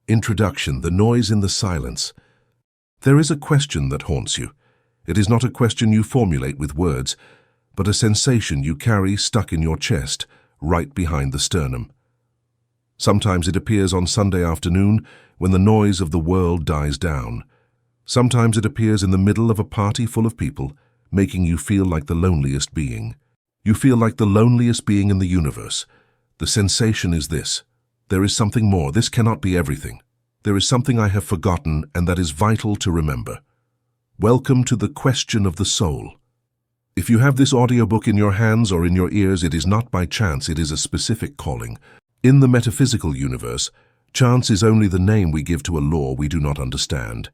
Introduction: the noise in the silence. There is a question that haunts you. It is not a question you formulate with words, but a sensation you carry stuck in your chest, right behind the sternum. Sometimes it appears on Sunday afternoon when the noise of the world dies down. Sometimes it appears in the middle of a party full of people, making you feel like the loneliest being. You feel like the loneliest being in the universe. The sensation is this: there is something more. This cannot be everything. There is something I have forgotten, and that is vital to remember. Welcome to the question of the soul. If you have this audiobook in your hands or in your ears, it is not by chance, it is a specific calling. In the metaphysical universe, chance is only the name we give to a law we do not understand.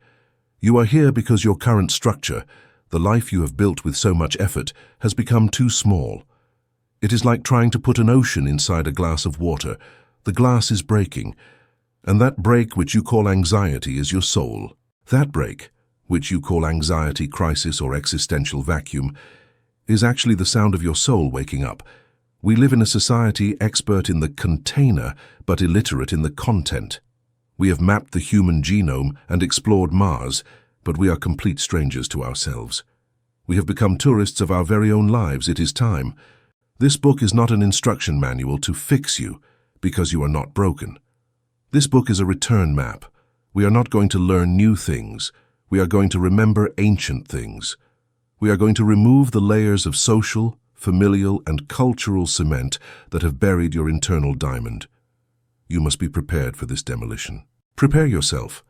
You are here because your current structure, the life you have built with so much effort, has become too small. It is like trying to put an ocean inside a glass of water. The glass is breaking, and that break which you call anxiety is your soul. That break, which you call anxiety, crisis, or existential vacuum, is actually the sound of your soul waking up. We live in a society expert in the container, but illiterate in the content. We have mapped the human genome and explored Mars, but we are complete strangers to ourselves. We have become tourists of our very own lives. It is time. This book is not an instruction manual to fix you because you are not broken. This book is a return map. We are not going to learn new things. We are going to remember ancient things. We are going to remove the layers of social, familial, and cultural cement that have buried your internal diamond. You must be prepared for this demolition. Prepare yourself,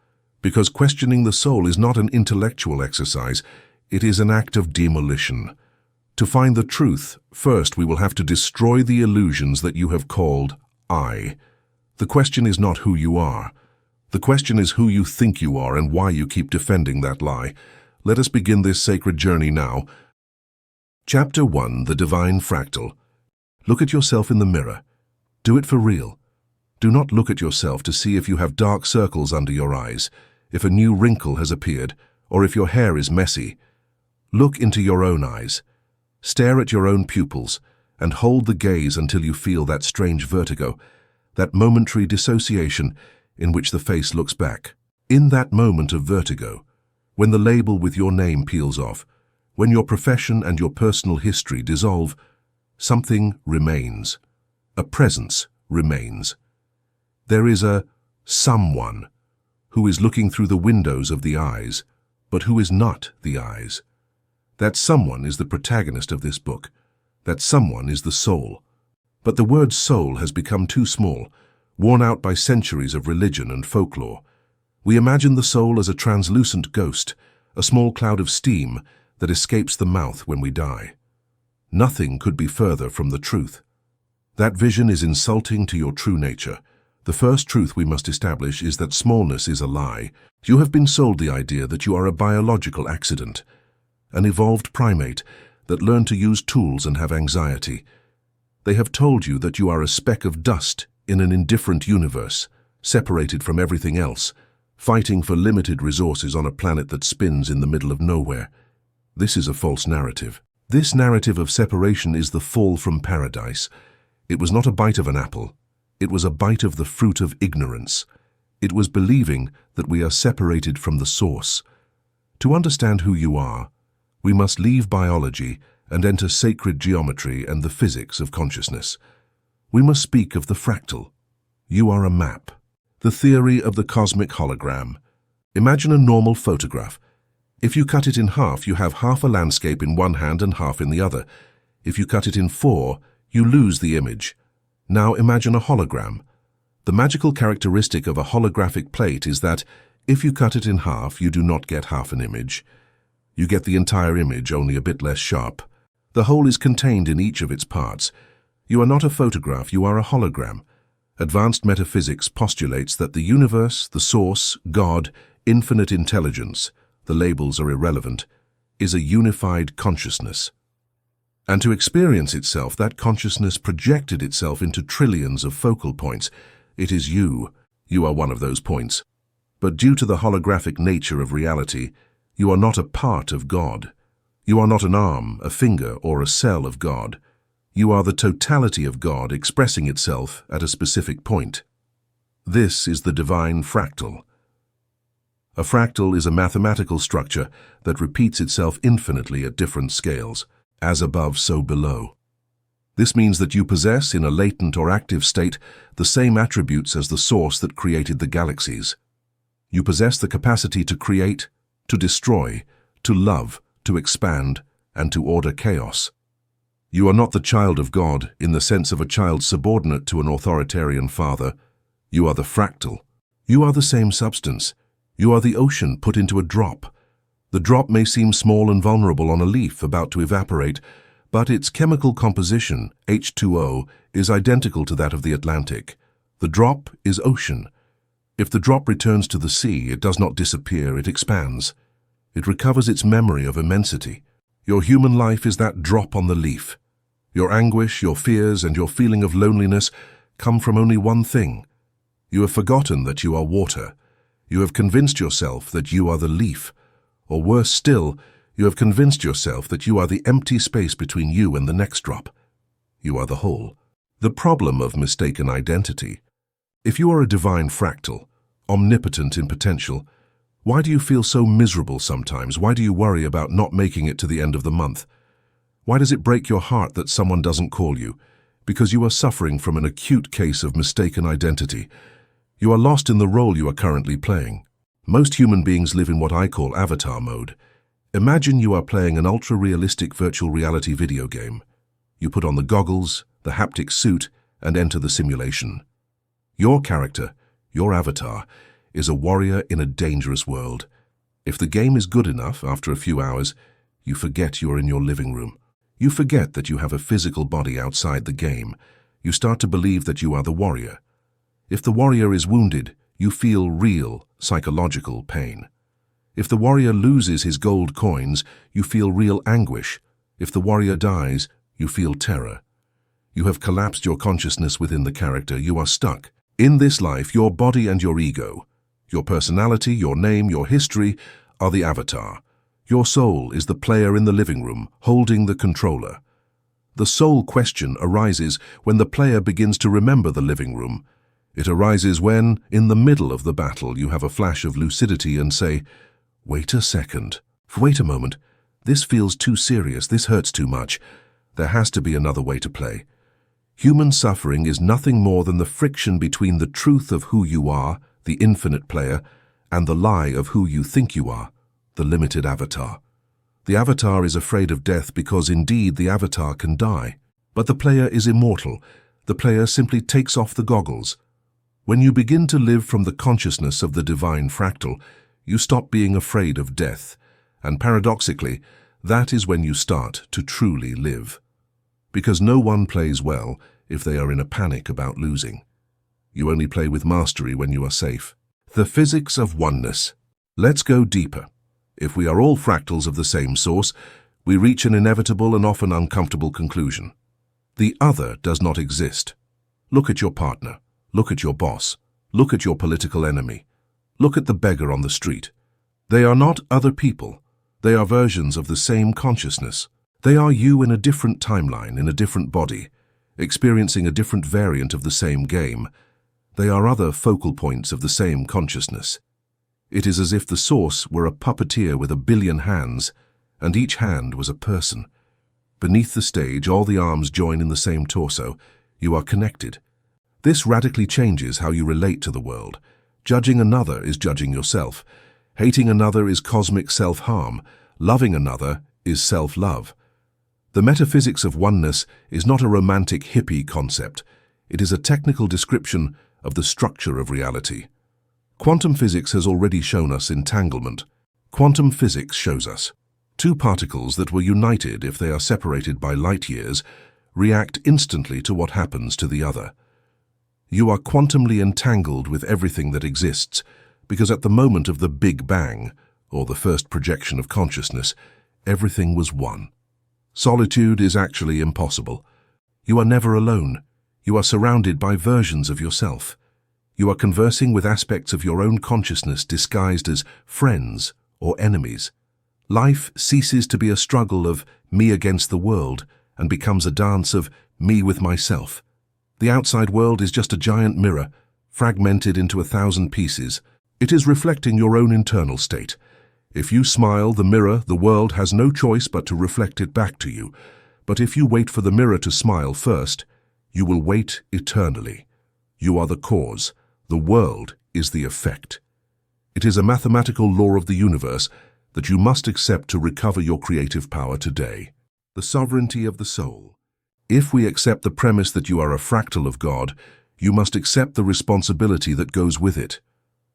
because questioning the soul is not an intellectual exercise. It is an act of demolition. To find the truth, first we will have to destroy the illusions that you have called I. The question is not who you are. The question is who you think you are and why you keep defending that lie. Let us begin this sacred journey now. Chapter 1: The Divine Fractal. Look at yourself in the mirror. Do it for real. Do not look at yourself to see if you have dark circles under your eyes, if a new wrinkle has appeared, or if your hair is messy. Look into your own eyes. Stare at your own pupils, and hold the gaze until you feel that strange vertigo, that momentary dissociation in which the face looks back. In that moment of vertigo, when the label with your name peels off, when your profession and your personal history dissolve, something remains. A presence remains. There is a someone who is looking through the windows of the eyes, but who is not the eyes. That someone is the protagonist of this book. That someone is the soul. But the word soul has become too small, worn out by centuries of religion and folklore. We imagine the soul as a translucent ghost, a small cloud of steam that escapes the mouth when we die. Nothing could be further from the truth. That vision is insulting to your true nature. The first truth we must establish is that smallness is a lie. You have been sold the idea that you are a biological accident, an evolved primate that learned to use tools and have anxiety. They have told you that you are a speck of dust in an indifferent universe, separated from everything else, fighting for limited resources on a planet that spins in the middle of nowhere. This is a false narrative. This narrative of separation is the fall from paradise. It was not a bite of an apple. It was a bite of the fruit of ignorance. It was believing that we are separated from the source. To understand who you are, we must leave biology and enter sacred geometry and the physics of consciousness. We must speak of the fractal. You are a map. The theory of the cosmic hologram. Imagine a normal photograph. If you cut it in half, you have half a landscape in one hand and half in the other. If you cut it in four, you lose the image. Now imagine a hologram. The magical characteristic of a holographic plate is that if you cut it in half, you do not get half an image. You get the entire image, only a bit less sharp. The whole is contained in each of its parts. You are not a photograph, you are a hologram. Advanced metaphysics postulates that the universe, the source, God, infinite intelligence, the labels are irrelevant, is a unified consciousness. And to experience itself, that consciousness projected itself into trillions of focal points. It is you. You are one of those points. But due to the holographic nature of reality, you are not a part of God. You are not an arm, a finger, or a cell of God. You are the totality of God expressing itself at a specific point. This is the divine fractal. A fractal is a mathematical structure that repeats itself infinitely at different scales, as above, so below. This means that you possess, in a latent or active state, the same attributes as the source that created the galaxies. You possess the capacity to create, to destroy, to love, to expand, and to order chaos. You are not the child of God in the sense of a child subordinate to an authoritarian father. You are the fractal. You are the same substance. You are the ocean put into a drop. The drop may seem small and vulnerable on a leaf about to evaporate, but its chemical composition, H2O, is identical to that of the Atlantic. The drop is ocean. If the drop returns to the sea, it does not disappear, it expands. It recovers its memory of immensity. Your human life is that drop on the leaf. Your anguish, your fears, and your feeling of loneliness come from only one thing. You have forgotten that you are water. You have convinced yourself that you are the leaf. Or worse still, you have convinced yourself that you are the empty space between you and the next drop. You are the whole. The problem of mistaken identity. If you are a divine fractal, omnipotent in potential, why do you feel so miserable sometimes? Why do you worry about not making it to the end of the month? Why does it break your heart that someone doesn't call you? Because you are suffering from an acute case of mistaken identity. You are lost in the role you are currently playing. Most human beings live in what I call avatar mode. Imagine you are playing an ultra-realistic virtual reality video game. You put on the goggles, the haptic suit, and enter the simulation. Your character, your avatar, is a warrior in a dangerous world. If the game is good enough, after a few hours, you forget you are in your living room. You forget that you have a physical body outside the game. You start to believe that you are the warrior. If the warrior is wounded, you feel real, psychological pain. If the warrior loses his gold coins, you feel real anguish. If the warrior dies, you feel terror. You have collapsed your consciousness within the character. You are stuck. In this life, your body and your ego, your personality, your name, your history, are the avatar. Your soul is the player in the living room, holding the controller. The soul question arises when the player begins to remember the living room. It arises when, in the middle of the battle, you have a flash of lucidity and say, "Wait a second. Wait a moment. This feels too serious. This hurts too much. There has to be another way to play." Human suffering is nothing more than the friction between the truth of who you are, the infinite player, and the lie of who you think you are, the limited avatar. The avatar is afraid of death because indeed the avatar can die. But the player is immortal. The player simply takes off the goggles. When you begin to live from the consciousness of the divine fractal, you stop being afraid of death, and paradoxically, that is when you start to truly live. Because no one plays well if they are in a panic about losing. You only play with mastery when you are safe. The physics of oneness. Let's go deeper. If we are all fractals of the same source, we reach an inevitable and often uncomfortable conclusion. The other does not exist. Look at your partner. Look at your boss. Look at your political enemy. Look at the beggar on the street. They are not other people. They are versions of the same consciousness. They are you in a different timeline, in a different body, experiencing a different variant of the same game. They are other focal points of the same consciousness. It is as if the source were a puppeteer with a billion hands, and each hand was a person. Beneath the stage, all the arms join in the same torso. You are connected. This radically changes how you relate to the world. Judging another is judging yourself. Hating another is cosmic self-harm. Loving another is self-love. The metaphysics of oneness is not a romantic hippie concept. It is a technical description of the structure of reality. Quantum physics has already shown us entanglement. Quantum physics shows us two particles that were united if they are separated by light years react instantly to what happens to the other. You are quantumly entangled with everything that exists because at the moment of the Big Bang, or the first projection of consciousness, everything was one. Solitude is actually impossible. You are never alone. You are surrounded by versions of yourself. You are conversing with aspects of your own consciousness disguised as friends or enemies. Life ceases to be a struggle of me against the world and becomes a dance of me with myself. The outside world is just a giant mirror, fragmented into 1,000 pieces. It is reflecting your own internal state. If you smile, the mirror, the world has no choice but to reflect it back to you. But if you wait for the mirror to smile first, you will wait eternally. You are the cause. The world is the effect. It is a mathematical law of the universe that you must accept to recover your creative power today. The sovereignty of the soul. If we accept the premise that you are a fractal of God, you must accept the responsibility that goes with it.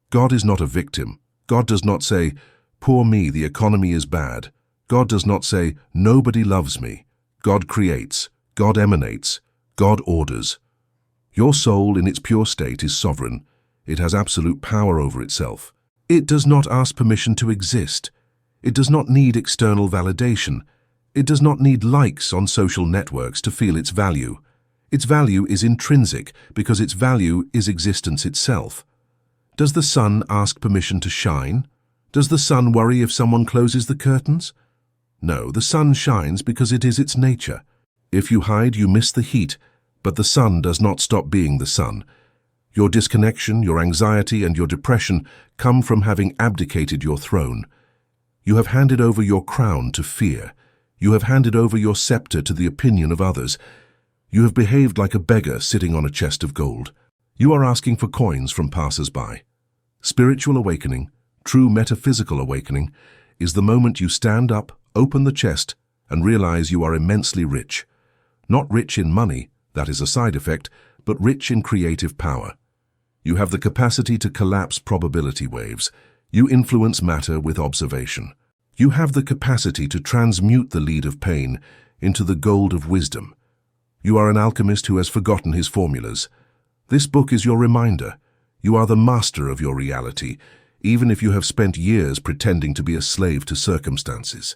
God is not a victim. God does not say, "Poor me, the economy is bad." God does not say, "Nobody loves me." God creates. God emanates. God orders. Your soul in its pure state is sovereign. It has absolute power over itself. It does not ask permission to exist. It does not need external validation. It does not need likes on social networks to feel its value. Its value is intrinsic because its value is existence itself. Does the sun ask permission to shine? Does the sun worry if someone closes the curtains? No, the sun shines because it is its nature. If you hide, you miss the heat, but the sun does not stop being the sun. Your disconnection, your anxiety, and your depression come from having abdicated your throne. You have handed over your crown to fear. You have handed over your scepter to the opinion of others. You have behaved like a beggar sitting on a chest of gold. You are asking for coins from passers-by. Spiritual awakening, true metaphysical awakening, is the moment you stand up, open the chest, and realize you are immensely rich. Not rich in money, that is a side effect, but rich in creative power. You have the capacity to collapse probability waves. You influence matter with observation. You have the capacity to transmute the lead of pain into the gold of wisdom. You are an alchemist who has forgotten his formulas. This book is your reminder. You are the master of your reality, even if you have spent years pretending to be a slave to circumstances.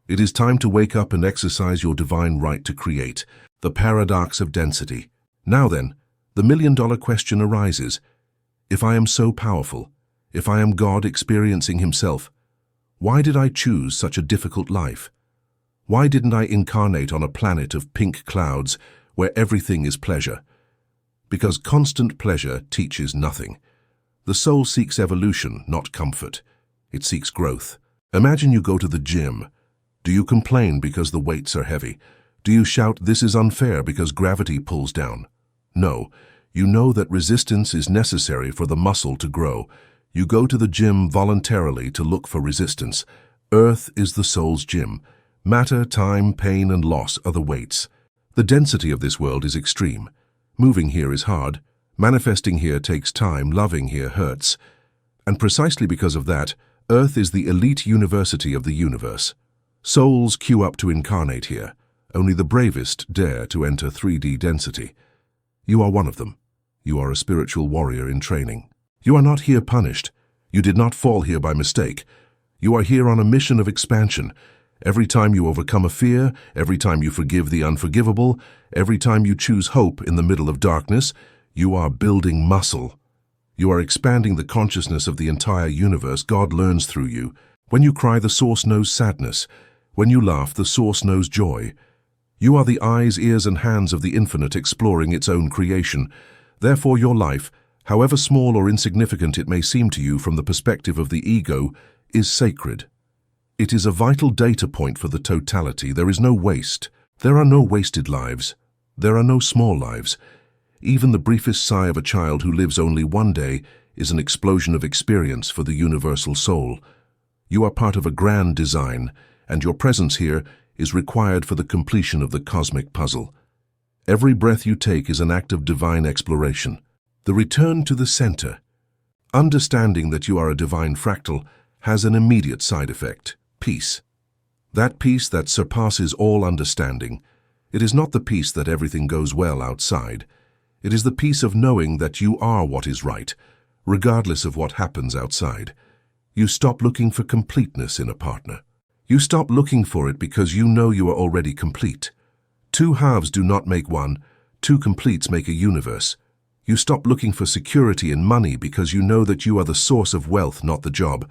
It is time to wake up and exercise your divine right to create, the paradox of density. Now then, the million-dollar question arises. If I am so powerful, if I am God experiencing himself, why did I choose such a difficult life? Why didn't I incarnate on a planet of pink clouds where everything is pleasure? Because constant pleasure teaches nothing. The soul seeks evolution, not comfort. It seeks growth. Imagine you go to the gym. Do you complain because the weights are heavy? Do you shout, "This is unfair," because gravity pulls down? No, you know that resistance is necessary for the muscle to grow. You go to the gym voluntarily to look for resistance. Earth is the soul's gym. Matter, time, pain, and loss are the weights. The density of this world is extreme. Moving here is hard. Manifesting here takes time. Loving here hurts. And precisely because of that, Earth is the elite university of the universe. Souls queue up to incarnate here. Only the bravest dare to enter 3D density. You are one of them. You are a spiritual warrior in training. You are not here punished. You did not fall here by mistake. You are here on a mission of expansion. Every time you overcome a fear, every time you forgive the unforgivable, every time you choose hope in the middle of darkness, you are building muscle. You are expanding the consciousness of the entire universe. God learns through you. When you cry, the source knows sadness. When you laugh, the source knows joy. You are the eyes, ears, and hands of the infinite exploring its own creation. Therefore, your life, however small or insignificant it may seem to you from the perspective of the ego, is sacred. It is a vital data point for the totality. There is no waste. There are no wasted lives. There are no small lives. Even the briefest sigh of a child who lives only one day is an explosion of experience for the universal soul. You are part of a grand design, and your presence here is required for the completion of the cosmic puzzle. Every breath you take is an act of divine exploration. The return to the center. Understanding that you are a divine fractal has an immediate side effect: peace. That peace that surpasses all understanding. It is not the peace that everything goes well outside. It is the peace of knowing that you are what is right, regardless of what happens outside. You stop looking for completeness in a partner. You stop looking for it because you know you are already complete. Two halves do not make one. Two completes make a universe. You stop looking for security in money because you know that you are the source of wealth, not the job.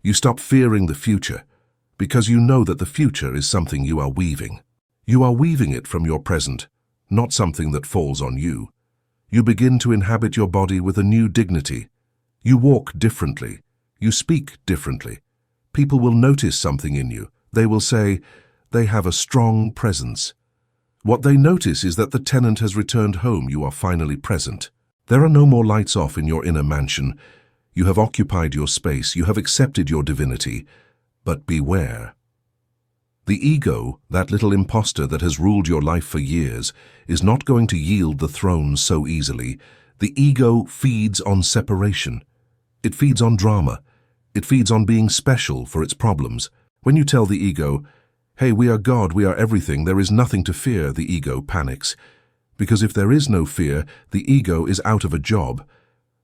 You stop fearing the future because you know that the future is something you are weaving. You are weaving it from your present, not something that falls on you. You begin to inhabit your body with a new dignity. You walk differently. You speak differently. People will notice something in you. They will say, they have a strong presence. What they notice is that the tenant has returned home. You are finally present. There are no more lights off in your inner mansion. You have occupied your space. You have accepted your divinity. But beware. The ego, that little impostor that has ruled your life for years, is not going to yield the throne so easily. The ego feeds on separation. It feeds on drama. It feeds on being special for its problems. When you tell the ego, hey, we are God, we are everything, there is nothing to fear, the ego panics. Because if there is no fear, the ego is out of a job.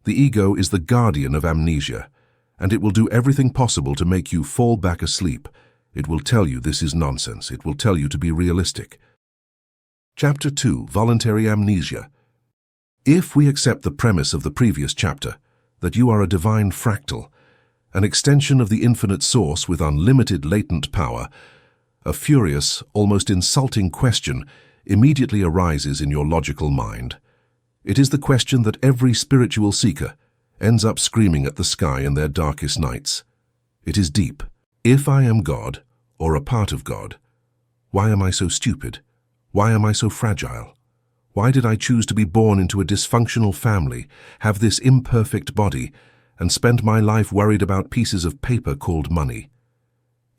The ego is the guardian of amnesia, and it will do everything possible to make you fall back asleep. It will tell you this is nonsense. It will tell you to be realistic. Chapter 2, Voluntary Amnesia. If we accept the premise of the previous chapter, that you are a divine fractal, an extension of the infinite source with unlimited latent power, a furious, almost insulting question immediately arises in your logical mind. It is the question that every spiritual seeker ends up screaming at the sky in their darkest nights. It is deep. If I am God, or a part of God, why am I so stupid? Why am I so fragile? Why did I choose to be born into a dysfunctional family, have this imperfect body, and spend my life worried about pieces of paper called money?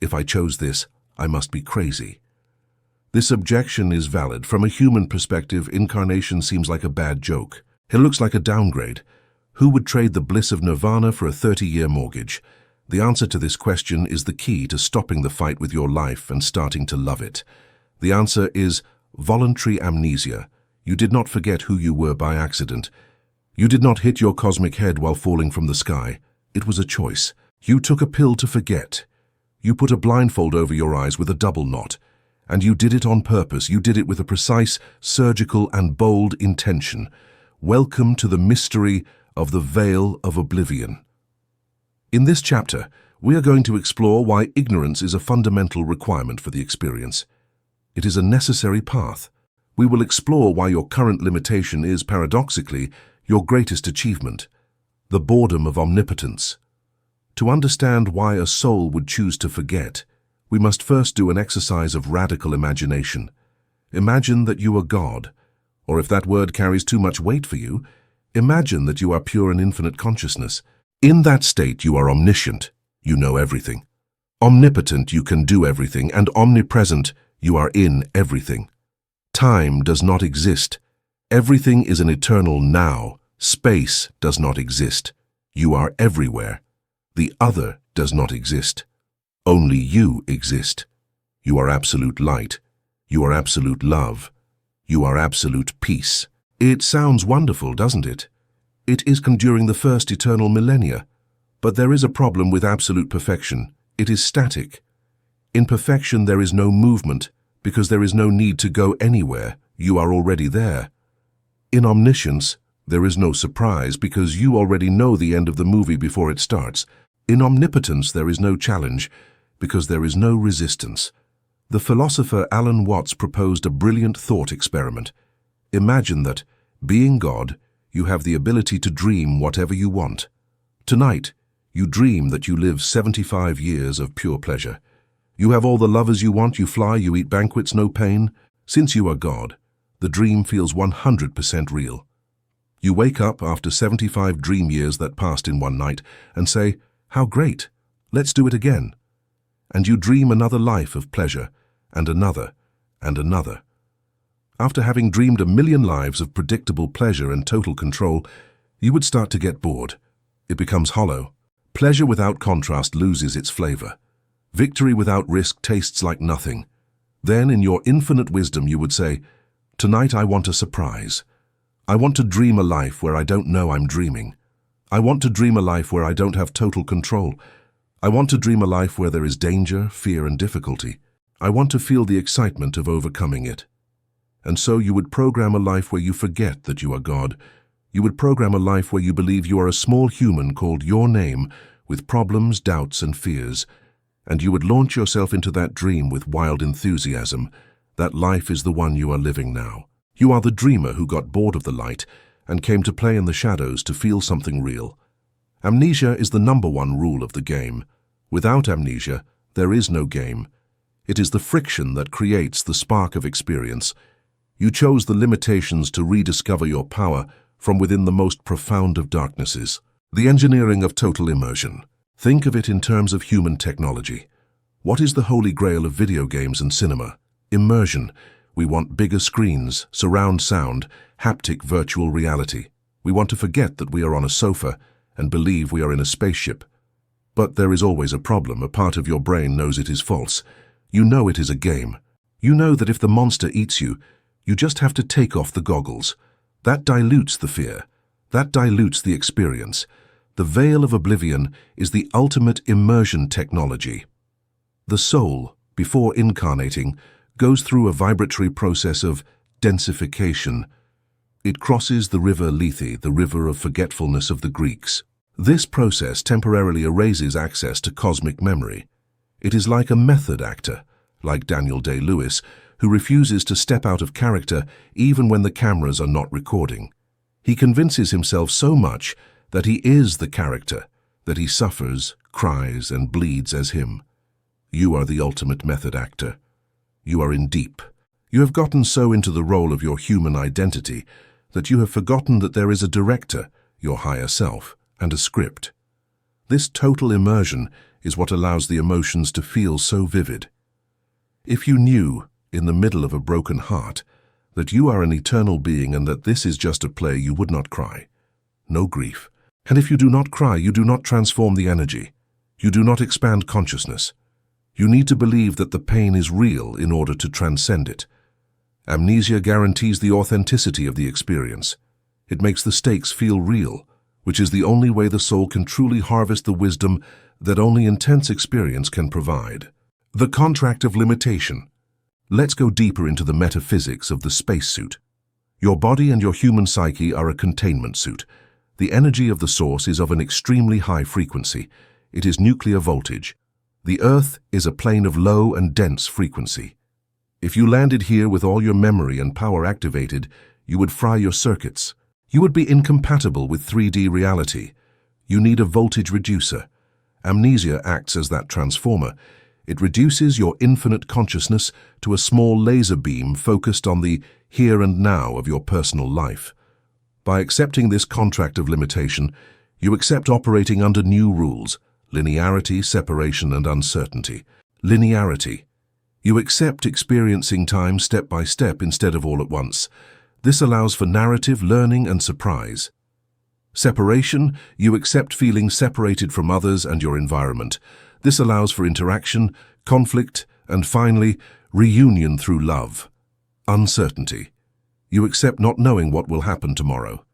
If I chose this, I must be crazy. This objection is valid. From a human perspective, incarnation seems like a bad joke. It looks like a downgrade. Who would trade the bliss of nirvana for a 30-year mortgage? The answer to this question is the key to stopping the fight with your life and starting to love it. The answer is voluntary amnesia. You did not forget who you were by accident. You did not hit your cosmic head while falling from the sky. It was a choice. You took a pill to forget. You put a blindfold over your eyes with a double knot. And you did it on purpose. You did it with a precise, surgical, and bold intention. Welcome to the mystery of the veil of oblivion. In this chapter, we are going to explore why ignorance is a fundamental requirement for the experience. It is a necessary path. We will explore why your current limitation is, paradoxically, your greatest achievement, the boredom of omnipotence. To understand why a soul would choose to forget, we must first do an exercise of radical imagination. Imagine that you are God, or if that word carries too much weight for you, imagine that you are pure and infinite consciousness. In that state, you are omniscient, you know everything. Omnipotent, you can do everything, and omnipresent, you are in everything. Time does not exist. Everything is an eternal now. Space does not exist. You are everywhere. The other does not exist. Only you exist. You are absolute light. You are absolute love. You are absolute peace. It sounds wonderful, doesn't it? It is during the first eternal millennia. But there is a problem with absolute perfection. It is static. In perfection there is no movement, because there is no need to go anywhere. You are already there. In omniscience, there is no surprise, because you already know the end of the movie before it starts. In omnipotence, there is no challenge, because there is no resistance. The philosopher Alan Watts proposed a brilliant thought experiment. Imagine that, being God, you have the ability to dream whatever you want. Tonight, you dream that you live 75 years of pure pleasure. You have all the lovers you want, you fly, you eat banquets, no pain. Since you are God, the dream feels 100% real. You wake up after 75 dream years that passed in one night and say, how great, let's do it again. And you dream another life of pleasure, and another, and another. After having dreamed 1,000,000 lives of predictable pleasure and total control, you would start to get bored. It becomes hollow. Pleasure without contrast loses its flavor. Victory without risk tastes like nothing. Then, in your infinite wisdom, you would say, tonight I want a surprise. I want to dream a life where I don't know I'm dreaming. I want to dream a life where I don't have total control. I want to dream a life where there is danger, fear, and difficulty. I want to feel the excitement of overcoming it. And so you would program a life where you forget that you are God. You would program a life where you believe you are a small human called your name, with problems, doubts, and fears. And you would launch yourself into that dream with wild enthusiasm. That life is the one you are living now. You are the dreamer who got bored of the light and came to play in the shadows to feel something real. Amnesia is the #1 rule of the game. Without amnesia, there is no game. It is the friction that creates the spark of experience. You chose the limitations to rediscover your power from within the most profound of darknesses. The engineering of total immersion. Think of it in terms of human technology. What is the holy grail of video games and cinema? Immersion. We want bigger screens, surround sound, haptic virtual reality. We want to forget that we are on a sofa and believe we are in a spaceship. But there is always a problem. A part of your brain knows it is false. You know it is a game. You know that if the monster eats you, you just have to take off the goggles. That dilutes the fear. That dilutes the experience. The veil of oblivion is the ultimate immersion technology. The soul, before incarnating, goes through a vibratory process of densification. It crosses the river Lethe, the river of forgetfulness of the Greeks. This process temporarily erases access to cosmic memory. It is like a method actor, like Daniel Day-Lewis, who refuses to step out of character even when the cameras are not recording. He convinces himself so much that he is the character, that he suffers, cries, and bleeds as him. You are the ultimate method actor. You are in deep. You have gotten so into the role of your human identity that you have forgotten that there is a director, your higher self, and a script. This total immersion is what allows the emotions to feel so vivid. If you knew, in the middle of a broken heart, that you are an eternal being and that this is just a play, you would not cry. No grief. And if you do not cry, you do not transform the energy. You do not expand consciousness. You need to believe that the pain is real in order to transcend it. Amnesia guarantees the authenticity of the experience. It makes the stakes feel real, which is the only way the soul can truly harvest the wisdom that only intense experience can provide. The contract of limitation. Let's go deeper into the metaphysics of the spacesuit. Your body and your human psyche are a containment suit. The energy of the source is of an extremely high frequency. It is nuclear voltage. The Earth is a plane of low and dense frequency. If you landed here with all your memory and power activated, you would fry your circuits. You would be incompatible with 3D reality. You need a voltage reducer. Amnesia acts as that transformer. It reduces your infinite consciousness to a small laser beam focused on the here and now of your personal life. By accepting this contract of limitation, you accept operating under new rules: linearity, separation, and uncertainty. Linearity. You accept experiencing time step by step instead of all at once. This allows for narrative, learning, and surprise. Separation. You accept feeling separated from others and your environment. This allows for interaction, conflict, and finally, reunion through love. Uncertainty. You accept not knowing what will happen tomorrow.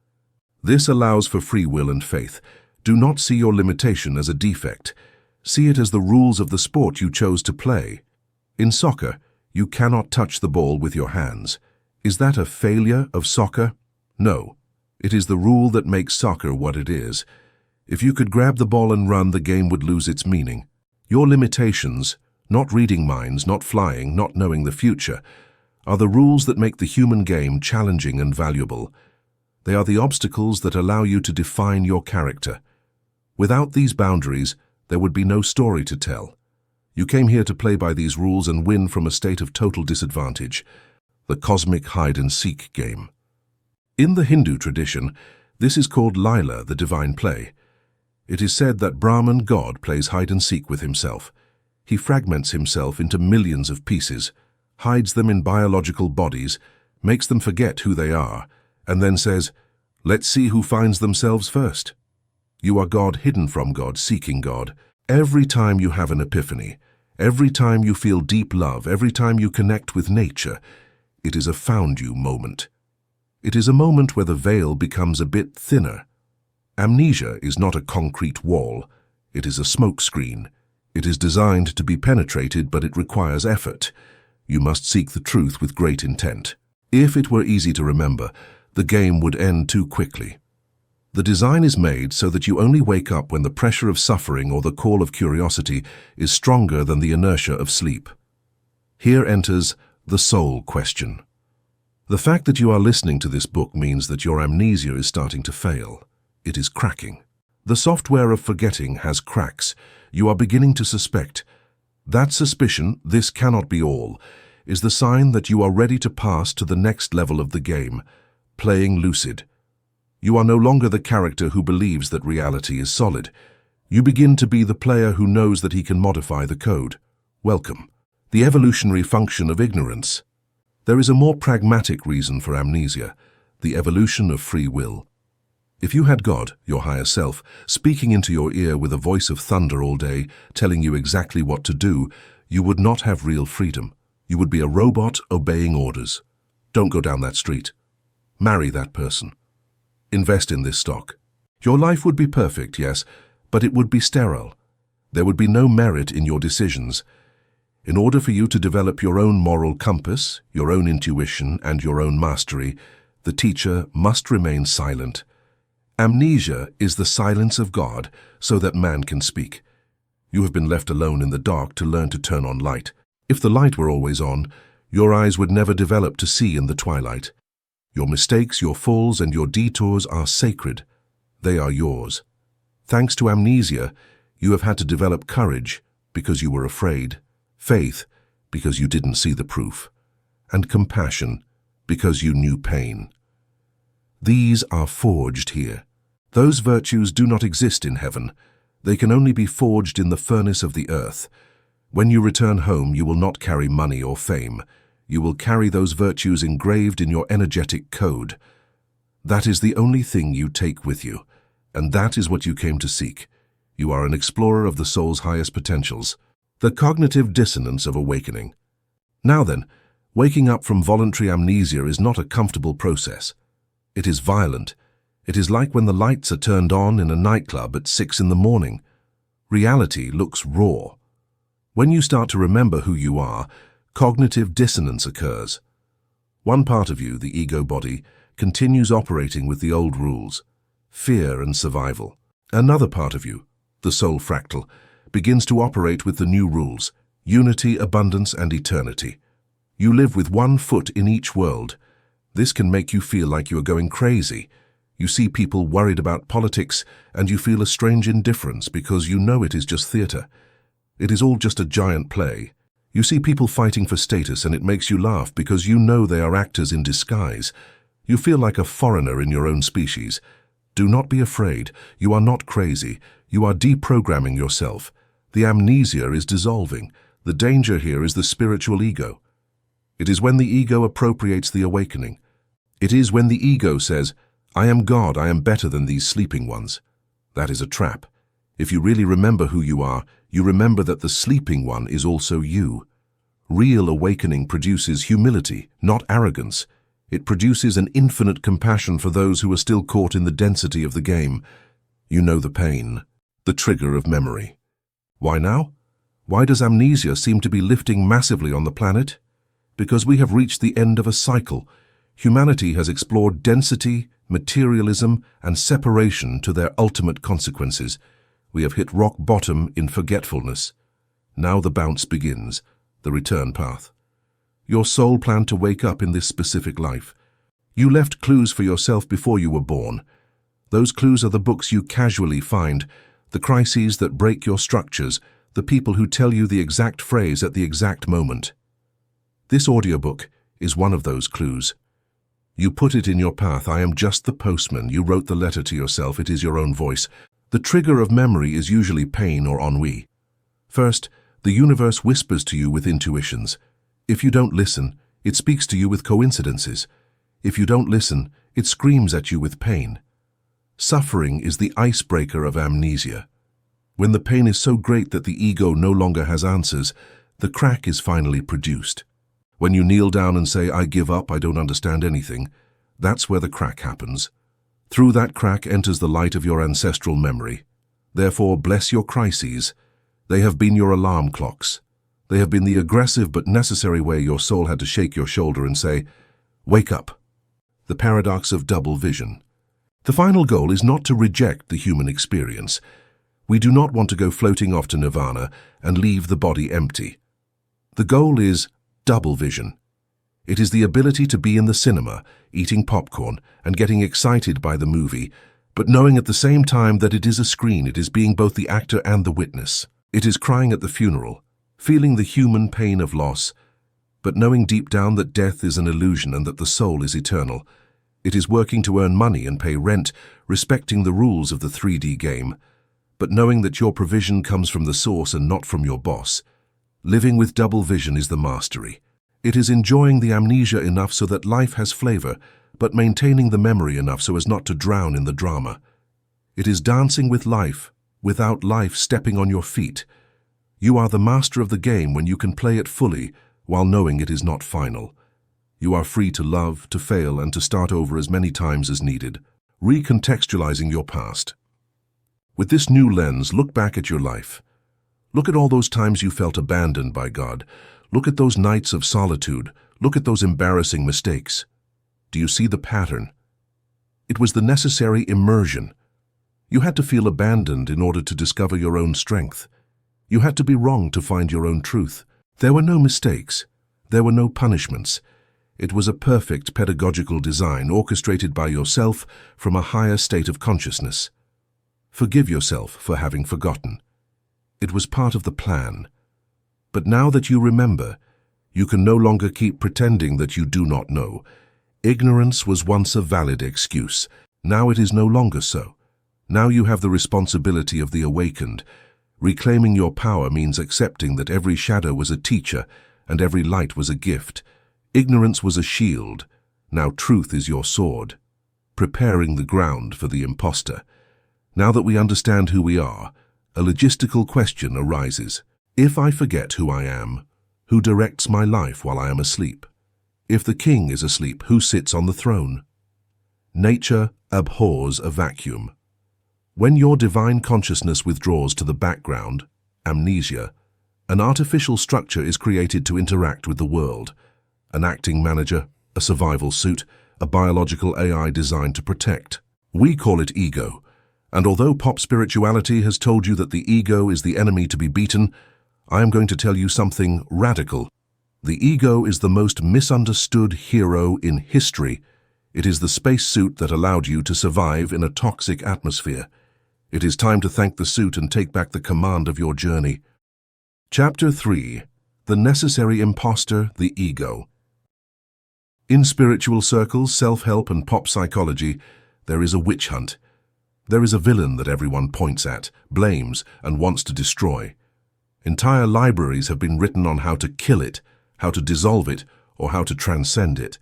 This allows for free will and faith. Do not see your limitation as a defect. See it as the rules of the sport you chose to play. In soccer, you cannot touch the ball with your hands. Is that a failure of soccer? No. It is the rule that makes soccer what it is. If you could grab the ball and run, the game would lose its meaning. Your limitations, not reading minds, not flying, not knowing the future, are the rules that make the human game challenging and valuable. They are the obstacles that allow you to define your character. Without these boundaries, there would be no story to tell. You came here to play by these rules and win from a state of total disadvantage. The cosmic hide-and-seek game. In the Hindu tradition, this is called Lila, the divine play. It is said that Brahman God plays hide-and-seek with himself. He fragments himself into millions of pieces, hides them in biological bodies, makes them forget who they are, and then says, "Let's see who finds themselves first." You are God hidden from God, seeking God. Every time you have an epiphany, every time you feel deep love, every time you connect with nature, it is a found you moment. It is a moment where the veil becomes a bit thinner. Amnesia is not a concrete wall. It is a smoke screen. It is designed to be penetrated, but it requires effort. You must seek the truth with great intent. If it were easy to remember, the game would end too quickly. The design is made so that you only wake up when the pressure of suffering or the call of curiosity is stronger than the inertia of sleep. Here enters the soul question. The fact that you are listening to this book means that your amnesia is starting to fail. It is cracking. The software of forgetting has cracks. You are beginning to suspect. That suspicion, this cannot be all, is the sign that you are ready to pass to the next level of the game, playing lucid. You are no longer the character who believes that reality is solid. You begin to be the player who knows that he can modify the code. Welcome. The evolutionary function of ignorance. There is a more pragmatic reason for amnesia, the evolution of free will. If you had God, your higher self, speaking into your ear with a voice of thunder all day, telling you exactly what to do, you would not have real freedom. You would be a robot obeying orders. Don't go down that street. Marry that person. Invest in this stock. Your life would be perfect, yes, but it would be sterile. There would be no merit in your decisions. In order for you to develop your own moral compass, your own intuition, and your own mastery, the teacher must remain silent. Amnesia is the silence of God so that man can speak. You have been left alone in the dark to learn to turn on light. If the light were always on, your eyes would never develop to see in the twilight. Your mistakes, your falls, and your detours are sacred. They are yours. Thanks to amnesia, you have had to develop courage because you were afraid, faith because you didn't see the proof, and compassion because you knew pain. These are forged here. Those virtues do not exist in heaven. They can only be forged in the furnace of the earth. When you return home, you will not carry money or fame. You will carry those virtues engraved in your energetic code. That is the only thing you take with you, and that is what you came to seek. You are an explorer of the soul's highest potentials. The cognitive dissonance of awakening. Now then, waking up from voluntary amnesia is not a comfortable process. It is violent. It is like when the lights are turned on in a nightclub at 6 in the morning. Reality looks raw. When you start to remember who you are, cognitive dissonance occurs. One part of you, the ego body, continues operating with the old rules, fear and survival. Another part of you, the soul fractal, begins to operate with the new rules, unity, abundance, and eternity. You live with one foot in each world. This can make you feel like you are going crazy. You see people worried about politics, and you feel a strange indifference because you know it is just theater. It is all just a giant play. You see people fighting for status, and it makes you laugh because you know they are actors in disguise. You feel like a foreigner in your own species. Do not be afraid. You are not crazy. You are deprogramming yourself. The amnesia is dissolving. The danger here is the spiritual ego. It is when the ego appropriates the awakening. It is when the ego says, I am God, I am better than these sleeping ones. That is a trap. If you really remember who you are, you remember that the sleeping one is also you. Real awakening produces humility, not arrogance. It produces an infinite compassion for those who are still caught in the density of the game. You know the pain, the trigger of memory. Why now? Why does amnesia seem to be lifting massively on the planet? Because we have reached the end of a cycle. Humanity has explored density, materialism, and separation to their ultimate consequences. We have hit rock bottom in forgetfulness. Now the bounce begins, the return path. Your soul planned to wake up in this specific life. You left clues for yourself before you were born. Those clues are the books you casually find, the crises that break your structures, the people who tell you the exact phrase at the exact moment. This audiobook is one of those clues. You put it in your path. I am just the postman. You wrote the letter to yourself. It is your own voice. The trigger of memory is usually pain or ennui. First, the universe whispers to you with intuitions. If you don't listen, it speaks to you with coincidences. If you don't listen, it screams at you with pain. Suffering is the icebreaker of amnesia. When the pain is so great that the ego no longer has answers, the crack is finally produced. When you kneel down and say, I give up, I don't understand anything, that's where the crack happens. Through that crack enters the light of your ancestral memory. Therefore, bless your crises. They have been your alarm clocks. They have been the aggressive but necessary way your soul had to shake your shoulder and say, wake up. The paradox of double vision. The final goal is not to reject the human experience. We do not want to go floating off to nirvana and leave the body empty. The goal is double vision. It is the ability to be in the cinema, eating popcorn, and getting excited by the movie, but knowing at the same time that it is a screen. It is being both the actor and the witness. It is crying at the funeral, feeling the human pain of loss, but knowing deep down that death is an illusion and that the soul is eternal. It is working to earn money and pay rent, respecting the rules of the 3D game, but knowing that your provision comes from the source and not from your boss. Living with double vision is the mastery. It is enjoying the amnesia enough so that life has flavor, but maintaining the memory enough so as not to drown in the drama. It is dancing with life, without life stepping on your feet. You are the master of the game when you can play it fully, while knowing it is not final. You are free to love, to fail, and to start over as many times as needed, recontextualizing your past. With this new lens, look back at your life. Look at all those times you felt abandoned by God. Look at those nights of solitude. Look at those embarrassing mistakes. Do you see the pattern? It was the necessary immersion. You had to feel abandoned in order to discover your own strength. You had to be wrong to find your own truth. There were no mistakes. There were no punishments. It was a perfect pedagogical design orchestrated by yourself from a higher state of consciousness. Forgive yourself for having forgotten. It was part of the plan. But now that you remember, you can no longer keep pretending that you do not know. Ignorance was once a valid excuse. Now it is no longer so. Now you have the responsibility of the awakened. Reclaiming your power means accepting that every shadow was a teacher and every light was a gift. Ignorance was a shield. Now truth is your sword. Preparing the ground for the impostor. Now that we understand who we are, a logistical question arises. If I forget who I am, who directs my life while I am asleep? If the king is asleep, who sits on the throne? Nature abhors a vacuum. When your divine consciousness withdraws to the background, amnesia, an artificial structure is created to interact with the world. An acting manager, a survival suit, a biological AI designed to protect. We call it ego. And although pop spirituality has told you that the ego is the enemy to be beaten, I am going to tell you something radical. The ego is the most misunderstood hero in history. It is the spacesuit that allowed you to survive in a toxic atmosphere. It is time to thank the suit and take back the command of your journey. Chapter 3. The Necessary Impostor, the Ego. In spiritual circles, self-help and pop psychology, there is a witch hunt. There is a villain that everyone points at, blames, and wants to destroy. Entire libraries have been written on how to kill it, how to dissolve it, or how to transcend it.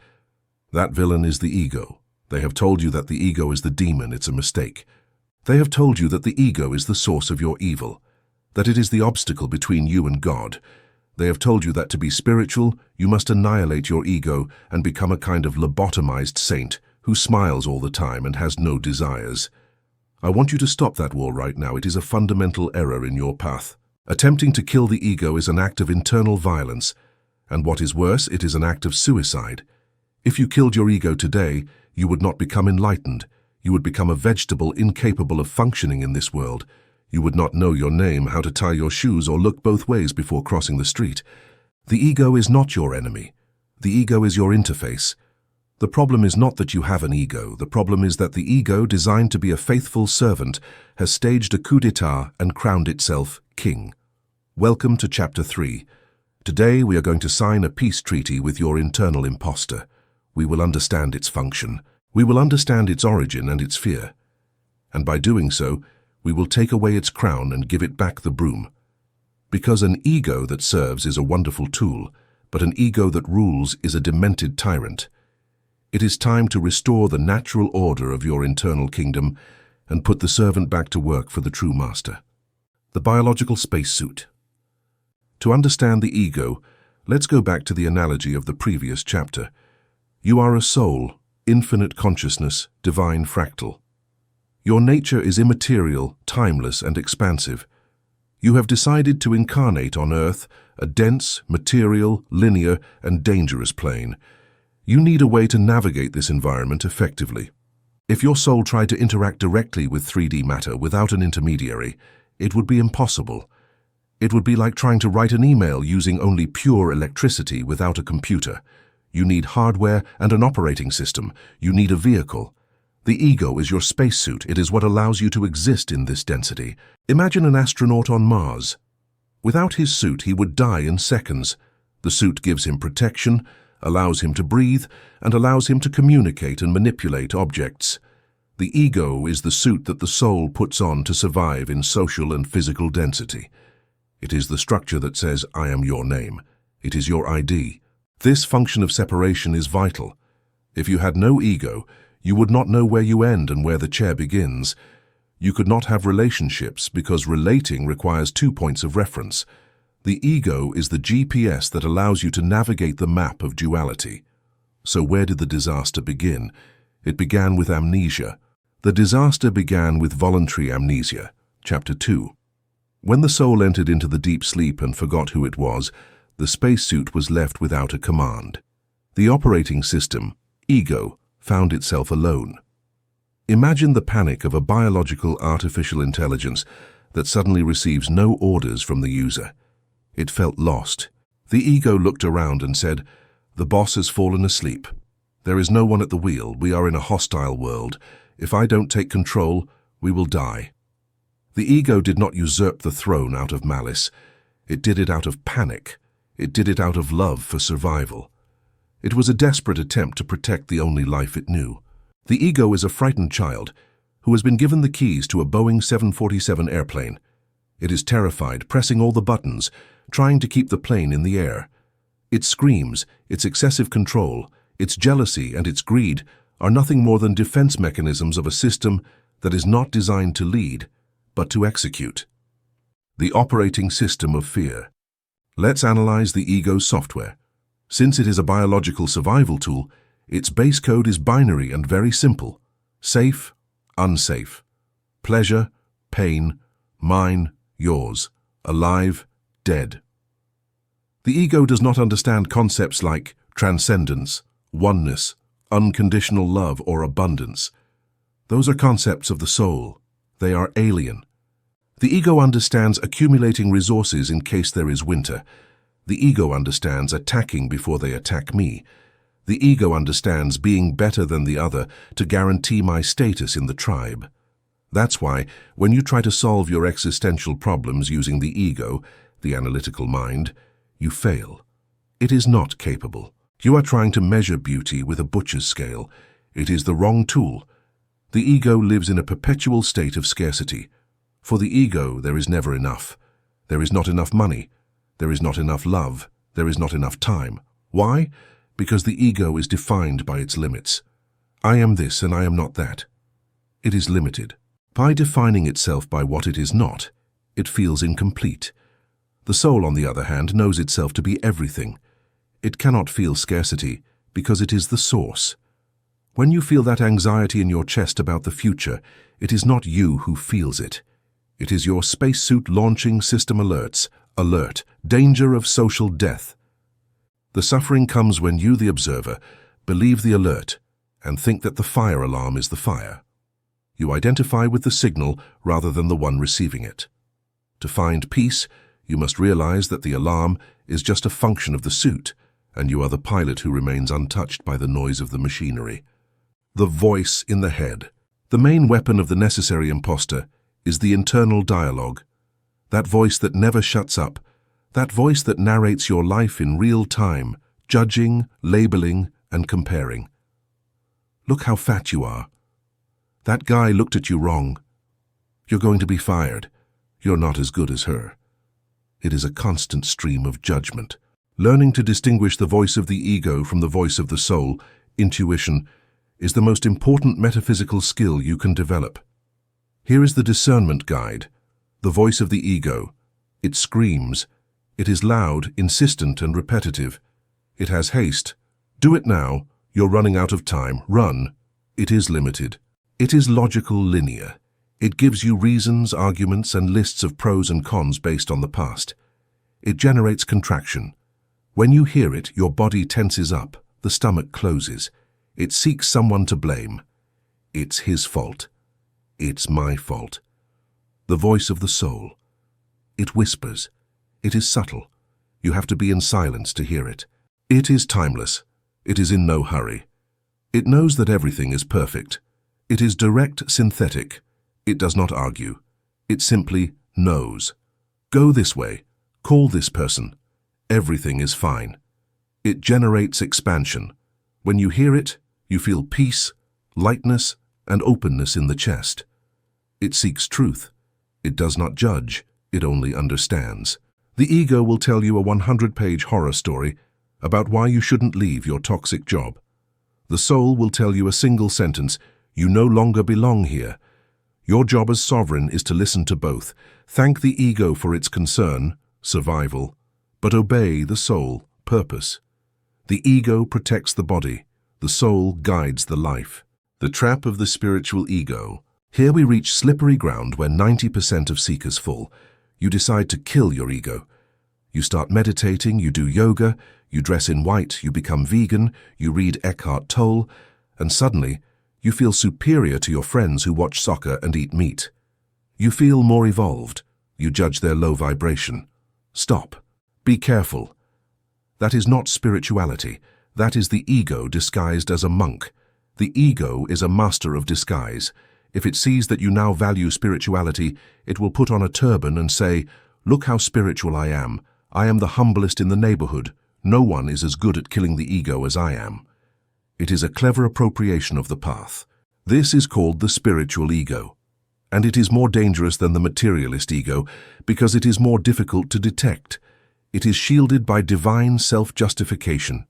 That villain is the ego. They have told you that the ego is the demon. It's a mistake. They have told you that the ego is the source of your evil, that it is the obstacle between you and God. They have told you that to be spiritual, you must annihilate your ego and become a kind of lobotomized saint who smiles all the time and has no desires. I want you to stop that war right now. It is a fundamental error in your path. Attempting to kill the ego is an act of internal violence, and what is worse, it is an act of suicide. If you killed your ego today, you would not become enlightened. You would become a vegetable incapable of functioning in this world. You would not know your name, how to tie your shoes, or look both ways before crossing the street. The ego is not your enemy. The ego is your interface. The problem is not that you have an ego. The problem is that the ego, designed to be a faithful servant, has staged a coup d'etat and crowned itself king. Welcome to Chapter 3. Today we are going to sign a peace treaty with your internal impostor. We will understand its function. We will understand its origin and its fear. And by doing so, we will take away its crown and give it back the broom. Because an ego that serves is a wonderful tool, but an ego that rules is a demented tyrant. It is time to restore the natural order of your internal kingdom and put the servant back to work for the true master. The biological spacesuit. To understand the ego, let's go back to the analogy of the previous chapter. You are a soul, infinite consciousness, divine fractal. Your nature is immaterial, timeless, and expansive. You have decided to incarnate on Earth, a dense, material, linear, and dangerous plane. You need a way to navigate this environment effectively. If your soul tried to interact directly with 3D matter without an intermediary, it would be impossible. It would be like trying to write an email using only pure electricity without a computer. You need hardware and an operating system. You need a vehicle. The ego is your spacesuit. It is what allows you to exist in this density. Imagine an astronaut on Mars. Without his suit, he would die in seconds. The suit gives him protection, allows him to breathe, and allows him to communicate and manipulate objects. The ego is the suit that the soul puts on to survive in social and physical density. It is the structure that says, I am your name. It is your ID. This function of separation is vital. If you had no ego, you would not know where you end and where the chair begins. You could not have relationships because relating requires 2 points of reference. The ego is the GPS that allows you to navigate the map of duality. So where did the disaster begin? It began with amnesia. The disaster began with voluntary amnesia, chapter 2. When the soul entered into the deep sleep and forgot who it was, the spacesuit was left without a command. The operating system, ego, found itself alone. Imagine the panic of a biological artificial intelligence that suddenly receives no orders from the user. It felt lost. The ego looked around and said, "The boss has fallen asleep. There is no one at the wheel. We are in a hostile world. If I don't take control, we will die." The ego did not usurp the throne out of malice. It did it out of panic. It did it out of love for survival. It was a desperate attempt to protect the only life it knew. The ego is a frightened child who has been given the keys to a Boeing 747 airplane. It is terrified, pressing all the buttons, trying to keep the plane in the air. Its screams, its excessive control, its jealousy and its greed are nothing more than defense mechanisms of a system that is not designed to lead, but to execute. The operating system of fear. Let's analyze the ego's software. Since it is a biological survival tool, its base code is binary and very simple. Safe, unsafe. Pleasure, pain, mine, yours. Alive, dead. The ego does not understand concepts like transcendence, oneness, unconditional love, or abundance. Those are concepts of the soul. They are alien. The ego understands accumulating resources in case there is winter. The ego understands attacking before they attack me. The ego understands being better than the other to guarantee my status in the tribe. That's why, when you try to solve your existential problems using the ego, the analytical mind, you fail. It is not capable. You are trying to measure beauty with a butcher's scale. It is the wrong tool. The ego lives in a perpetual state of scarcity. For the ego, there is never enough. There is not enough money. There is not enough love. There is not enough time. Why? Because the ego is defined by its limits. I am this and I am not that. It is limited. By defining itself by what it is not, it feels incomplete. The soul, on the other hand, knows itself to be everything. It cannot feel scarcity because it is the source. When you feel that anxiety in your chest about the future, it is not you who feels it. It is your spacesuit launching system alerts. Alert, danger of social death. The suffering comes when you, the observer, believe the alert and think that the fire alarm is the fire. You identify with the signal rather than the one receiving it. To find peace, you must realize that the alarm is just a function of the suit, and you are the pilot who remains untouched by the noise of the machinery. The voice in the head. The main weapon of the necessary impostor is the internal dialogue. That voice that never shuts up, that voice that narrates your life in real time, judging, labeling, and comparing. Look how fat you are. That guy looked at you wrong. You're going to be fired. You're not as good as her. It is a constant stream of judgment. Learning to distinguish the voice of the ego from the voice of the soul, intuition, is the most important metaphysical skill you can develop. Here is the discernment guide. The voice of the ego. It screams. It is loud, insistent, and repetitive. It has haste. Do it now. You're running out of time. Run. It is limited. It is logical, linear. It gives you reasons, arguments, and lists of pros and cons based on the past. It generates contraction. When you hear it, your body tenses up, the stomach closes. It seeks someone to blame. It's his fault. It's my fault. The voice of the soul. It whispers. It is subtle. You have to be in silence to hear it. It is timeless. It is in no hurry. It knows that everything is perfect. It is direct synthetic. It does not argue. It simply knows. Go this way. Call this person. Everything is fine. It generates expansion. When you hear it, you feel peace, lightness, and openness in the chest. It seeks truth. It does not judge. It only understands. The ego will tell you a 100-page horror story about why you shouldn't leave your toxic job. The soul will tell you a single sentence: you no longer belong here. Your job as sovereign is to listen to both. Thank the ego for its concern, survival, but obey the soul, purpose. The ego protects the body. The soul guides the life. The trap of the spiritual ego. Here we reach slippery ground where 90% of seekers fall. You decide to kill your ego. You start meditating, you do yoga, you dress in white, you become vegan, you read Eckhart Tolle, and suddenly you feel superior to your friends who watch soccer and eat meat. You feel more evolved. You judge their low vibration. Stop. Be careful. That is not spirituality. That is the ego disguised as a monk. The ego is a master of disguise. If it sees that you now value spirituality, it will put on a turban and say, "Look how spiritual I am. I am the humblest in the neighborhood. No one is as good at killing the ego as I am." It is a clever appropriation of the path. This is called the spiritual ego. And it is more dangerous than the materialist ego because it is more difficult to detect. It is shielded by divine self-justification.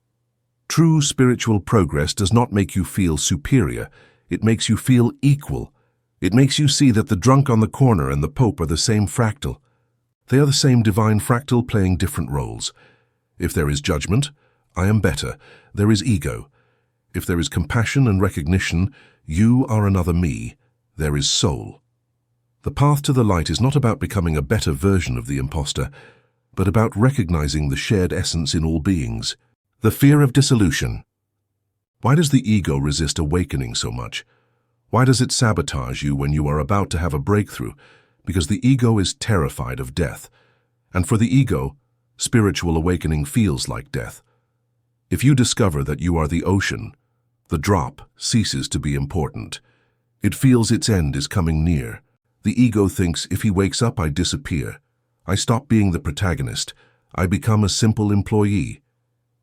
True spiritual progress does not make you feel superior. It makes you feel equal. It makes you see that the drunk on the corner and the Pope are the same fractal. They are the same divine fractal playing different roles. If there is judgment, I am better. There is ego. If there is compassion and recognition, you are another me. There is soul. The path to the light is not about becoming a better version of the impostor, but about recognizing the shared essence in all beings. The fear of dissolution. Why does the ego resist awakening so much? Why does it sabotage you when you are about to have a breakthrough? Because the ego is terrified of death. And for the ego, spiritual awakening feels like death. If you discover that you are the ocean, the drop ceases to be important. It feels its end is coming near. The ego thinks, if he wakes up, I disappear. I stop being the protagonist. I become a simple employee.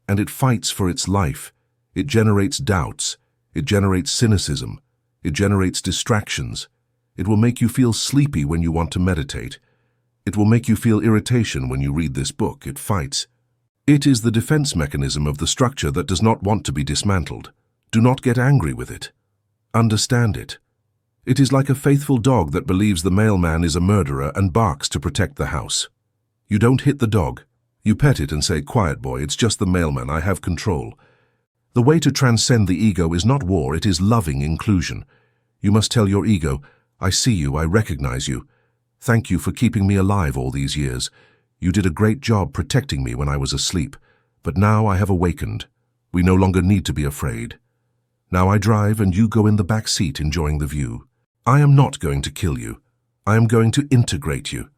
And it fights for its life. It generates doubts. It generates cynicism. It generates distractions. It will make you feel sleepy when you want to meditate. It will make you feel irritation when you read this book. It fights. It is the defense mechanism of the structure that does not want to be dismantled. Do not get angry with it. Understand it. It is like a faithful dog that believes the mailman is a murderer and barks to protect the house. You don't hit the dog. You pet it and say, "Quiet boy, it's just the mailman, I have control." The way to transcend the ego is not war, it is loving inclusion. You must tell your ego, "I see you, I recognize you. Thank you for keeping me alive all these years. You did a great job protecting me when I was asleep, but now I have awakened. We no longer need to be afraid. Now I drive and you go in the back seat enjoying the view. I am not going to kill you. I am going to integrate you."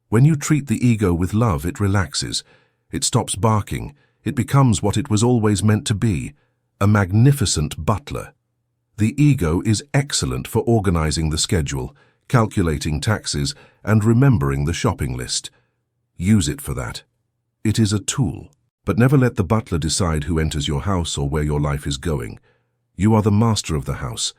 When you treat the ego with love, it relaxes. It stops barking. It becomes what it was always meant to be, a magnificent butler. The ego is excellent for organizing the schedule, calculating taxes, and remembering the shopping list. Use it for that. It is a tool. But never let the butler decide who enters your house or where your life is going. You are the master of the house.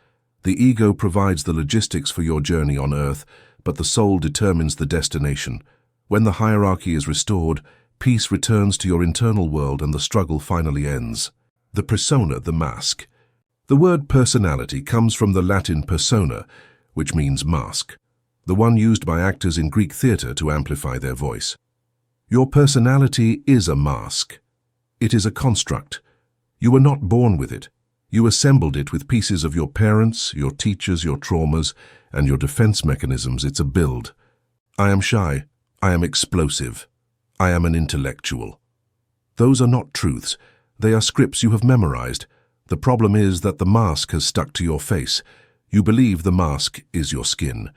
The ego provides the logistics for your journey on earth, but the soul determines the destination. When the hierarchy is restored, peace returns to your internal world and the struggle finally ends. The persona, the mask. The word personality comes from the Latin persona, which means mask, the one used by actors in Greek theatre to amplify their voice. Your personality is a mask. It is a construct. You were not born with it. You assembled it with pieces of your parents, your teachers, your traumas, and your defense mechanisms. It's a build. I am shy. I am explosive. I am an intellectual. Those are not truths. They are scripts you have memorized. The problem is that the mask has stuck to your face. You believe the mask is your skin.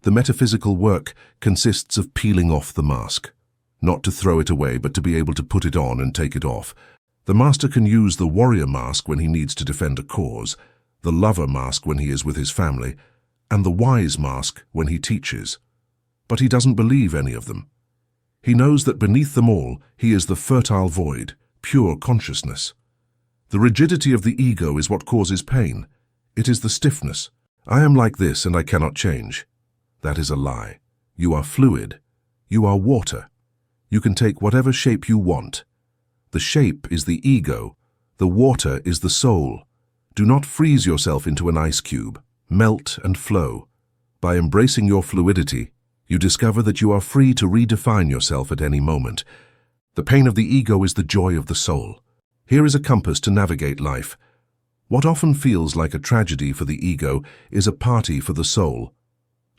The metaphysical work consists of peeling off the mask. Not to throw it away, but to be able to put it on and take it off. The master can use the warrior mask when he needs to defend a cause, the lover mask when he is with his family, and the wise mask when he teaches. But he doesn't believe any of them. He knows that beneath them all, he is the fertile void, pure consciousness. The rigidity of the ego is what causes pain. It is the stiffness. I am like this and I cannot change. That is a lie. You are fluid. You are water. You can take whatever shape you want. The shape is the ego. The water is the soul. Do not freeze yourself into an ice cube. Melt and flow. By embracing your fluidity, you discover that you are free to redefine yourself at any moment. The pain of the ego is the joy of the soul. Here is a compass to navigate life. What often feels like a tragedy for the ego is a party for the soul.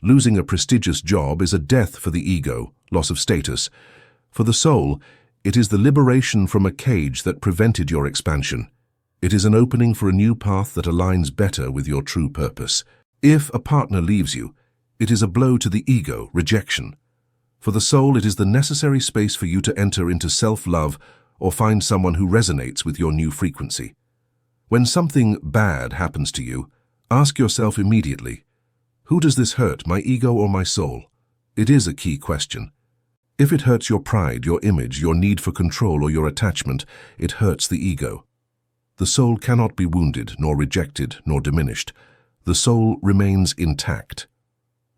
Losing a prestigious job is a death for the ego, loss of status. For the soul, it is the liberation from a cage that prevented your expansion. It is an opening for a new path that aligns better with your true purpose. If a partner leaves you, it is a blow to the ego, rejection. For the soul, it is the necessary space for you to enter into self-love or find someone who resonates with your new frequency. When something bad happens to you, ask yourself immediately, who does this hurt, my ego or my soul? It is a key question. If it hurts your pride, your image, your need for control, or your attachment, it hurts the ego. The soul cannot be wounded, nor rejected, nor diminished. The soul remains intact.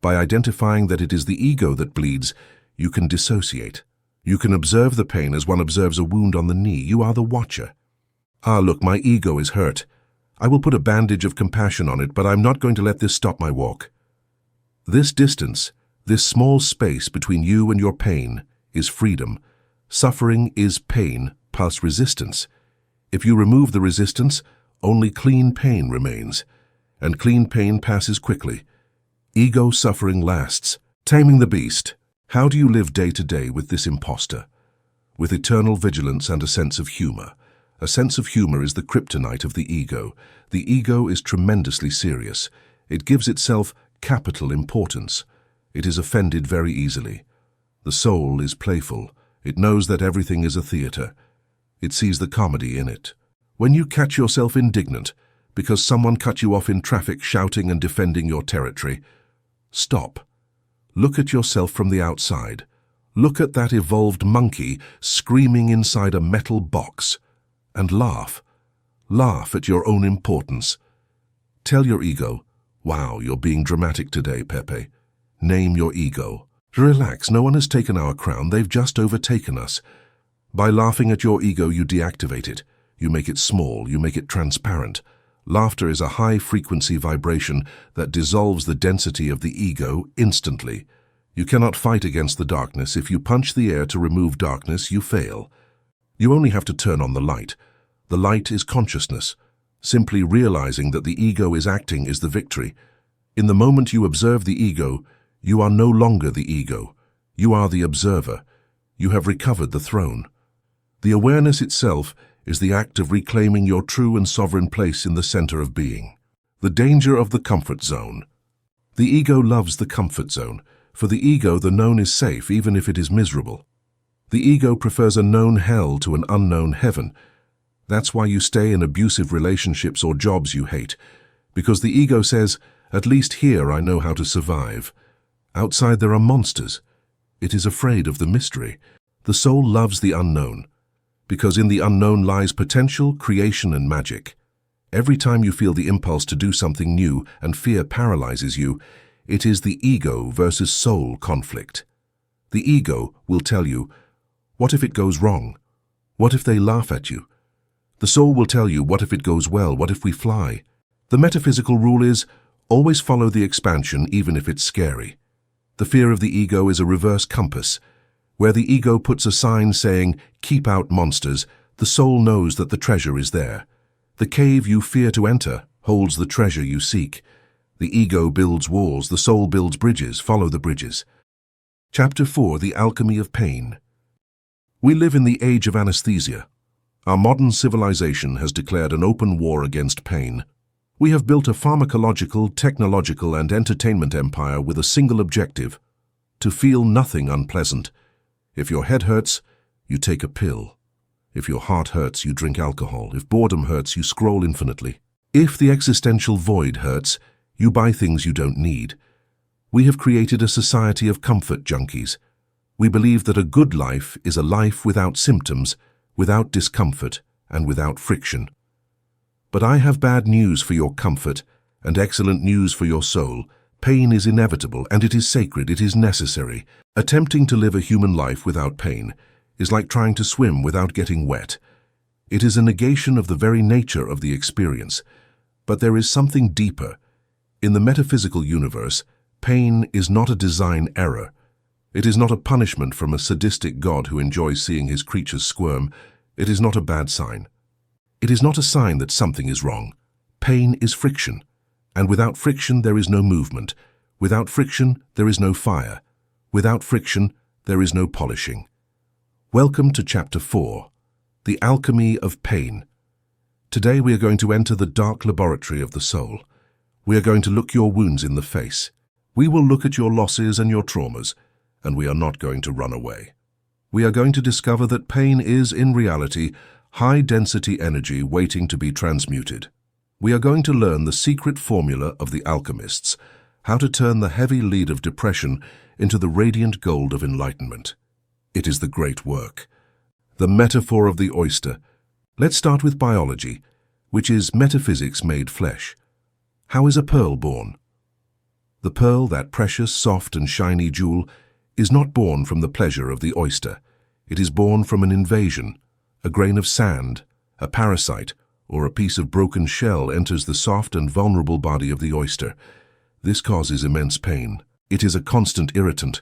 By identifying that it is the ego that bleeds, you can dissociate. You can observe the pain as one observes a wound on the knee. You are the watcher. Ah, look, my ego is hurt. I will put a bandage of compassion on it, but I'm not going to let this stop my walk. This distance, this small space between you and your pain, is freedom. Suffering is pain plus resistance. If you remove the resistance, only clean pain remains, and clean pain passes quickly. Ego suffering lasts. Taming the beast. How do you live day to day with this impostor? With eternal vigilance and a sense of humor. A sense of humor is the kryptonite of the ego. The ego is tremendously serious. It gives itself capital importance. It is offended very easily. The soul is playful. It knows that everything is a theater. It sees the comedy in it. When you catch yourself indignant because someone cut you off in traffic shouting and defending your territory, stop. Look at yourself from the outside. Look at that evolved monkey screaming inside a metal box. And laugh. Laugh at your own importance. Tell your ego, wow, you're being dramatic today, Pepe. Name your ego. Relax, no one has taken our crown, they've just overtaken us. By laughing at your ego, you deactivate it. You make it small, you make it transparent. Laughter is a high-frequency vibration that dissolves the density of the ego instantly. You cannot fight against the darkness. If you punch the air to remove darkness, you fail. You only have to turn on the light. The light is consciousness. Simply realizing that the ego is acting is the victory. In the moment you observe the ego, you are no longer the ego. You are the observer. You have recovered the throne. The awareness itself is the act of reclaiming your true and sovereign place in the center of being. The danger of the comfort zone. The ego loves the comfort zone. For the ego, the known is safe, even if it is miserable. The ego prefers a known hell to an unknown heaven. That's why you stay in abusive relationships or jobs you hate, because the ego says, at least here I know how to survive. Outside there are monsters. It is afraid of the mystery. The soul loves the unknown, because in the unknown lies potential, creation, and magic. Every time you feel the impulse to do something new and fear paralyzes you, it is the ego versus soul conflict. The ego will tell you, what if it goes wrong? What if they laugh at you? The soul will tell you, what if it goes well? What if we fly? The metaphysical rule is, always follow the expansion even if it's scary. The fear of the ego is a reverse compass. Where the ego puts a sign saying, keep out monsters, the soul knows that the treasure is there. The cave you fear to enter holds the treasure you seek. The ego builds walls, the soul builds bridges. Follow the bridges. Chapter 4, The Alchemy of Pain. We live in the age of anesthesia. Our modern civilization has declared an open war against pain. We have built a pharmacological, technological, and entertainment empire with a single objective: to feel nothing unpleasant. If your head hurts, you take a pill. If your heart hurts, you drink alcohol. If boredom hurts, you scroll infinitely. If the existential void hurts, you buy things you don't need. We have created a society of comfort junkies. We believe that a good life is a life without symptoms, without discomfort, and without friction. But I have bad news for your comfort and excellent news for your soul. Pain is inevitable, and it is sacred, it is necessary. Attempting to live a human life without pain is like trying to swim without getting wet. It is a negation of the very nature of the experience. But there is something deeper. In the metaphysical universe, pain is not a design error. It is not a punishment from a sadistic God who enjoys seeing his creatures squirm. It is not a bad sign. It is not a sign that something is wrong. Pain is friction. And without friction, there is no movement. Without friction, there is no fire. Without friction, there is no polishing. Welcome to Chapter 4, The Alchemy of Pain. Today we are going to enter the dark laboratory of the soul. We are going to look your wounds in the face. We will look at your losses and your traumas, and we are not going to run away. We are going to discover that pain is, in reality, high-density energy waiting to be transmuted. We are going to learn the secret formula of the alchemists, how to turn the heavy lead of depression into the radiant gold of enlightenment. It is the great work. The metaphor of the oyster. Let's start with biology, which is metaphysics made flesh. How is a pearl born? The pearl, that precious, soft and shiny jewel, is not born from the pleasure of the oyster. It is born from an invasion. A grain of sand, a parasite, or a piece of broken shell enters the soft and vulnerable body of the oyster. This causes immense pain. It is a constant irritant.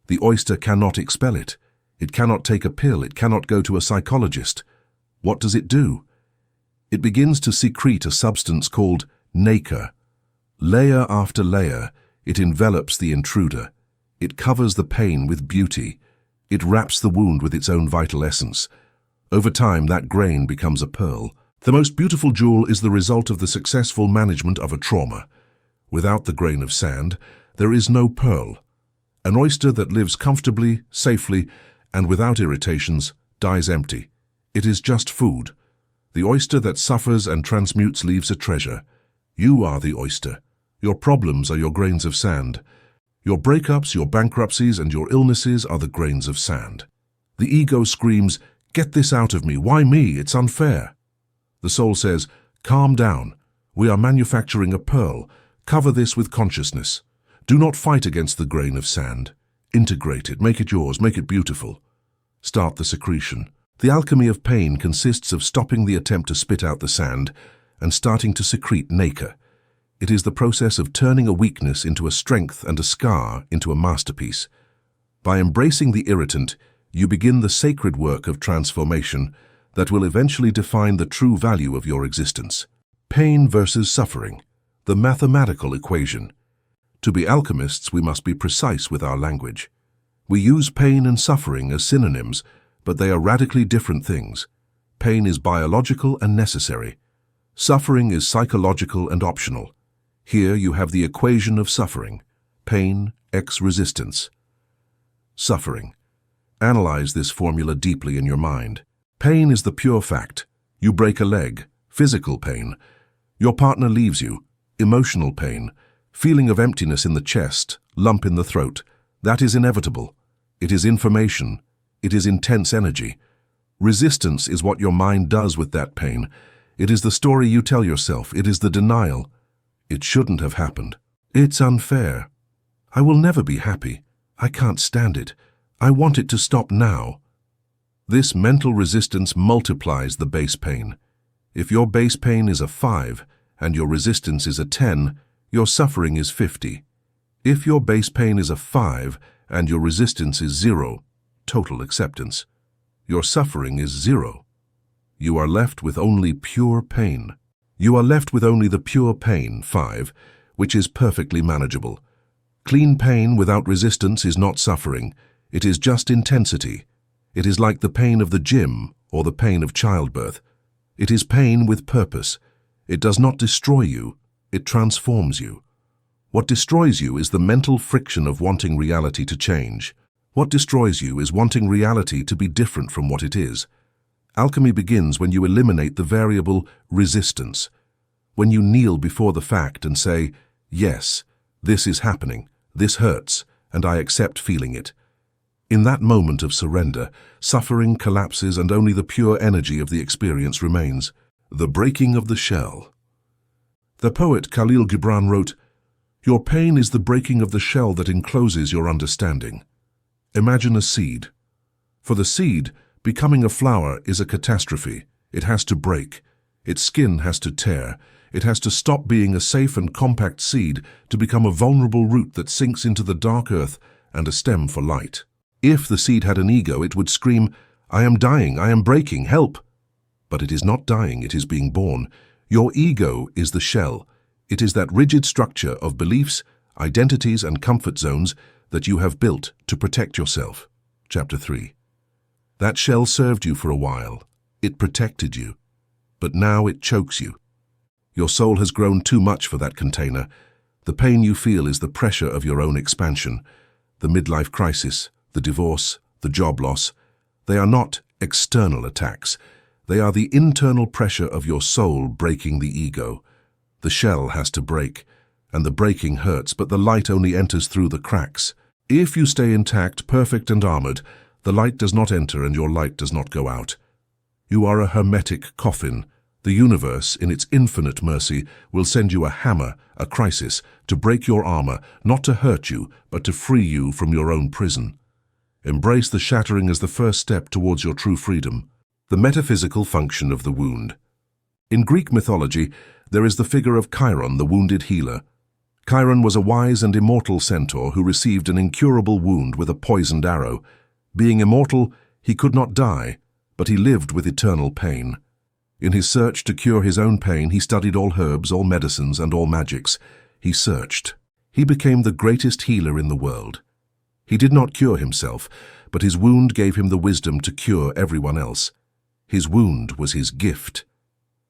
The oyster cannot expel it. It cannot take a pill. It cannot go to a psychologist. What does it do? It begins to secrete a substance called nacre. Layer after layer, it envelops the intruder. It covers the pain with beauty. It wraps the wound with its own vital essence. Over time, that grain becomes a pearl. The most beautiful jewel is the result of the successful management of a trauma. Without the grain of sand, there is no pearl. An oyster that lives comfortably, safely, and without irritations dies empty. It is just food. The oyster that suffers and transmutes leaves a treasure. You are the oyster. Your problems are your grains of sand. Your breakups, your bankruptcies, and your illnesses are the grains of sand. The ego screams, "Get this out of me. Why me? It's unfair." The soul says, "Calm down. We are manufacturing a pearl. Cover this with consciousness. Do not fight against the grain of sand. Integrate it, make it yours, make it beautiful." Start the secretion. The alchemy of pain consists of stopping the attempt to spit out the sand and starting to secrete nacre. It is the process of turning a weakness into a strength and a scar into a masterpiece. By embracing the irritant, you begin the sacred work of transformation that will eventually define the true value of your existence. Pain versus suffering, the mathematical equation. To be alchemists, we must be precise with our language. We use pain and suffering as synonyms, but they are radically different things. Pain is biological and necessary. Suffering is psychological and optional. Here you have the equation of suffering. Pain x resistance. Suffering. Analyze this formula deeply in your mind. Pain is the pure fact. You break a leg, physical pain. Your partner leaves you, emotional pain. Feeling of emptiness in the chest, lump in the throat. That is inevitable. It is information. It is intense energy. Resistance is what your mind does with that pain. It is the story you tell yourself. It is the denial. It shouldn't have happened. It's unfair. I will never be happy. I can't stand it. I want it to stop now. This mental resistance multiplies the base pain. If your base pain is a 5 and your resistance is a 10, your suffering is 50. If your base pain is a 5 and your resistance is 0, total acceptance, your suffering is 0. You are left with only pure pain. You are left with only the pure pain, 5, which is perfectly manageable. Clean pain without resistance is not suffering. It is just intensity. It is like the pain of the gym or the pain of childbirth. It is pain with purpose. It does not destroy you. It transforms you. What destroys you is the mental friction of wanting reality to change. What destroys you is wanting reality to be different from what it is. Alchemy begins when you eliminate the variable resistance, when you kneel before the fact and say, yes, this is happening, this hurts, and I accept feeling it. In that moment of surrender, suffering collapses and only the pure energy of the experience remains. The breaking of the shell. The poet Khalil Gibran wrote, "Your pain is the breaking of the shell that encloses your understanding." Imagine a seed. For the seed, becoming a flower is a catastrophe. It has to break. Its skin has to tear. It has to stop being a safe and compact seed to become a vulnerable root that sinks into the dark earth and a stem for light. If the seed had an ego, it would scream, "I am dying, I am breaking, help!" But it is not dying, it is being born. Your ego is the shell. It is that rigid structure of beliefs, identities, and comfort zones that you have built to protect yourself. Chapter 3. That shell served you for a while. It protected you. But now it chokes you. Your soul has grown too much for that container. The pain you feel is the pressure of your own expansion. The midlife crisis, the divorce, the job loss. They are not external attacks. They are the internal pressure of your soul breaking the ego. The shell has to break, and the breaking hurts, but the light only enters through the cracks. If you stay intact, perfect and armored, the light does not enter and your light does not go out. You are a hermetic coffin. The universe, in its infinite mercy, will send you a hammer, a crisis, to break your armor, not to hurt you, but to free you from your own prison. Embrace the shattering as the first step towards your true freedom. The metaphysical function of the wound. In Greek mythology, there is the figure of Chiron, the wounded healer. Chiron was a wise and immortal centaur who received an incurable wound with a poisoned arrow. Being immortal, he could not die, but he lived with eternal pain. In his search to cure his own pain, he studied all herbs, all medicines, and all magics. He searched. He became the greatest healer in the world. He did not cure himself, but his wound gave him the wisdom to cure everyone else. His wound was his gift.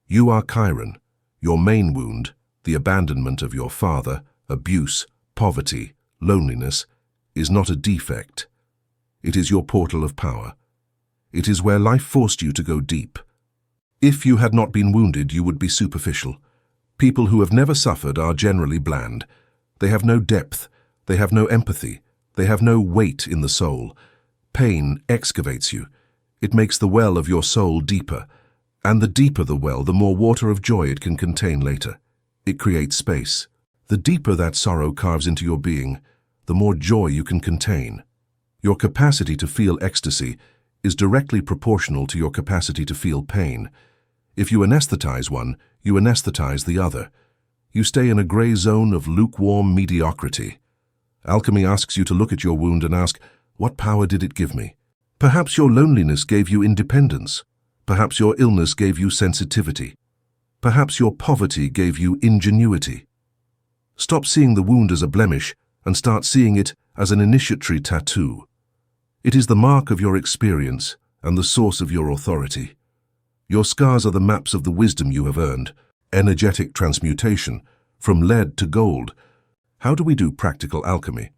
You are Chiron. Your main wound, the abandonment of your father, abuse, poverty, loneliness, is not a defect. It is your portal of power. It is where life forced you to go deep. If you had not been wounded, you would be superficial. People who have never suffered are generally bland. They have no depth. They have no empathy. They have no weight in the soul. Pain excavates you. It makes the well of your soul deeper. And the deeper the well, the more water of joy it can contain later. It creates space. The deeper that sorrow carves into your being, the more joy you can contain. Your capacity to feel ecstasy is directly proportional to your capacity to feel pain. If you anesthetize one, you anesthetize the other. You stay in a gray zone of lukewarm mediocrity. Alchemy asks you to look at your wound and ask, what power did it give me? Perhaps your loneliness gave you independence. Perhaps your illness gave you sensitivity. Perhaps your poverty gave you ingenuity. Stop seeing the wound as a blemish and start seeing it as an initiatory tattoo. It is the mark of your experience and the source of your authority. Your scars are the maps of the wisdom you have earned. Energetic transmutation, from lead to gold. How do we do practical alchemy?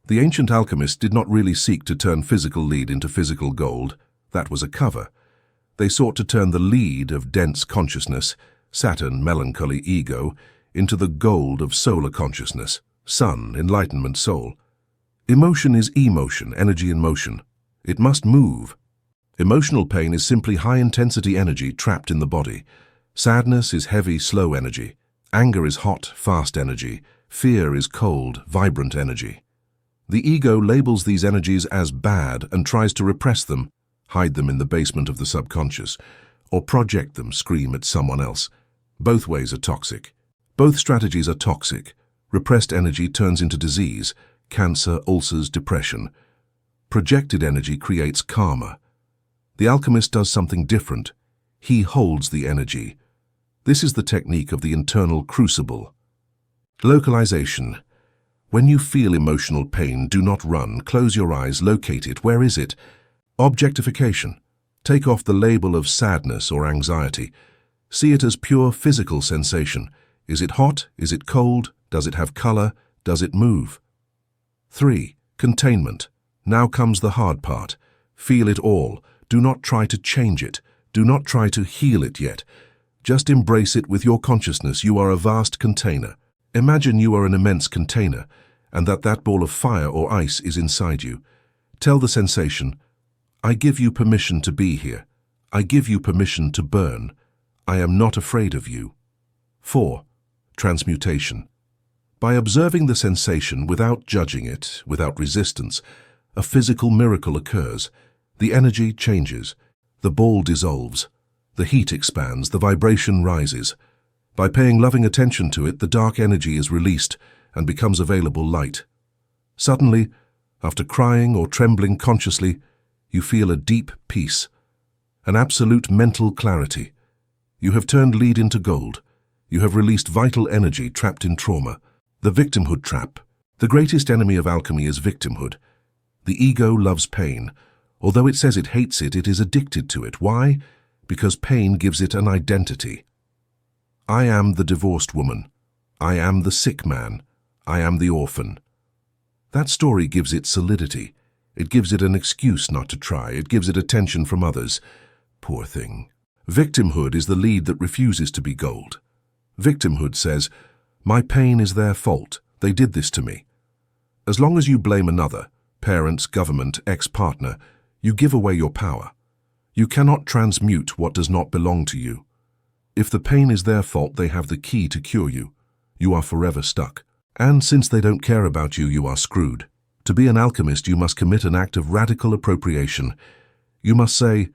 The ancient alchemists did not really seek to turn physical lead into physical gold. That was a cover. They sought to turn the lead of dense consciousness, Saturn, melancholy ego, into the gold of solar consciousness, sun, enlightenment, soul. Emotion is emotion, energy in motion. It must move. Emotional pain is simply high-intensity energy trapped in the body. Sadness is heavy, slow energy. Anger is hot, fast energy. Fear is cold, vibrant energy. The ego labels these energies as bad and tries to repress them, hide them in the basement of the subconscious, or project them, scream at someone else. Both ways are toxic. Both strategies are toxic. Repressed energy turns into disease, cancer, ulcers, depression. Projected energy creates karma. The alchemist does something different. He holds the energy. This is the technique of the internal crucible. Localization. When you feel emotional pain, do not run. Close your eyes, locate it. Where is it? Objectification. Take off the label of sadness or anxiety. See it as pure physical sensation. Is it hot? Is it cold? Does it have color? Does it move? 3. Containment. Now comes the hard part. Feel it all. Do not try to change it. Do not try to heal it yet. Just embrace it with your consciousness. You are a vast container. Imagine you are an immense container, and that ball of fire or ice is inside you. Tell the sensation, I give you permission to be here. I give you permission to burn. I am not afraid of you. 4. Transmutation. By observing the sensation without judging it, without resistance, a physical miracle occurs. The energy changes. The ball dissolves. The heat expands. The vibration rises. By paying loving attention to it, the dark energy is released and becomes available light. Suddenly, after crying or trembling consciously, you feel a deep peace, an absolute mental clarity. You have turned lead into gold. You have released vital energy trapped in trauma. The victimhood trap. The greatest enemy of alchemy is victimhood. The ego loves pain. Although it says it hates it, it is addicted to it. Why? Because pain gives it an identity. I am the divorced woman. I am the sick man. I am the orphan. That story gives it solidity. It gives it an excuse not to try. It gives it attention from others. Poor thing. Victimhood is the lead that refuses to be gold. Victimhood says, my pain is their fault. They did this to me. As long as you blame another, parents, government, ex-partner, you give away your power. You cannot transmute what does not belong to you. If the pain is their fault, they have the key to cure you. You are forever stuck. And since they don't care about you, you are screwed. To be an alchemist, you must commit an act of radical appropriation. You must say,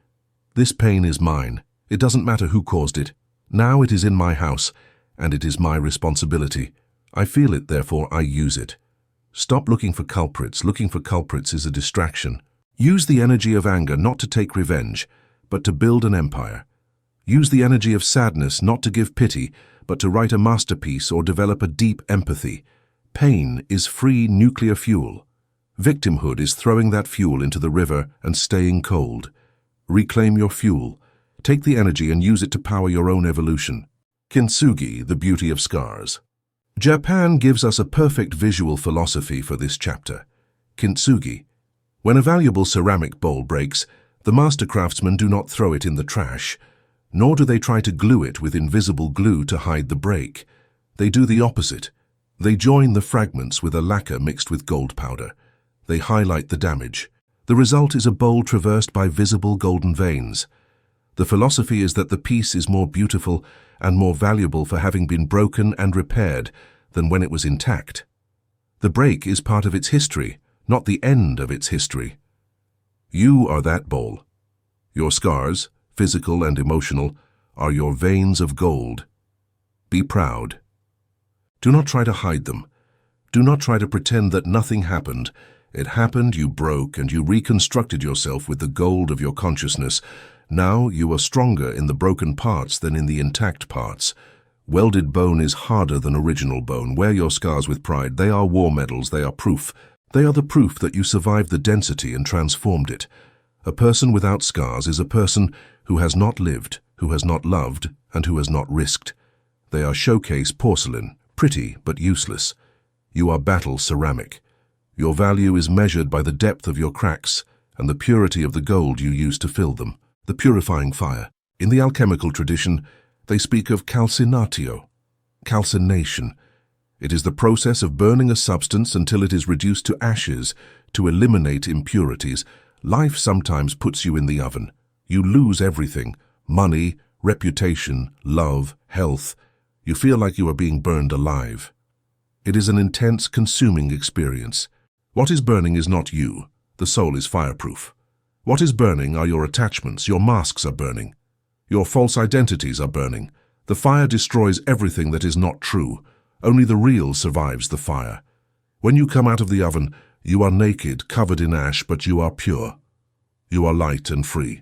this pain is mine. It doesn't matter who caused it. Now it is in my house, and it is my responsibility. I feel it, therefore I use it. Stop looking for culprits. Looking for culprits is a distraction. Use the energy of anger not to take revenge, but to build an empire. Use the energy of sadness not to give pity, but to write a masterpiece or develop a deep empathy. Pain is free nuclear fuel. Victimhood is throwing that fuel into the river and staying cold. Reclaim your fuel. Take the energy and use it to power your own evolution. Kintsugi, the beauty of scars. Japan gives us a perfect visual philosophy for this chapter. Kintsugi. When a valuable ceramic bowl breaks, the master craftsmen do not throw it in the trash, nor do they try to glue it with invisible glue to hide the break. They do the opposite. They join the fragments with a lacquer mixed with gold powder. They highlight the damage. The result is a bowl traversed by visible golden veins. The philosophy is that the piece is more beautiful and more valuable for having been broken and repaired than when it was intact. The break is part of its history, not the end of its history. You are that bowl. Your scars, physical and emotional, are your veins of gold. Be proud. Do not try to hide them. Do not try to pretend that nothing happened. It happened, you broke, and you reconstructed yourself with the gold of your consciousness. Now you are stronger in the broken parts than in the intact parts. Welded bone is harder than original bone. Wear your scars with pride. They are war medals. They are proof. They are the proof that you survived the density and transformed it. A person without scars is a person who has not lived, who has not loved, and who has not risked. They are showcase porcelain, pretty but useless. You are battle ceramic. Your value is measured by the depth of your cracks and the purity of the gold you use to fill them. The purifying fire. In the alchemical tradition, they speak of calcinatio, calcination. It is the process of burning a substance until it is reduced to ashes to eliminate impurities. Life sometimes puts you in the oven. You lose everything: money, reputation, love, health. You feel like you are being burned alive. It is an intense, consuming experience. What is burning is not you. The soul is fireproof. What is burning are your attachments. Your masks are burning. Your false identities are burning. The fire destroys everything that is not true. Only the real survives the fire. When you come out of the oven, you are naked, covered in ash, but you are pure. You are light and free.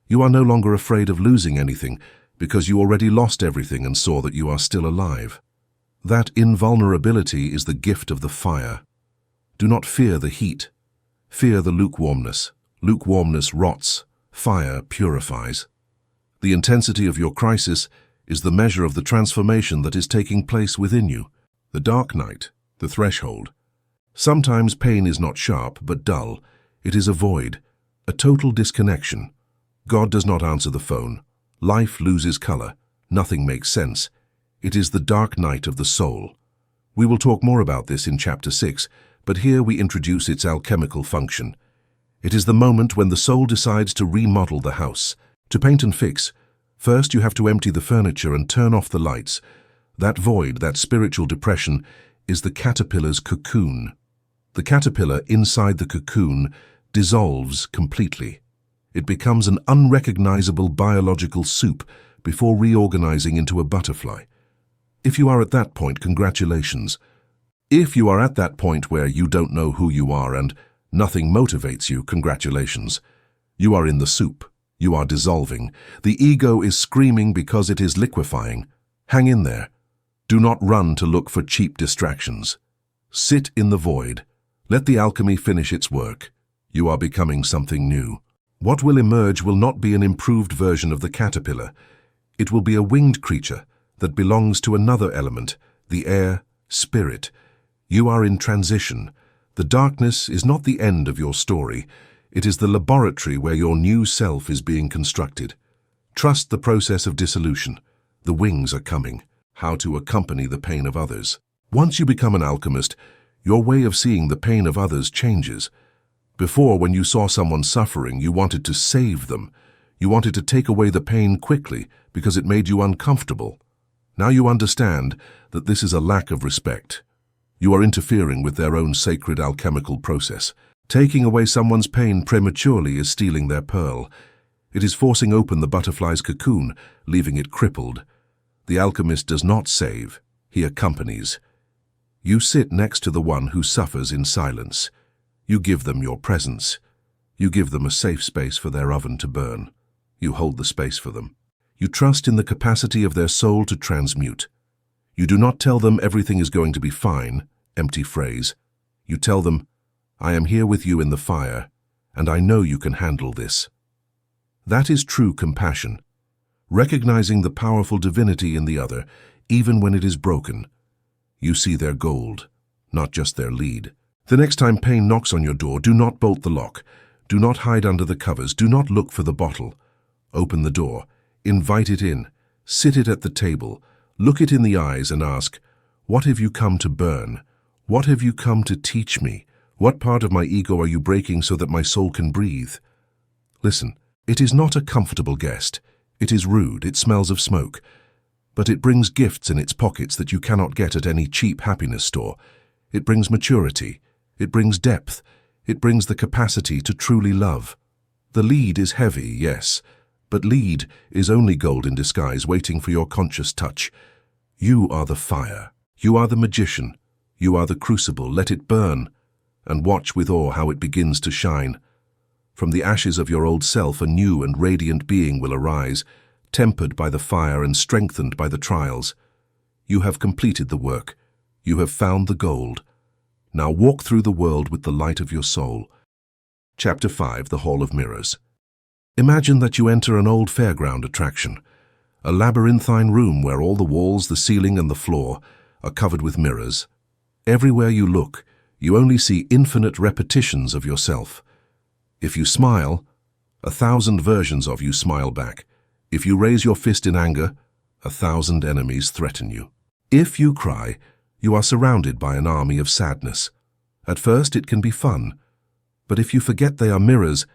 You are no longer afraid of losing anything, because you already lost everything and saw that you are still alive. That invulnerability is the gift of the fire. Do not fear the heat. Fear the lukewarmness. Lukewarmness rots. Fire purifies. The intensity of your crisis is the measure of the transformation that is taking place within you. The dark night, the threshold. Sometimes pain is not sharp, but dull. It is a void, a total disconnection. God does not answer the phone. Life loses color. Nothing makes sense. It is the dark night of the soul. We will talk more about this in Chapter 6, but here we introduce its alchemical function. It is the moment when the soul decides to remodel the house. To paint and fix, first you have to empty the furniture and turn off the lights. That void, that spiritual depression, is the caterpillar's cocoon. The caterpillar inside the cocoon dissolves completely. It becomes an unrecognizable biological soup before reorganizing into a butterfly. If you are at that point, congratulations. If you are at that point where you don't know who you are and nothing motivates you, congratulations. You are in the soup. You are dissolving. The ego is screaming because it is liquefying. Hang in there. Do not run to look for cheap distractions. Sit in the void. Let the alchemy finish its work. You are becoming something new. What will emerge will not be an improved version of the caterpillar. It will be a winged creature that belongs to another element, the air, spirit. You are in transition. The darkness is not the end of your story. It is the laboratory where your new self is being constructed. Trust the process of dissolution. The wings are coming. How to accompany the pain of others. Once you become an alchemist, your way of seeing the pain of others changes. Before, when you saw someone suffering, you wanted to save them. You wanted to take away the pain quickly because it made you uncomfortable. Now you understand that this is a lack of respect. You are interfering with their own sacred alchemical process. Taking away someone's pain prematurely is stealing their pearl. It is forcing open the butterfly's cocoon, leaving it crippled. The alchemist does not save, he accompanies. You sit next to the one who suffers in silence. You give them your presence. You give them a safe space for their oven to burn. You hold the space for them. You trust in the capacity of their soul to transmute. You do not tell them everything is going to be fine, empty phrase. You tell them, I am here with you in the fire, and I know you can handle this. That is true compassion, recognizing the powerful divinity in the other, even when it is broken. You see their gold, not just their lead. The next time pain knocks on your door, do not bolt the lock. Do not hide under the covers. Do not look for the bottle. Open the door. Invite it in. Sit it at the table. Look it in the eyes and ask, what have you come to burn? What have you come to teach me? What part of my ego are you breaking so that my soul can breathe? Listen, it is not a comfortable guest. It is rude. It smells of smoke. But it brings gifts in its pockets that you cannot get at any cheap happiness store. It brings maturity. It brings depth. It brings the capacity to truly love. The lead is heavy, yes, but lead is only gold in disguise waiting for your conscious touch. You are the fire. You are the magician. You are the crucible. Let it burn, and watch with awe how it begins to shine. From the ashes of your old self, a new and radiant being will arise, tempered by the fire and strengthened by the trials. You have completed the work. You have found the gold. Now walk through the world with the light of your soul. Chapter 5, The Hall of Mirrors. Imagine that you enter an old fairground attraction, a labyrinthine room where all the walls, the ceiling, and the floor are covered with mirrors. Everywhere you look, you only see infinite repetitions of yourself. If you smile, 1,000 versions of you smile back. If you raise your fist in anger, 1,000 enemies threaten you. If you cry, you are surrounded by an army of sadness. At first it can be fun, but if you forget they are mirrors,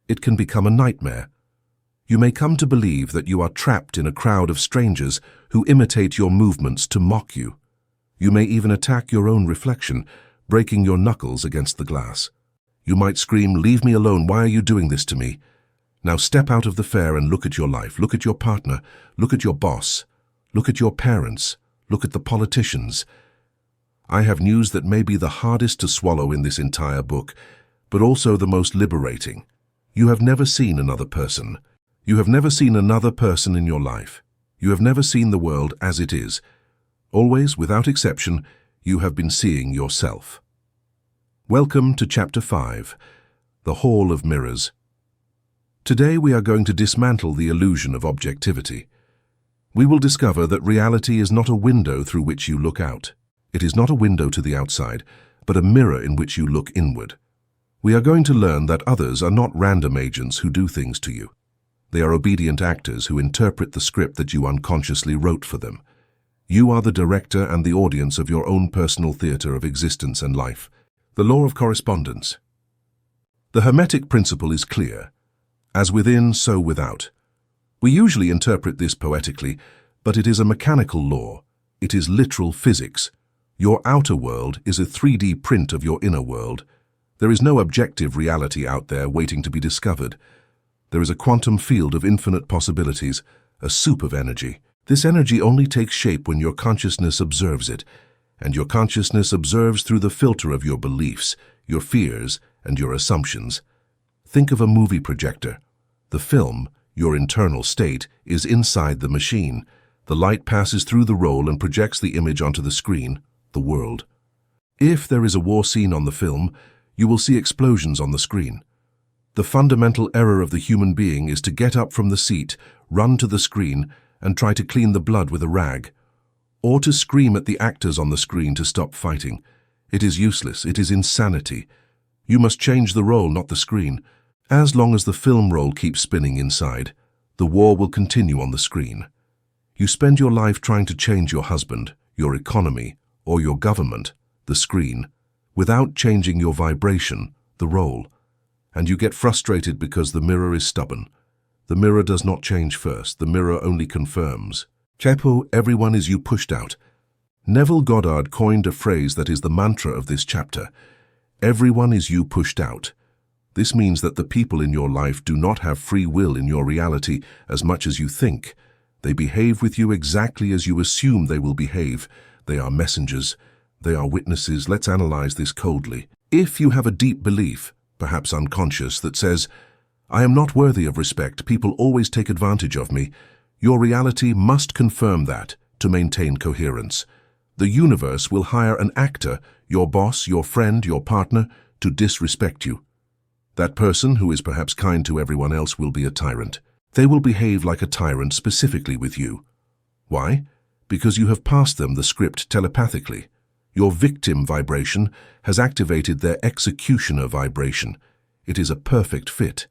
it can become a nightmare. You may come to believe that you are trapped in a crowd of strangers who imitate your movements to mock you. You may even attack your own reflection, breaking your knuckles against the glass. You might scream, "Leave me alone, why are you doing this to me?" Now step out of the fair and look at your life. Look at your partner. Look at your boss. Look at your parents. Look at the politicians. I have news that may be the hardest to swallow in this entire book, but also the most liberating. You have never seen another person. You have never seen another person in your life. You have never seen the world as it is. Always, without exception, you have been seeing yourself. Welcome to Chapter 5, The Hall of Mirrors. Today we are going to dismantle the illusion of objectivity. We will discover that reality is not a window through which you look out. It is not a window to the outside, but a mirror in which you look inward. We are going to learn that others are not random agents who do things to you. They are obedient actors who interpret the script that you unconsciously wrote for them. You are the director and the audience of your own personal theater of existence and life. The law of correspondence. The Hermetic principle is clear. As within, so without. We usually interpret this poetically, but it is a mechanical law. It is literal physics. Your outer world is a 3D print of your inner world. There is no objective reality out there waiting to be discovered. There is a quantum field of infinite possibilities, a soup of energy. This energy only takes shape when your consciousness observes it, and your consciousness observes through the filter of your beliefs, your fears, and your assumptions. Think of a movie projector. The film, your internal state, is inside the machine. The light passes through the roll and projects the image onto the screen, the world. If there is a war scene on the film, you will see explosions on the screen. The fundamental error of the human being is to get up from the seat, run to the screen, and try to clean the blood with a rag, or to scream at the actors on the screen to stop fighting. It is useless. It is insanity. You must change the role, not the screen. As long as the film roll keeps spinning inside, the war will continue on the screen. You spend your life trying to change your husband, your economy, or your government, the screen, without changing your vibration, the role. And you get frustrated because the mirror is stubborn. The mirror does not change first. The mirror only confirms. Chepo, everyone is you pushed out. Neville Goddard coined a phrase that is the mantra of this chapter. Everyone is you pushed out. This means that the people in your life do not have free will in your reality as much as you think. They behave with you exactly as you assume they will behave. They are messengers. They are witnesses. Let's analyze this coldly. If you have a deep belief, perhaps unconscious, that says, I am not worthy of respect, people always take advantage of me, your reality must confirm that to maintain coherence. The universe will hire an actor, your boss, your friend, your partner, to disrespect you. That person, who is perhaps kind to everyone else, will be a tyrant. They will behave like a tyrant specifically with you. Why? Because you have passed them the script telepathically. Your victim vibration has activated their executioner vibration. It is a perfect fit.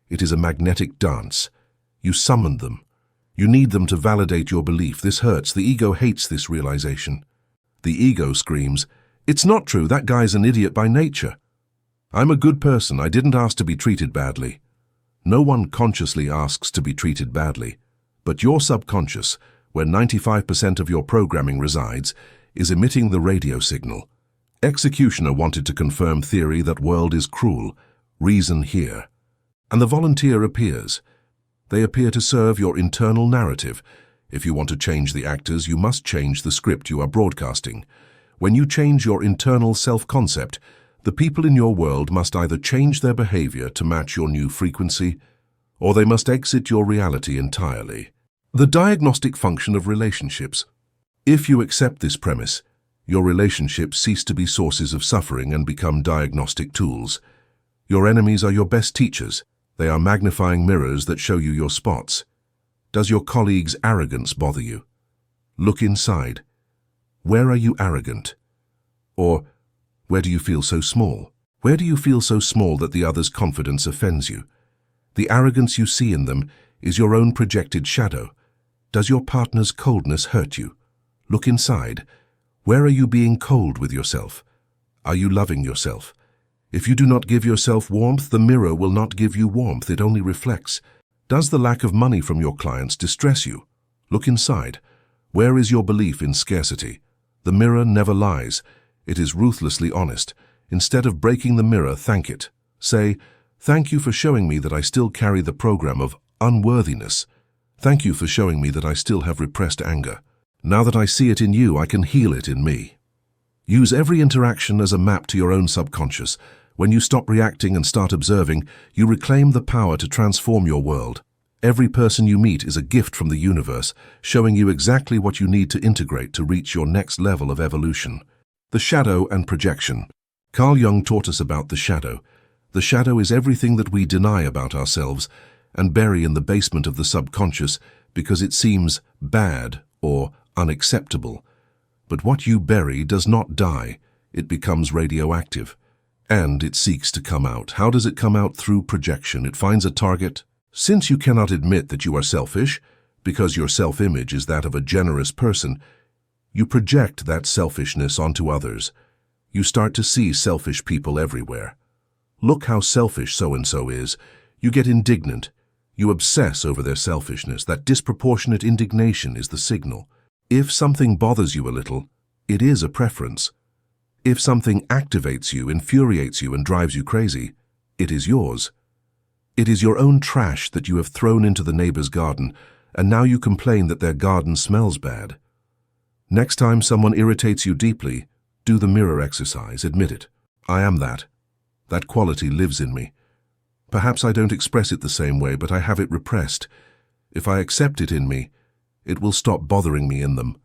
It is a magnetic dance. You summoned them. You need them to validate your belief. This hurts. The ego hates this realization. The ego screams, it's not true. That guy's an idiot by nature. I'm a good person. I didn't ask to be treated badly. No one consciously asks to be treated badly. But your subconscious, where 95% of your programming resides, is emitting the radio signal. Executioner wanted to confirm theory that world is cruel. Reason here. And the volunteer appears. They appear to serve your internal narrative. If you want to change the actors, you must change the script you are broadcasting. When you change your internal self-concept, the people in your world must either change their behavior to match your new frequency, or they must exit your reality entirely. The diagnostic function of relationships. If you accept this premise, your relationships cease to be sources of suffering and become diagnostic tools. Your enemies are your best teachers. They are magnifying mirrors that show you your spots. Does your colleague's arrogance bother you? Look inside. Where are you arrogant? Or, where do you feel so small? Where do you feel so small that the other's confidence offends you? The arrogance you see in them is your own projected shadow. Does your partner's coldness hurt you? Look inside. Where are you being cold with yourself? Are you loving yourself? If you do not give yourself warmth, the mirror will not give you warmth. It only reflects. Does the lack of money from your clients distress you? Look inside. Where is your belief in scarcity? The mirror never lies. It is ruthlessly honest. Instead of breaking the mirror, thank it. Say, thank you for showing me that I still carry the program of unworthiness. Thank you for showing me that I still have repressed anger. Now that I see it in you, I can heal it in me. Use every interaction as a map to your own subconscious. When you stop reacting and start observing, you reclaim the power to transform your world. Every person you meet is a gift from the universe, showing you exactly what you need to integrate to reach your next level of evolution. The shadow and projection. Carl Jung taught us about the shadow. The shadow is everything that we deny about ourselves and bury in the basement of the subconscious because it seems bad or unacceptable. But what you bury does not die. It becomes radioactive. And it seeks to come out. How does it come out? Through projection. It finds a target, Since you cannot admit that you are selfish, because your self-image is that of a generous person, you project that selfishness onto others. You start to see selfish people everywhere. Look how selfish so-and-so is. You get indignant. You obsess over their selfishness. That disproportionate indignation is the signal. If something bothers you a little, it is a preference. If something activates you, infuriates you, and drives you crazy, it is yours. It is your own trash that you have thrown into the neighbor's garden, and now you complain that their garden smells bad. Next time someone irritates you deeply, do the mirror exercise, admit it. I am that. That quality lives in me. Perhaps I don't express it the same way, but I have it repressed. If I accept it in me, it will stop bothering me in them.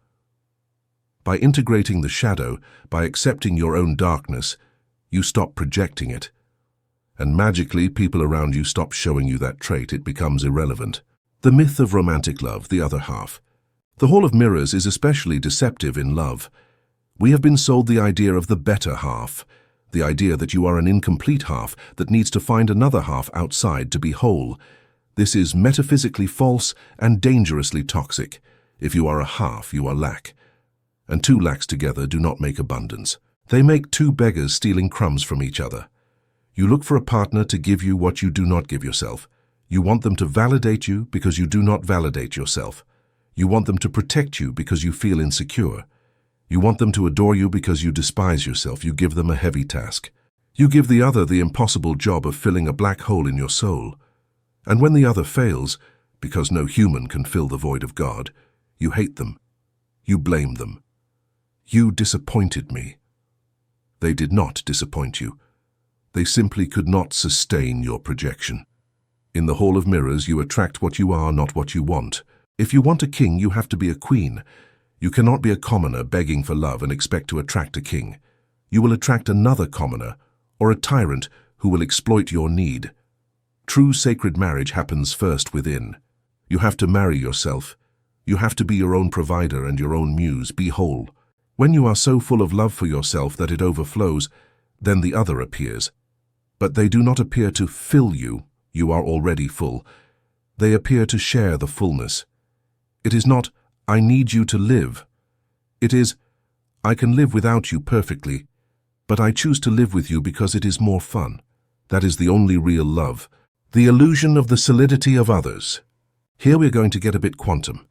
By integrating the shadow, by accepting your own darkness, you stop projecting it. And magically, people around you stop showing you that trait. It becomes irrelevant. The myth of romantic love, the other half. The Hall of Mirrors is especially deceptive in love. We have been sold the idea of the better half, the idea that you are an incomplete half that needs to find another half outside to be whole. This is metaphysically false and dangerously toxic. If you are a half, you are lack. And two lacks together do not make abundance. They make two beggars stealing crumbs from each other. You look for a partner to give you what you do not give yourself. You want them to validate you because you do not validate yourself. You want them to protect you because you feel insecure. You want them to adore you because you despise yourself. You give them a heavy task. You give the other the impossible job of filling a black hole in your soul. And when the other fails, because no human can fill the void of God, you hate them. You blame them. You disappointed me. They did not disappoint you. They simply could not sustain your projection. In the Hall of Mirrors, you attract what you are, not what you want. If you want a king, you have to be a queen. You cannot be a commoner begging for love and expect to attract a king. You will attract another commoner or a tyrant who will exploit your need. True sacred marriage happens first within. You have to marry yourself. You have to be your own provider and your own muse. Be whole. When you are so full of love for yourself that it overflows, then the other appears. But they do not appear to fill you. You are already full. They appear to share the fullness. It is not, I need you to live. It is, I can live without you perfectly, but I choose to live with you because it is more fun. That is the only real love. The illusion of the solidity of others. Here we're going to get a bit quantum.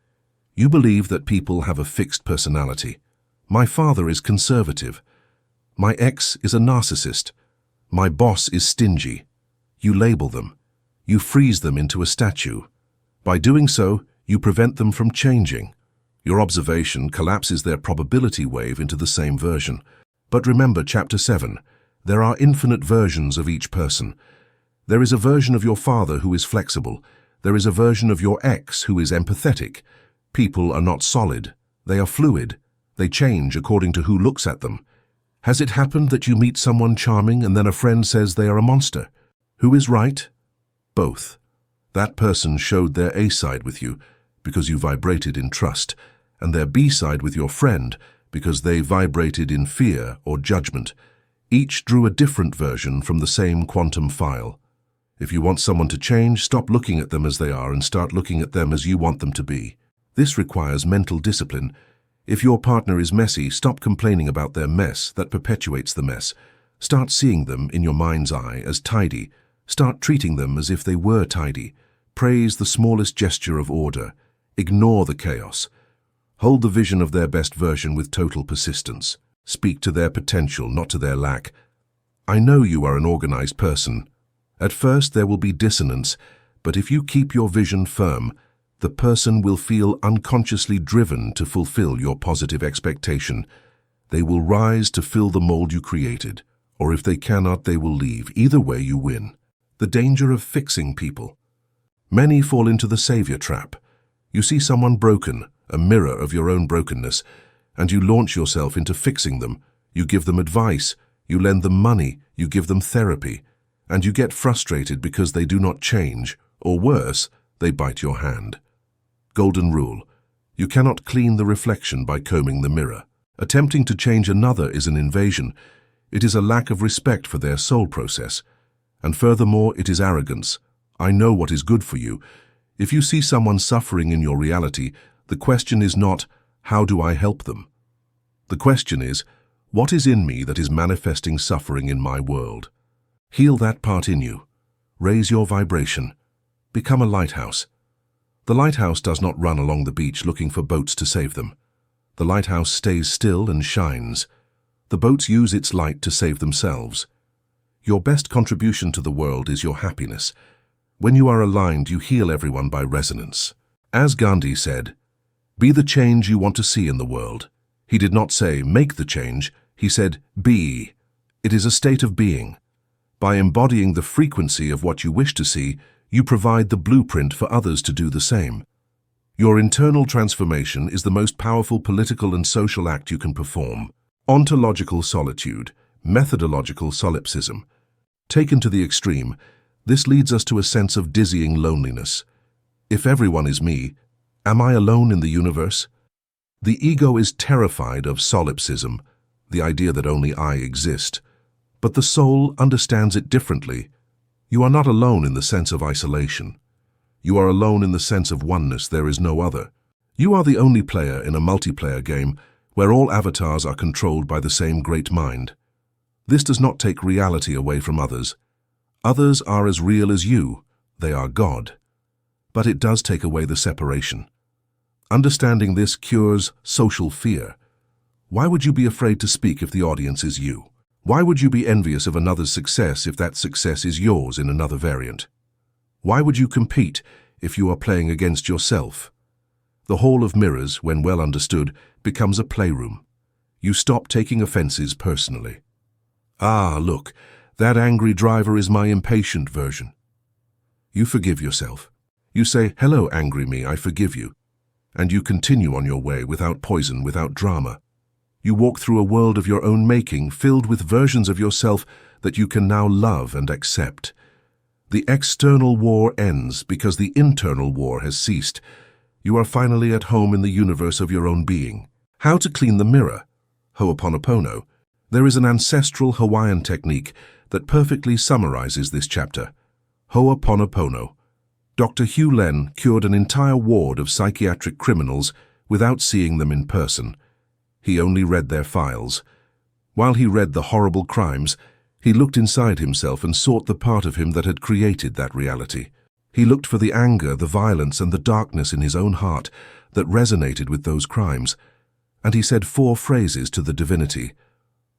You believe that people have a fixed personality. My father is conservative. My ex is a narcissist. My boss is stingy. You label them. You freeze them into a statue. By doing so, you prevent them from changing. Your observation collapses their probability wave into the same version. But remember Chapter 7. There are infinite versions of each person. There is a version of your father who is flexible. There is a version of your ex who is empathetic. People are not solid. They are fluid. They change according to who looks at them. Has it happened that you meet someone charming and then a friend says they are a monster? Who is right? Both. That person showed their A side with you because you vibrated in trust, and their B side with your friend because they vibrated in fear or judgment. Each drew a different version from the same quantum file. If you want someone to change, stop looking at them as they are and start looking at them as you want them to be. This requires mental discipline. If your partner is messy, stop complaining about their mess. That perpetuates the mess. Start seeing them in your mind's eye as tidy. Start treating them as if they were tidy. Praise the smallest gesture of order. Ignore the chaos. Hold the vision of their best version with total persistence. Speak to their potential, not to their lack. I know you are an organized person. At first there will be dissonance, but if you keep your vision firm, the person will feel unconsciously driven to fulfill your positive expectation. They will rise to fill the mold you created, or if they cannot, they will leave. Either way, you win. The danger of fixing people. Many fall into the savior trap. You see someone broken, a mirror of your own brokenness, and you launch yourself into fixing them. You give them advice, you lend them money, you give them therapy, and you get frustrated because they do not change, or worse, they bite your hand. Golden rule: you cannot clean the reflection by combing the mirror. Attempting to change another is an invasion. It is a lack of respect for their soul process. And furthermore, it is arrogance. I know what is good for you. If you see someone suffering in your reality, the question is not, how do I help them? The question is, what is in me that is manifesting suffering in my world? Heal that part in you. Raise your vibration. Become a lighthouse. The lighthouse does not run along the beach looking for boats to save them. The lighthouse stays still and shines. The boats use its light to save themselves. Your best contribution to the world is your happiness. When you are aligned, you heal everyone by resonance. As Gandhi said, be the change you want to see in the world. He did not say, make the change. He said, be. It is a state of being. By embodying the frequency of what you wish to see, you provide the blueprint for others to do the same. Your internal transformation is the most powerful political and social act you can perform. Ontological solitude, methodological solipsism. Taken to the extreme, this leads us to a sense of dizzying loneliness. If everyone is me, am I alone in the universe? The ego is terrified of solipsism, the idea that only I exist. But the soul understands it differently. You are not alone in the sense of isolation. You are alone in the sense of oneness, there is no other. You are the only player in a multiplayer game where all avatars are controlled by the same great mind. This does not take reality away from others. Others are as real as you, they are God. But it does take away the separation. Understanding this cures social fear. Why would you be afraid to speak if the audience is you? Why would you be envious of another's success if that success is yours in another variant? Why would you compete if you are playing against yourself? The Hall of Mirrors, when well understood, becomes a playroom. You stop taking offenses personally. Ah, look, that angry driver is my impatient version. You forgive yourself. You say, hello, angry me, I forgive you. And you continue on your way without poison, without drama. You walk through a world of your own making, filled with versions of yourself that you can now love and accept. The external war ends because the internal war has ceased. You are finally at home in the universe of your own being. How to clean the mirror? Ho'oponopono. There is an ancestral Hawaiian technique that perfectly summarizes this chapter. Ho'oponopono. Dr. Hugh Len cured an entire ward of psychiatric criminals without seeing them in person. He only read their files. While he read the horrible crimes, he looked inside himself and sought the part of him that had created that reality. He looked for the anger, the violence, and the darkness in his own heart that resonated with those crimes, and he said 4 phrases to the divinity.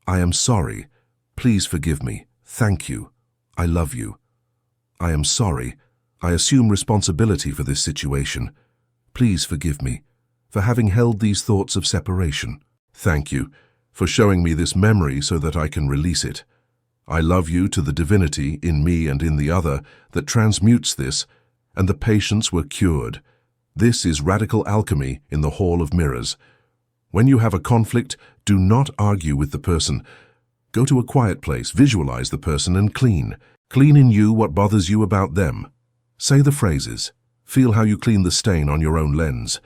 I am sorry. Please forgive me. Thank you. I love you. I am sorry. I assume responsibility for this situation. Please forgive me for having held these thoughts of separation. Thank you for showing me this memory so that I can release it. I love you to the divinity in me and in the other that transmutes this, and the patients were cured. This is radical alchemy in the Hall of Mirrors. When you have a conflict, do not argue with the person. Go to a quiet place, visualize the person, and clean. Clean in you what bothers you about them. Say the phrases. Feel how you clean the stain on your own lens.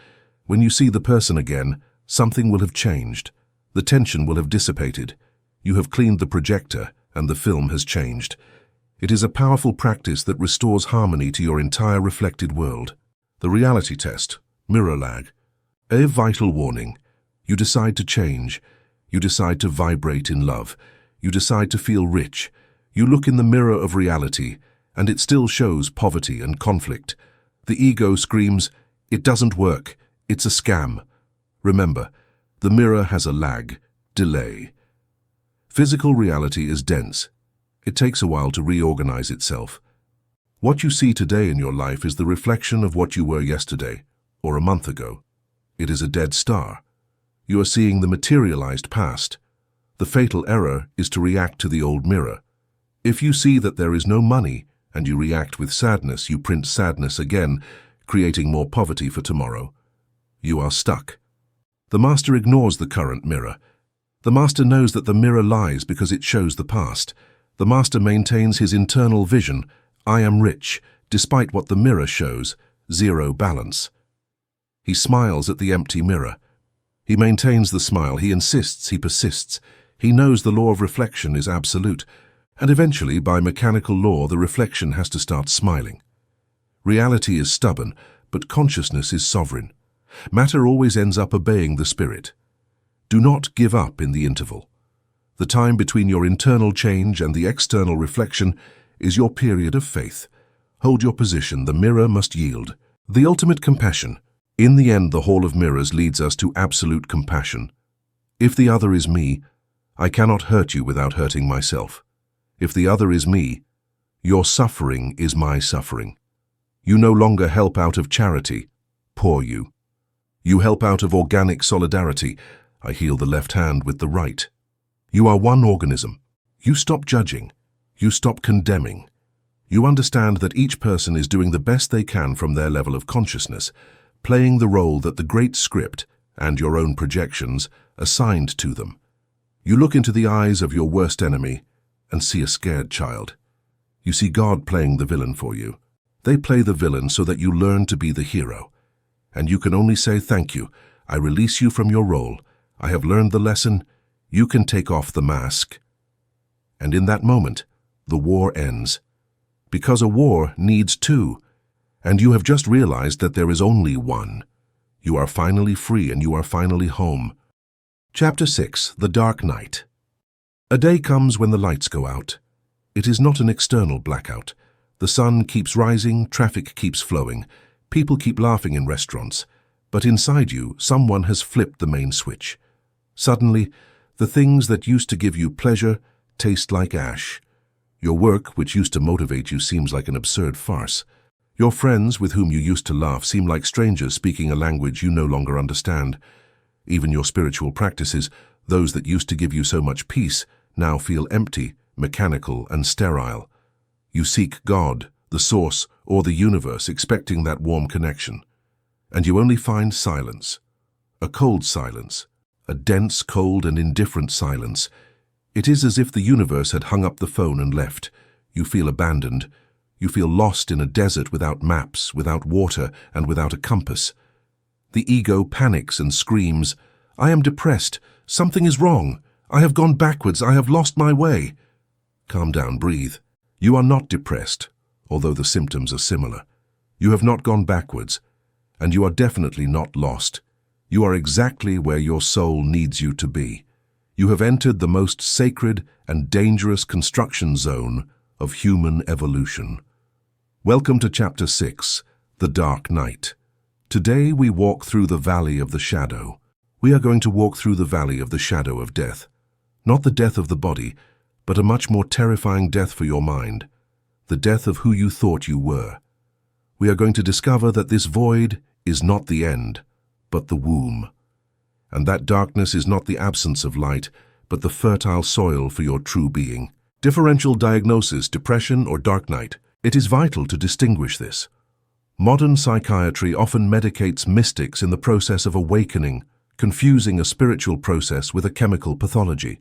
When you see the person again, something will have changed. The tension will have dissipated. You have cleaned the projector, and the film has changed. It is a powerful practice that restores harmony to your entire reflected world. The reality test, mirror lag. A vital warning. You decide to change. You decide to vibrate in love. You decide to feel rich. You look in the mirror of reality, and it still shows poverty and conflict. The ego screams, it doesn't work. It's a scam. Remember, the mirror has a lag, delay. Physical reality is dense. It takes a while to reorganize itself. What you see today in your life is the reflection of what you were yesterday, or a month ago. It is a dead star. You are seeing the materialized past. The fatal error is to react to the old mirror. If you see that there is no money, and you react with sadness, you print sadness again, creating more poverty for tomorrow. You are stuck. The master ignores the current mirror. The master knows that the mirror lies because it shows the past. The master maintains his internal vision, I am rich, despite what the mirror shows, zero balance. He smiles at the empty mirror. He maintains the smile, he insists, he persists. He knows the law of reflection is absolute, and eventually, by mechanical law, the reflection has to start smiling. Reality is stubborn, but consciousness is sovereign. Matter always ends up obeying the spirit. Do not give up in the interval. The time between your internal change and the external reflection is your period of faith. Hold your position, the mirror must yield. The ultimate compassion. In the end, the Hall of Mirrors leads us to absolute compassion. If the other is me, I cannot hurt you without hurting myself. If the other is me, your suffering is my suffering. You no longer help out of charity, poor you. You help out of organic solidarity. I heal the left hand with the right. You are one organism. You stop judging. You stop condemning. You understand that each person is doing the best they can from their level of consciousness, playing the role that the great script and your own projections assigned to them. You look into the eyes of your worst enemy and see a scared child. You see God playing the villain for you. They play the villain so that you learn to be the hero. And you can only say, thank you. I release you from your role. I have learned the lesson. You can take off the mask. And in that moment, the war ends. Because a war needs two. And you have just realized that there is only one. You are finally free and you are finally home. Chapter 6. The Dark Night. A day comes when the lights go out. It is not an external blackout. The sun keeps rising, traffic keeps flowing, people keep laughing in restaurants. But inside you, someone has flipped the main switch. Suddenly, the things that used to give you pleasure taste like ash. Your work, which used to motivate you, seems like an absurd farce. Your friends with whom you used to laugh seem like strangers speaking a language you no longer understand. Even your spiritual practices, those that used to give you so much peace, now feel empty, mechanical, and sterile. You seek God, the source, or the universe, expecting that warm connection. And you only find silence. A cold silence. A dense, cold, and indifferent silence. It is as if the universe had hung up the phone and left. You feel abandoned. You feel lost in a desert without maps, without water, and without a compass. The ego panics and screams, I am depressed. Something is wrong. I have gone backwards. I have lost my way. Calm down, breathe. You are not depressed, although the symptoms are similar. You have not gone backwards, and you are definitely not lost. You are exactly where your soul needs you to be. You have entered the most sacred and dangerous construction zone of human evolution. Welcome to Chapter 6, The Dark Night. Today we walk through the valley of the shadow. We are going to walk through the valley of the shadow of death. Not the death of the body, but a much more terrifying death for your mind, the death of who you thought you were. We are going to discover that this void is not the end, but the womb. And that darkness is not the absence of light, but the fertile soil for your true being. Differential diagnosis, depression or dark night. It is vital to distinguish this. Modern psychiatry often medicates mystics in the process of awakening, confusing a spiritual process with a chemical pathology.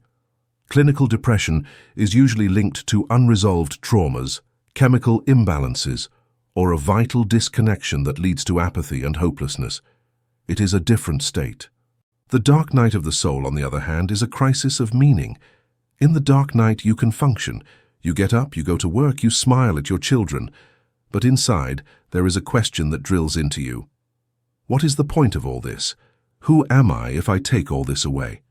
Clinical depression is usually linked to unresolved traumas, chemical imbalances, or a vital disconnection that leads to apathy and hopelessness. It is a different state. The dark night of the soul, on the other hand, is a crisis of meaning. In the dark night you can function. You get up, you go to work, you smile at your children. But inside, there is a question that drills into you. What is the point of all this? Who am I if I take all this away?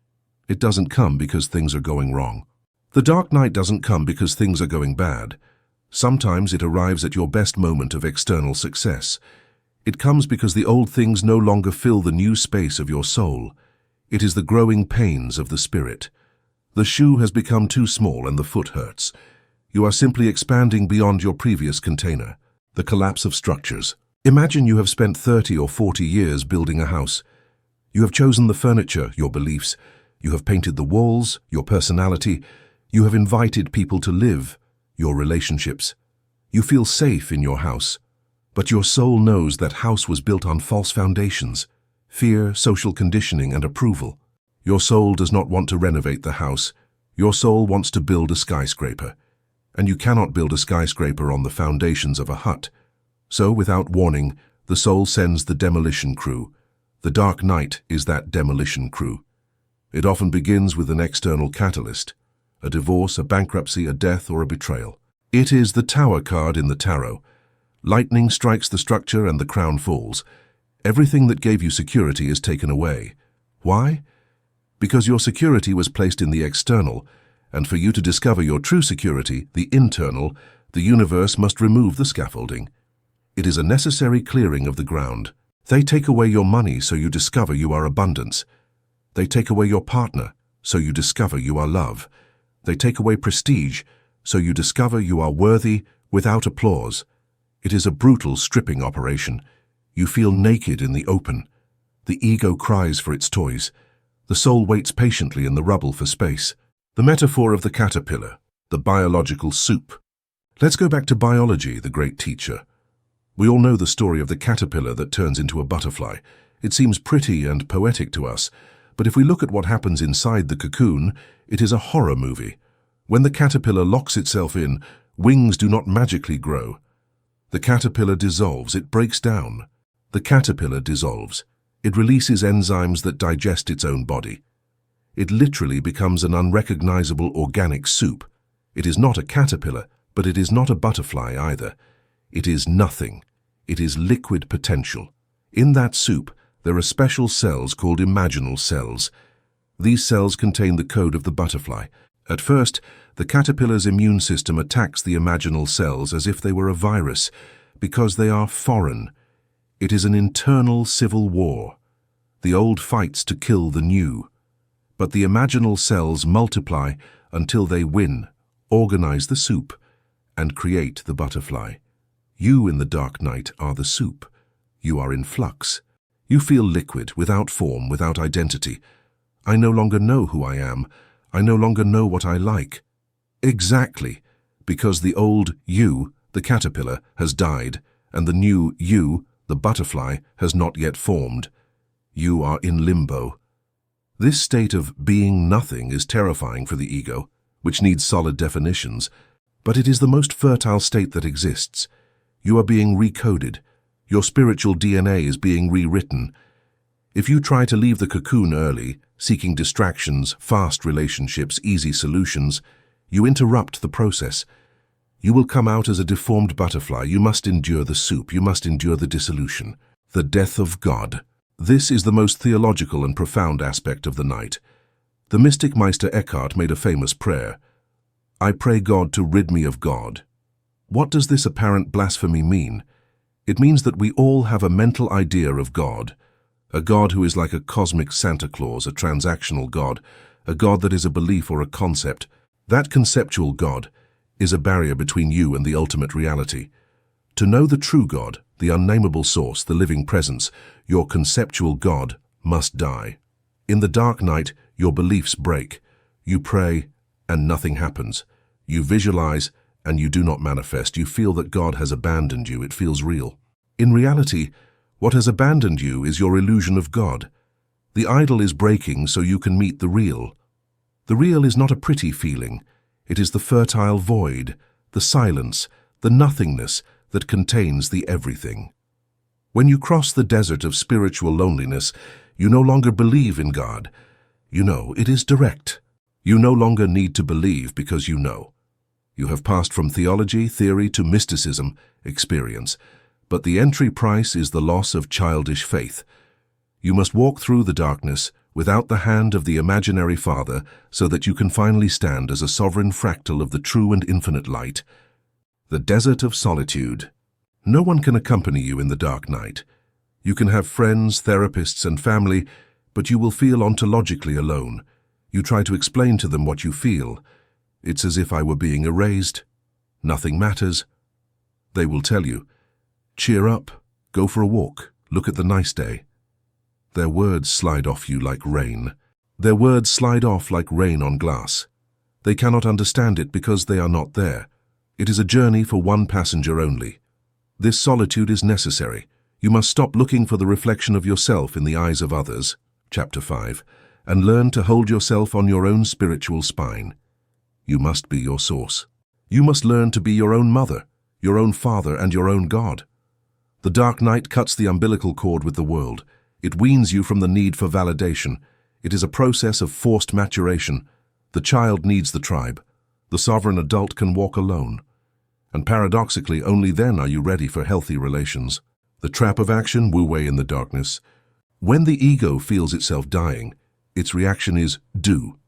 It doesn't come because things are going wrong. The dark night doesn't come because things are going bad. Sometimes it arrives at your best moment of external success. It comes because the old things no longer fill the new space of your soul. It is the growing pains of the spirit. The shoe has become too small and the foot hurts. You are simply expanding beyond your previous container. The collapse of structures. Imagine you have spent 30 or 40 years building a house. You have chosen the furniture, your beliefs. You have painted the walls, your personality. You have invited people to live, your relationships. You feel safe in your house. But your soul knows that house was built on false foundations, fear, social conditioning, and approval. Your soul does not want to renovate the house. Your soul wants to build a skyscraper. And you cannot build a skyscraper on the foundations of a hut. So, without warning, the soul sends the demolition crew. The dark night is that demolition crew. It often begins with an external catalyst, a divorce, a bankruptcy, a death, or a betrayal. It is the Tower card in the tarot. Lightning strikes the structure and the crown falls. Everything that gave you security is taken away. Why? Because your security was placed in the external, and for you to discover your true security, the internal, the universe must remove the scaffolding. It is a necessary clearing of the ground. They take away your money so you discover you are abundance. They take away your partner so you discover you are love. They take away prestige so you discover you are worthy without applause. It is a brutal stripping operation. You feel naked in the open. The ego cries for its toys. The soul waits patiently in the rubble for space. The metaphor of the caterpillar, the biological soup. Let's go back to biology, the great teacher. We all know the story of the caterpillar that turns into a butterfly. It seems pretty and poetic to us, but if we look at what happens inside the cocoon, it is a horror movie. When the caterpillar locks itself in, wings do not magically grow. The caterpillar dissolves, it breaks down. The caterpillar dissolves. It releases enzymes that digest its own body. It literally becomes an unrecognizable organic soup. It is not a caterpillar, but it is not a butterfly either. It is nothing. It is liquid potential. In that soup, there are special cells called imaginal cells. These cells contain the code of the butterfly. At first, the caterpillar's immune system attacks the imaginal cells as if they were a virus, because they are foreign. It is an internal civil war. The old fights to kill the new. But the imaginal cells multiply until they win, organize the soup, and create the butterfly. You in the dark night are the soup. You are in flux. You feel liquid, without form, without identity. I no longer know who I am. I no longer know what I like. Exactly, because the old you, the caterpillar, has died, and the new you, the butterfly, has not yet formed. You are in limbo. This state of being nothing is terrifying for the ego, which needs solid definitions, but it is the most fertile state that exists. You are being recoded. Your spiritual DNA is being rewritten. If you try to leave the cocoon early, seeking distractions, fast relationships, easy solutions, you interrupt the process. You will come out as a deformed butterfly. You must endure the soup. You must endure the dissolution. The death of God. This is the most theological and profound aspect of the night. The mystic Meister Eckhart made a famous prayer. I pray God to rid me of God. What does this apparent blasphemy mean? It means that we all have a mental idea of God, a God who is like a cosmic Santa Claus, a transactional God, a God that is a belief or a concept. That conceptual God is a barrier between you and the ultimate reality. To know the true God, the unnameable source, the living presence, your conceptual God must die. In the dark night, your beliefs break. You pray, and nothing happens. You visualize, and you do not manifest. You feel that God has abandoned you. It feels real. In reality, what has abandoned you is your illusion of God. The idol is breaking so you can meet the real. The real is not a pretty feeling. It is the fertile void, the silence, the nothingness that contains the everything. When you cross the desert of spiritual loneliness, you no longer believe in God. You know, it is direct. You no longer need to believe because you know. You have passed from theology, theory to mysticism, experience. But the entry price is the loss of childish faith. You must walk through the darkness without the hand of the imaginary Father so that you can finally stand as a sovereign fractal of the true and infinite light. The desert of solitude. No one can accompany you in the dark night. You can have friends, therapists, and family, but you will feel ontologically alone. You try to explain to them what you feel. It's as if I were being erased. Nothing matters. They will tell you, cheer up, go for a walk, look at the nice day. Their words slide off you like rain. Their words slide off like rain on glass. They cannot understand it because they are not there. It is a journey for one passenger only. This solitude is necessary. You must stop looking for the reflection of yourself in the eyes of others, Chapter 5, and learn to hold yourself on your own spiritual spine. You must be your source. You must learn to be your own mother, your own father, and your own God. The dark night cuts the umbilical cord with the world. It weans you from the need for validation. It is a process of forced maturation. The child needs the tribe. The sovereign adult can walk alone. And paradoxically, only then are you ready for healthy relations. The trap of action, Wu Wei in the darkness. When the ego feels itself dying, its reaction is do.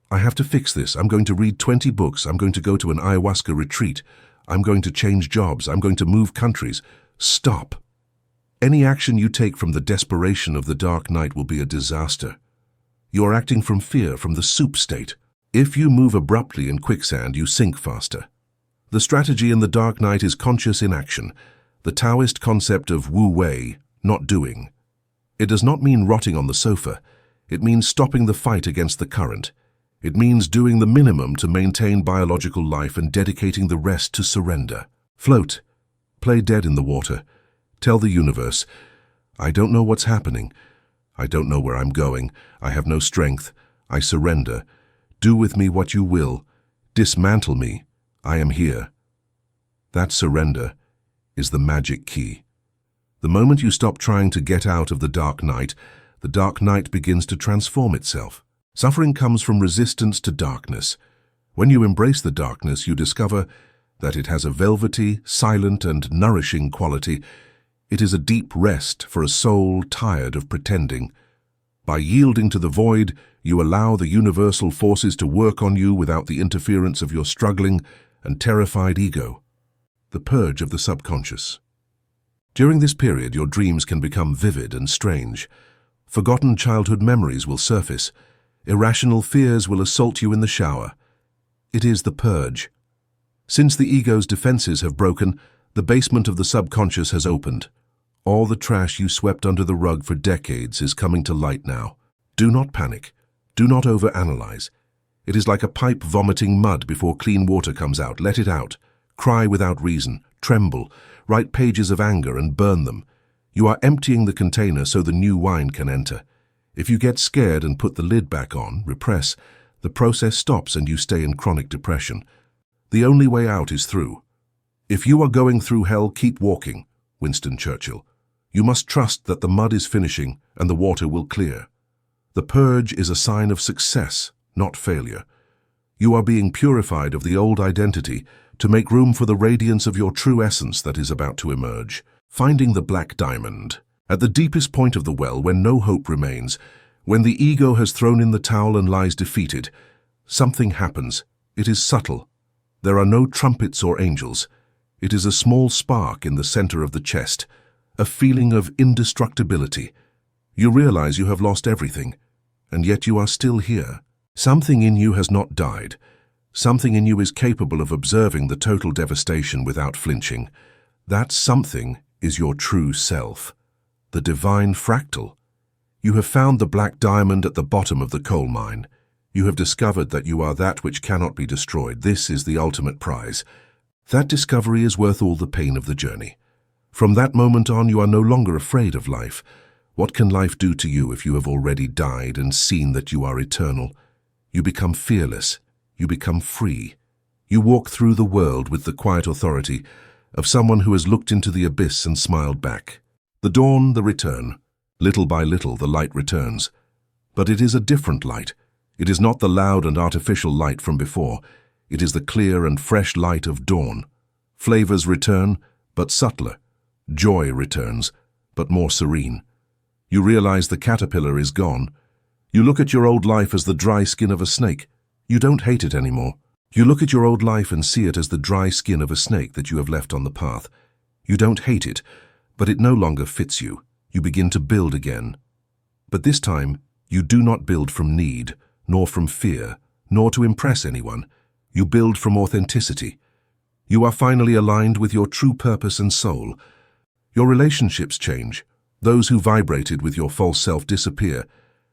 I have to fix this. I'm going to read 20 books. I'm going to go to an ayahuasca retreat. I'm going to change jobs. I'm going to move countries. Stop. Any action you take from the desperation of the dark night will be a disaster. You are acting from fear, from the soup state. If you move abruptly in quicksand, you sink faster. The strategy in the dark night is conscious inaction, the Taoist concept of Wu Wei, not doing. It does not mean rotting on the sofa. It means stopping the fight against the current. It means doing the minimum to maintain biological life and dedicating the rest to surrender. Float. Play dead in the water. Tell the universe, I don't know what's happening. I don't know where I'm going. I have no strength. I surrender. Do with me what you will. Dismantle me. I am here. That surrender is the magic key. The moment you stop trying to get out of the dark night begins to transform itself. Suffering comes from resistance to darkness. When you embrace the darkness, you discover that it has a velvety, silent, and nourishing quality. It is a deep rest for a soul tired of pretending. By yielding to the void, you allow the universal forces to work on you without the interference of your struggling and terrified ego. The purge of the subconscious. During this period, your dreams can become vivid and strange. Forgotten childhood memories will surface. Irrational fears will assault you in the shower. It is the purge. Since the ego's defenses have broken, the basement of the subconscious has opened. All the trash you swept under the rug for decades is coming to light now. Do not panic. Do not overanalyze. It is like a pipe vomiting mud before clean water comes out. Let it out. Cry without reason. Tremble. Write pages of anger and burn them. You are emptying the container so the new wine can enter. If you get scared and put the lid back on, repress, the process stops and you stay in chronic depression. The only way out is through. If you are going through hell, keep walking. Winston Churchill. You must trust that the mud is finishing and the water will clear. The purge is a sign of success, not failure. You are being purified of the old identity to make room for the radiance of your true essence that is about to emerge. Finding the black diamond. At the deepest point of the well, when no hope remains, when the ego has thrown in the towel and lies defeated, something happens. It is subtle. There are no trumpets or angels. It is a small spark in the center of the chest, a feeling of indestructibility. You realize you have lost everything, and yet you are still here. Something in you has not died. Something in you is capable of observing the total devastation without flinching. That something is your true self, the divine fractal. You have found the black diamond at the bottom of the coal mine. You have discovered that you are that which cannot be destroyed. This is the ultimate prize. That discovery is worth all the pain of the journey. From that moment on, you are no longer afraid of life. What can life do to you if you have already died and seen that you are eternal? You become fearless. You become free. You walk through the world with the quiet authority of someone who has looked into the abyss and smiled back. The dawn, the return. Little by little, the light returns. But it is a different light. It is not the loud and artificial light from before. It is the clear and fresh light of dawn. Flavors return, but subtler. Joy returns, but more serene. You realize the caterpillar is gone. You look at your old life as the dry skin of a snake. You don't hate it anymore. You look at your old life and see it as the dry skin of a snake that you have left on the path. You don't hate it, but it no longer fits you. You begin to build again. But this time, you do not build from need, nor from fear, nor to impress anyone. You build from authenticity. You are finally aligned with your true purpose and soul. Your relationships change. Those who vibrated with your false self disappear,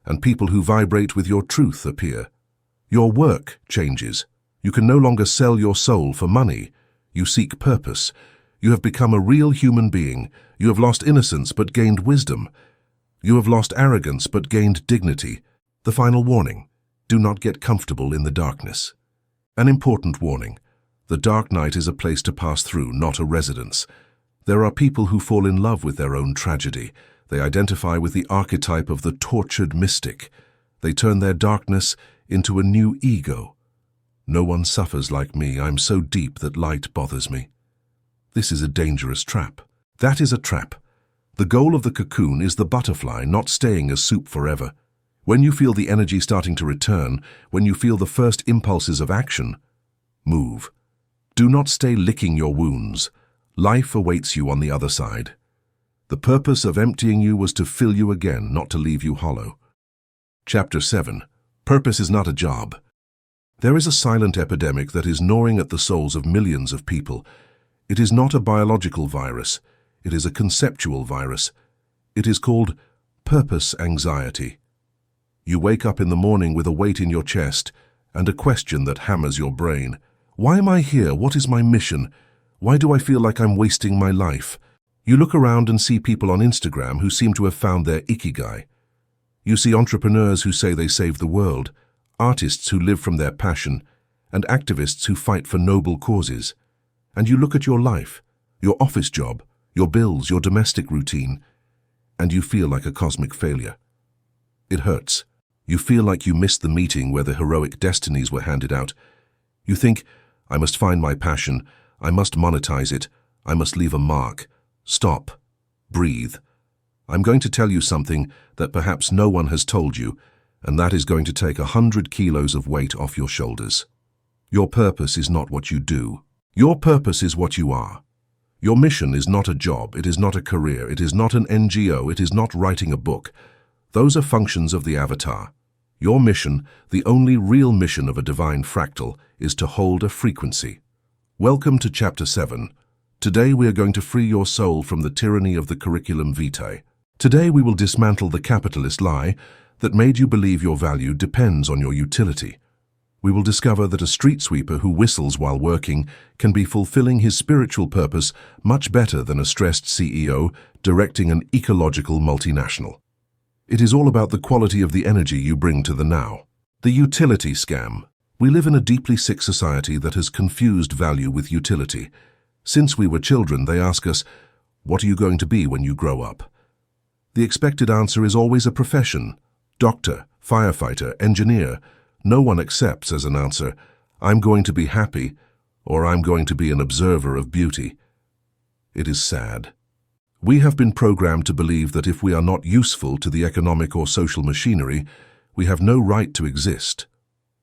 and people who vibrate with your truth appear. Your work changes. You can no longer sell your soul for money. You seek purpose. You have become a real human being. You have lost innocence but gained wisdom. You have lost arrogance but gained dignity. The final warning: do not get comfortable in the darkness. An important warning: the dark night is a place to pass through, not a residence. There are people who fall in love with their own tragedy. They identify with the archetype of the tortured mystic. They turn their darkness into a new ego. No one suffers like me. I'm so deep that light bothers me. This is a dangerous trap. That is a trap. The goal of the cocoon is the butterfly, not staying as soup forever. When you feel the energy starting to return, when you feel the first impulses of action, move. Do not stay licking your wounds. Life awaits you on the other side. The purpose of emptying you was to fill you again, not to leave you hollow. Chapter 7. Purpose is not a job. There is a silent epidemic that is gnawing at the souls of millions of people. It is not a biological virus. It is a conceptual virus. It is called purpose anxiety. You wake up in the morning with a weight in your chest and a question that hammers your brain. Why am I here? What is my mission? Why do I feel like I'm wasting my life? You look around and see people on Instagram who seem to have found their ikigai. You see entrepreneurs who say they save the world, artists who live from their passion, and activists who fight for noble causes. And you look at your life, your office job, your bills, your domestic routine, and you feel like a cosmic failure. It hurts. You feel like you missed the meeting where the heroic destinies were handed out. You think, I must find my passion, I must monetize it, I must leave a mark. Stop. Breathe. I'm going to tell you something that perhaps no one has told you, and that is going to take 100 kilos of weight off your shoulders. Your purpose is not what you do. Your purpose is what you are. Your mission is not a job, it is not a career, it is not an NGO, it is not writing a book. Those are functions of the avatar. Your mission, the only real mission of a divine fractal, is to hold a frequency. Welcome to Chapter 7. Today we are going to free your soul from the tyranny of the curriculum vitae. Today we will dismantle the capitalist lie that made you believe your value depends on your utility. We will discover that a street sweeper who whistles while working can be fulfilling his spiritual purpose much better than a stressed CEO directing an ecological multinational. It is all about the quality of the energy you bring to the now. The utility scam. We live in a deeply sick society that has confused value with utility. Since we were children, they ask us, what are you going to be when you grow up? The expected answer is always a profession. Doctor, firefighter, engineer. No one accepts as an answer, I'm going to be happy, or I'm going to be an observer of beauty. It is sad. We have been programmed to believe that if we are not useful to the economic or social machinery, we have no right to exist.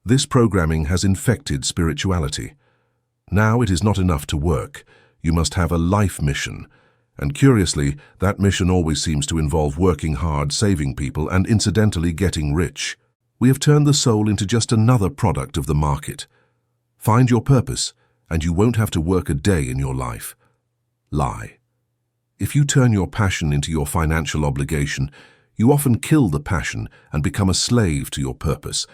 This programming has infected spirituality. Now it is not enough to work. You must have a life mission. And curiously, that mission always seems to involve working hard, saving people, and incidentally getting rich. We have turned the soul into just another product of the market. Find your purpose, and you won't have to work a day in your life. Lie. If you turn your passion into your financial obligation, you often kill the passion and become a slave to your purpose.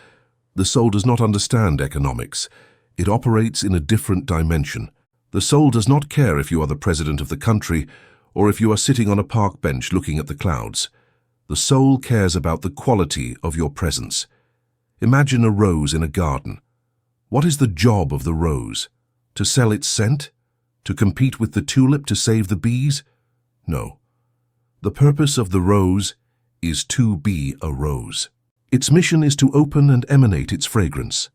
The soul does not understand economics. It operates in a different dimension. The soul does not care if you are the president of the country or if you are sitting on a park bench looking at the clouds. The soul cares about the quality of your presence. Imagine a rose in a garden. What is the job of the rose? To sell its scent? To compete with the tulip to save the bees? No. The purpose of the rose is to be a rose. Its mission is to open and emanate its fragrance.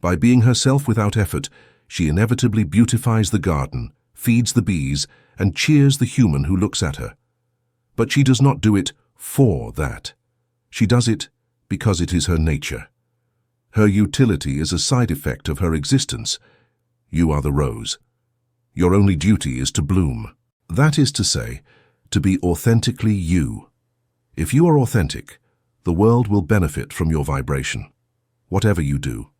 By being herself without effort, she inevitably beautifies the garden, feeds the bees, and cheers the human who looks at her. But she does not do it for that. She does it because it is her nature. Her utility is a side effect of her existence. You are the rose. Your only duty is to bloom. That is to say, to be authentically you. If you are authentic, the world will benefit from your vibration. Whatever you do.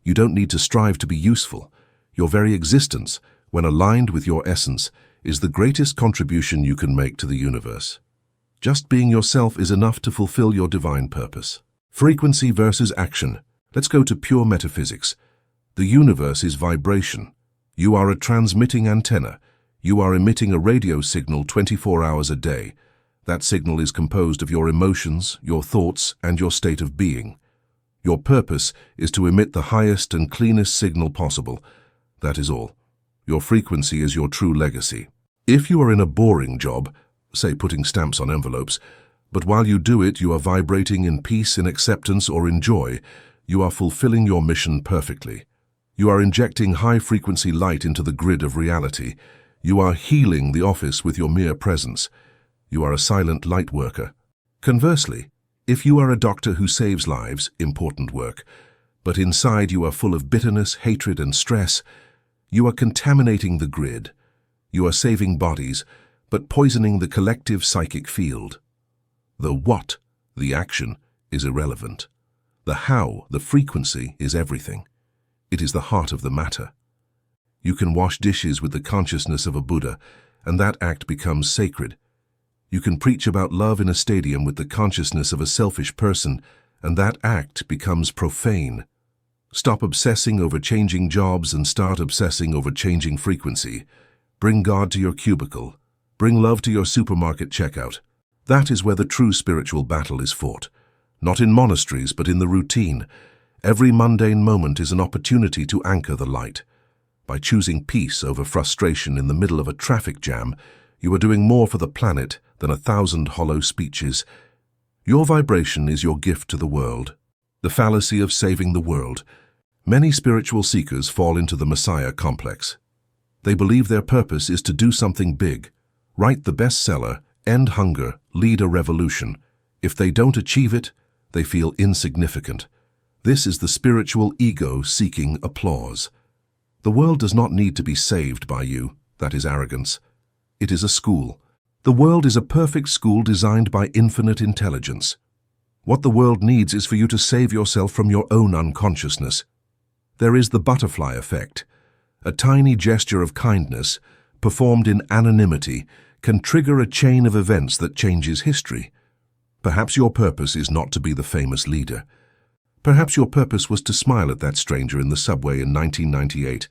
You don't need to strive to be useful. Your very existence, when aligned with your essence, is the greatest contribution you can make to the universe. Just being yourself is enough to fulfill your divine purpose. Frequency versus action. Let's go to pure metaphysics. The universe is vibration. You are a transmitting antenna. You are emitting a radio signal 24 hours a day. That signal is composed of your emotions, your thoughts, and your state of being. Your purpose is to emit the highest and cleanest signal possible. That is all. Your frequency is your true legacy. If you are in a boring job, say putting stamps on envelopes, but while you do it you are vibrating in peace, in acceptance, or in joy, you are fulfilling your mission perfectly. You are injecting high-frequency light into the grid of reality. You are healing the office with your mere presence. You are a silent light worker. Conversely, if you are a doctor who saves lives, important work, but inside you are full of bitterness, hatred, and stress, you are contaminating the grid. You are saving bodies, but poisoning the collective psychic field. The what, the action, is irrelevant. The how, the frequency, is everything. It is the heart of the matter. You can wash dishes with the consciousness of a Buddha, and that act becomes sacred. You can preach about love in a stadium with the consciousness of a selfish person, and that act becomes profane. Stop obsessing over changing jobs and start obsessing over changing frequency. Bring God to your cubicle. Bring love to your supermarket checkout. That is where the true spiritual battle is fought. Not in monasteries, but in the routine. Every mundane moment is an opportunity to anchor the light. By choosing peace over frustration in the middle of a traffic jam, you are doing more for the planet than 1,000 hollow speeches. Your vibration is your gift to the world. The fallacy of saving the world. Many spiritual seekers fall into the Messiah complex. They believe their purpose is to do something big, write the bestseller, end hunger, lead a revolution. If they don't achieve it, they feel insignificant. This is the spiritual ego seeking applause. The world does not need to be saved by you. That is arrogance. It is a school. The world is a perfect school designed by infinite intelligence. What the world needs is for you to save yourself from your own unconsciousness. There is the butterfly effect. A tiny gesture of kindness, performed in anonymity, can trigger a chain of events that changes history. Perhaps your purpose is not to be the famous leader. Perhaps your purpose was to smile at that stranger in the subway in 1998.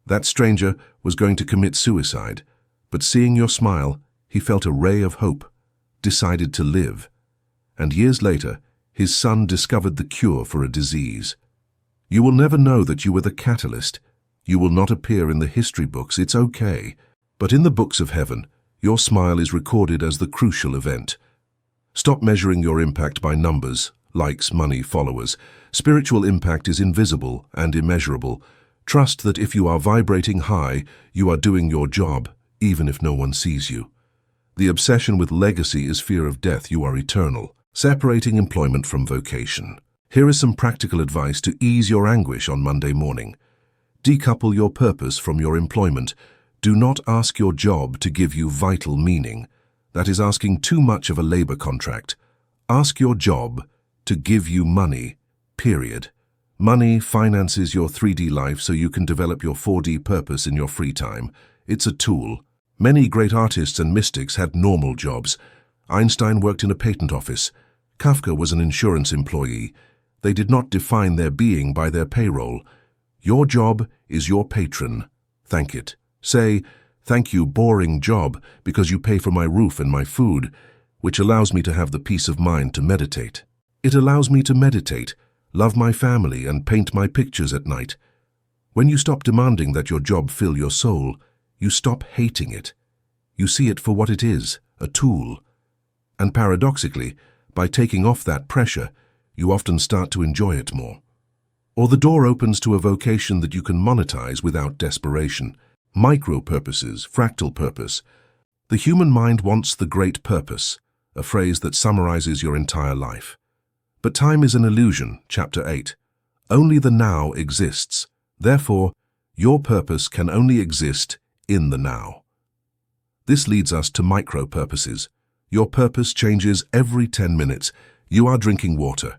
That stranger was going to commit suicide, but seeing your smile, he felt a ray of hope, decided to live. And years later, his son discovered the cure for a disease. You will never know that you were the catalyst. You will not appear in the history books, it's okay. But in the books of heaven, your smile is recorded as the crucial event. Stop measuring your impact by numbers, likes, money, followers. Spiritual impact is invisible and immeasurable. Trust that if you are vibrating high, you are doing your job, even if no one sees you. The obsession with legacy is fear of death. You are eternal. Separating employment from vocation. Here is some practical advice to ease your anguish on Monday morning. Decouple your purpose from your employment. Do not ask your job to give you vital meaning. That is asking too much of a labor contract. Ask your job to give you money, period. Money finances your 3D life so you can develop your 4D purpose in your free time. It's a tool. Many great artists and mystics had normal jobs. Einstein worked in a patent office. Kafka was an insurance employee. They did not define their being by their payroll. Your job is your patron. Thank it. Say, "Thank you, boring job, because you pay for my roof and my food," which allows me to have the peace of mind to meditate. It allows me to meditate, love my family, and paint my pictures at night. When you stop demanding that your job fill your soul, you stop hating it. You see it for what it is, a tool. And paradoxically, by taking off that pressure, you often start to enjoy it more. Or the door opens to a vocation that you can monetize without desperation. Micro-purposes, fractal purpose. The human mind wants the great purpose, a phrase that summarizes your entire life. But time is an illusion, Chapter 8. Only the now exists. Therefore, your purpose can only exist in the now. This leads us to micro-purposes. Your purpose changes every 10 minutes. You are drinking water.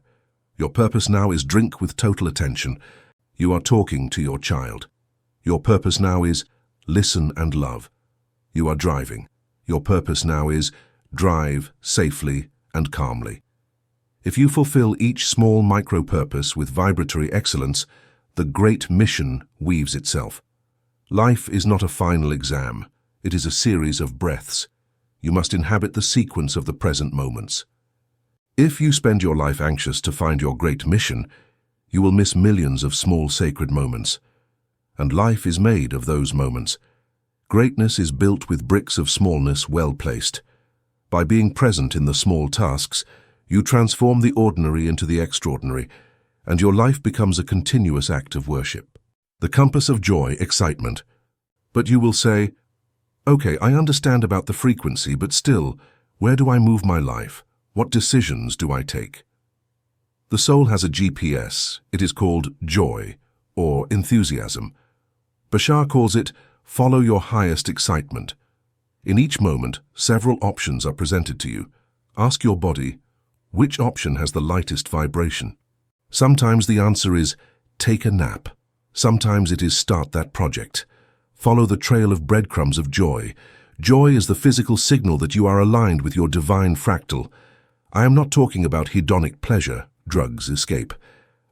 Your purpose now is drink with total attention. You are talking to your child. Your purpose now is listen and love. You are driving. Your purpose now is drive safely and calmly. If you fulfill each small micro-purpose with vibratory excellence, the great mission weaves itself. Life is not a final exam. It is a series of breaths. You must inhabit the sequence of the present moments. If you spend your life anxious to find your great mission, you will miss millions of small sacred moments. And life is made of those moments. Greatness is built with bricks of smallness well placed. By being present in the small tasks, you transform the ordinary into the extraordinary, and your life becomes a continuous act of worship. The compass of joy, excitement. But you will say, okay, I understand about the frequency, but still, where do I move my life? What decisions do I take? The soul has a GPS. It is called joy, or enthusiasm. Bashar calls it, follow your highest excitement. In each moment, several options are presented to you. Ask your body, which option has the lightest vibration? Sometimes the answer is, take a nap. Sometimes it is, start that project. Follow the trail of breadcrumbs of joy. Joy is the physical signal that you are aligned with your divine fractal. I am not talking about hedonic pleasure, drugs, escape.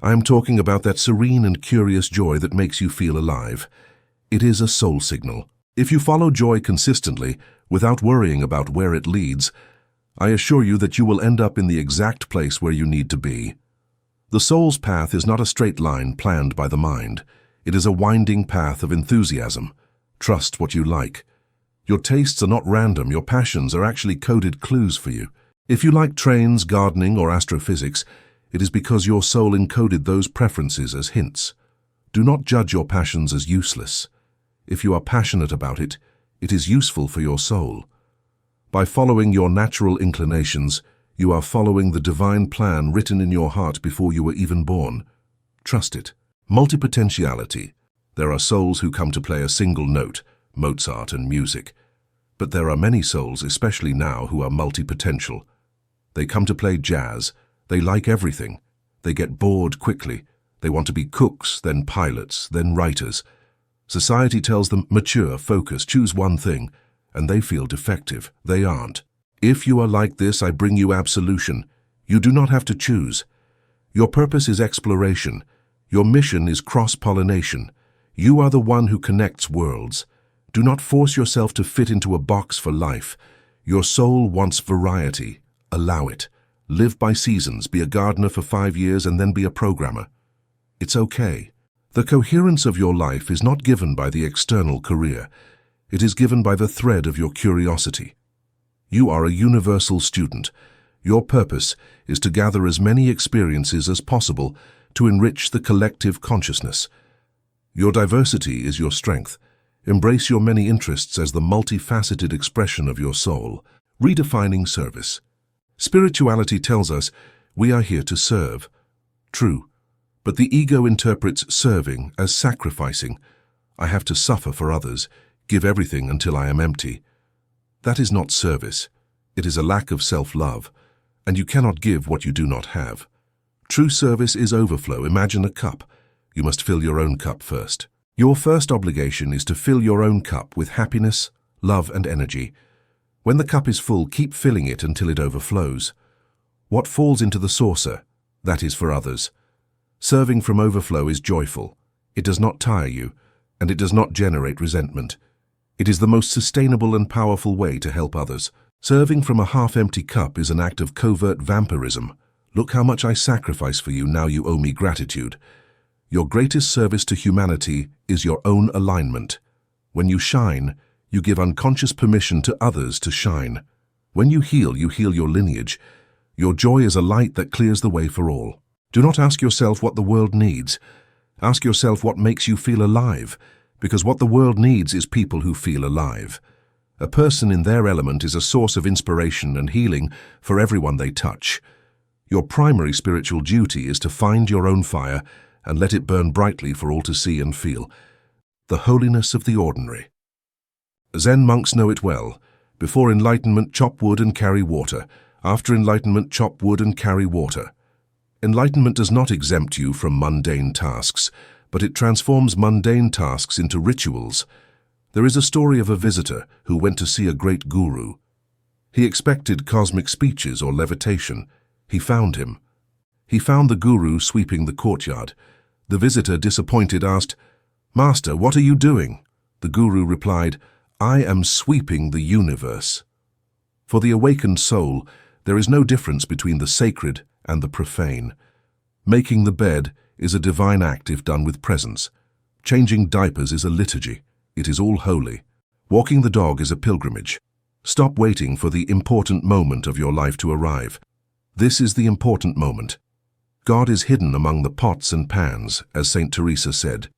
I am talking about that serene and curious joy that makes you feel alive. It is a soul signal. If you follow joy consistently, without worrying about where it leads, I assure you that you will end up in the exact place where you need to be. The soul's path is not a straight line planned by the mind. It is a winding path of enthusiasm. Trust what you like. Your tastes are not random. Your passions are actually coded clues for you. If you like trains, gardening, or astrophysics, it is because your soul encoded those preferences as hints. Do not judge your passions as useless. If you are passionate about it, it is useful for your soul. By following your natural inclinations, you are following the divine plan written in your heart before you were even born. Trust it. Multipotentiality. There are souls who come to play a single note, Mozart and music. But there are many souls, especially now, who are multipotential. They come to play jazz. They like everything. They get bored quickly. They want to be cooks, then pilots, then writers. Society tells them, mature, focus, choose one thing, and they feel defective. They aren't. If you are like this, I bring you absolution. You do not have to choose. Your purpose is exploration. Your mission is cross-pollination. You are the one who connects worlds. Do not force yourself to fit into a box for life. Your soul wants variety. Allow it. Live by seasons. Be a gardener for 5 years and then be a programmer. It's okay. The coherence of your life is not given by the external career. It is given by the thread of your curiosity. You are a universal student. Your purpose is to gather as many experiences as possible to enrich the collective consciousness. Your diversity is your strength. Embrace your many interests as the multifaceted expression of your soul. Redefining service. Spirituality tells us we are here to serve. True, but the ego interprets serving as sacrificing. I have to suffer for others, give everything until I am empty. That is not service. It is a lack of self-love, and you cannot give what you do not have. True service is overflow. Imagine a cup. You must fill your own cup first. Your first obligation is to fill your own cup with happiness, love, and energy. When the cup is full, keep filling it until it overflows. What falls into the saucer, that is for others. Serving from overflow is joyful. It does not tire you, and it does not generate resentment. It is the most sustainable and powerful way to help others. Serving from a half-empty cup is an act of covert vampirism. Look how much I sacrifice for you, now you owe me gratitude. Your greatest service to humanity is your own alignment. When you shine, you give unconscious permission to others to shine. When you heal your lineage. Your joy is a light that clears the way for all. Do not ask yourself what the world needs. Ask yourself what makes you feel alive, because what the world needs is people who feel alive. A person in their element is a source of inspiration and healing for everyone they touch. Your primary spiritual duty is to find your own fire and let it burn brightly for all to see and feel. The holiness of the ordinary. Zen monks know it well. Before enlightenment, chop wood and carry water. After enlightenment, chop wood and carry water. Enlightenment does not exempt you from mundane tasks, but it transforms mundane tasks into rituals. There is a story of a visitor who went to see a great guru. He expected cosmic speeches or levitation. He found him. He found the guru sweeping the courtyard. The visitor, disappointed, asked, "Master, what are you doing?" The guru replied, "I am sweeping the universe." For the awakened soul, there is no difference between the sacred and the profane. Making the bed is a divine act if done with presence. Changing diapers is a liturgy. It is all holy. Walking the dog is a pilgrimage. Stop waiting for the important moment of your life to arrive. This is the important moment. God is hidden among the pots and pans, as Saint Teresa said.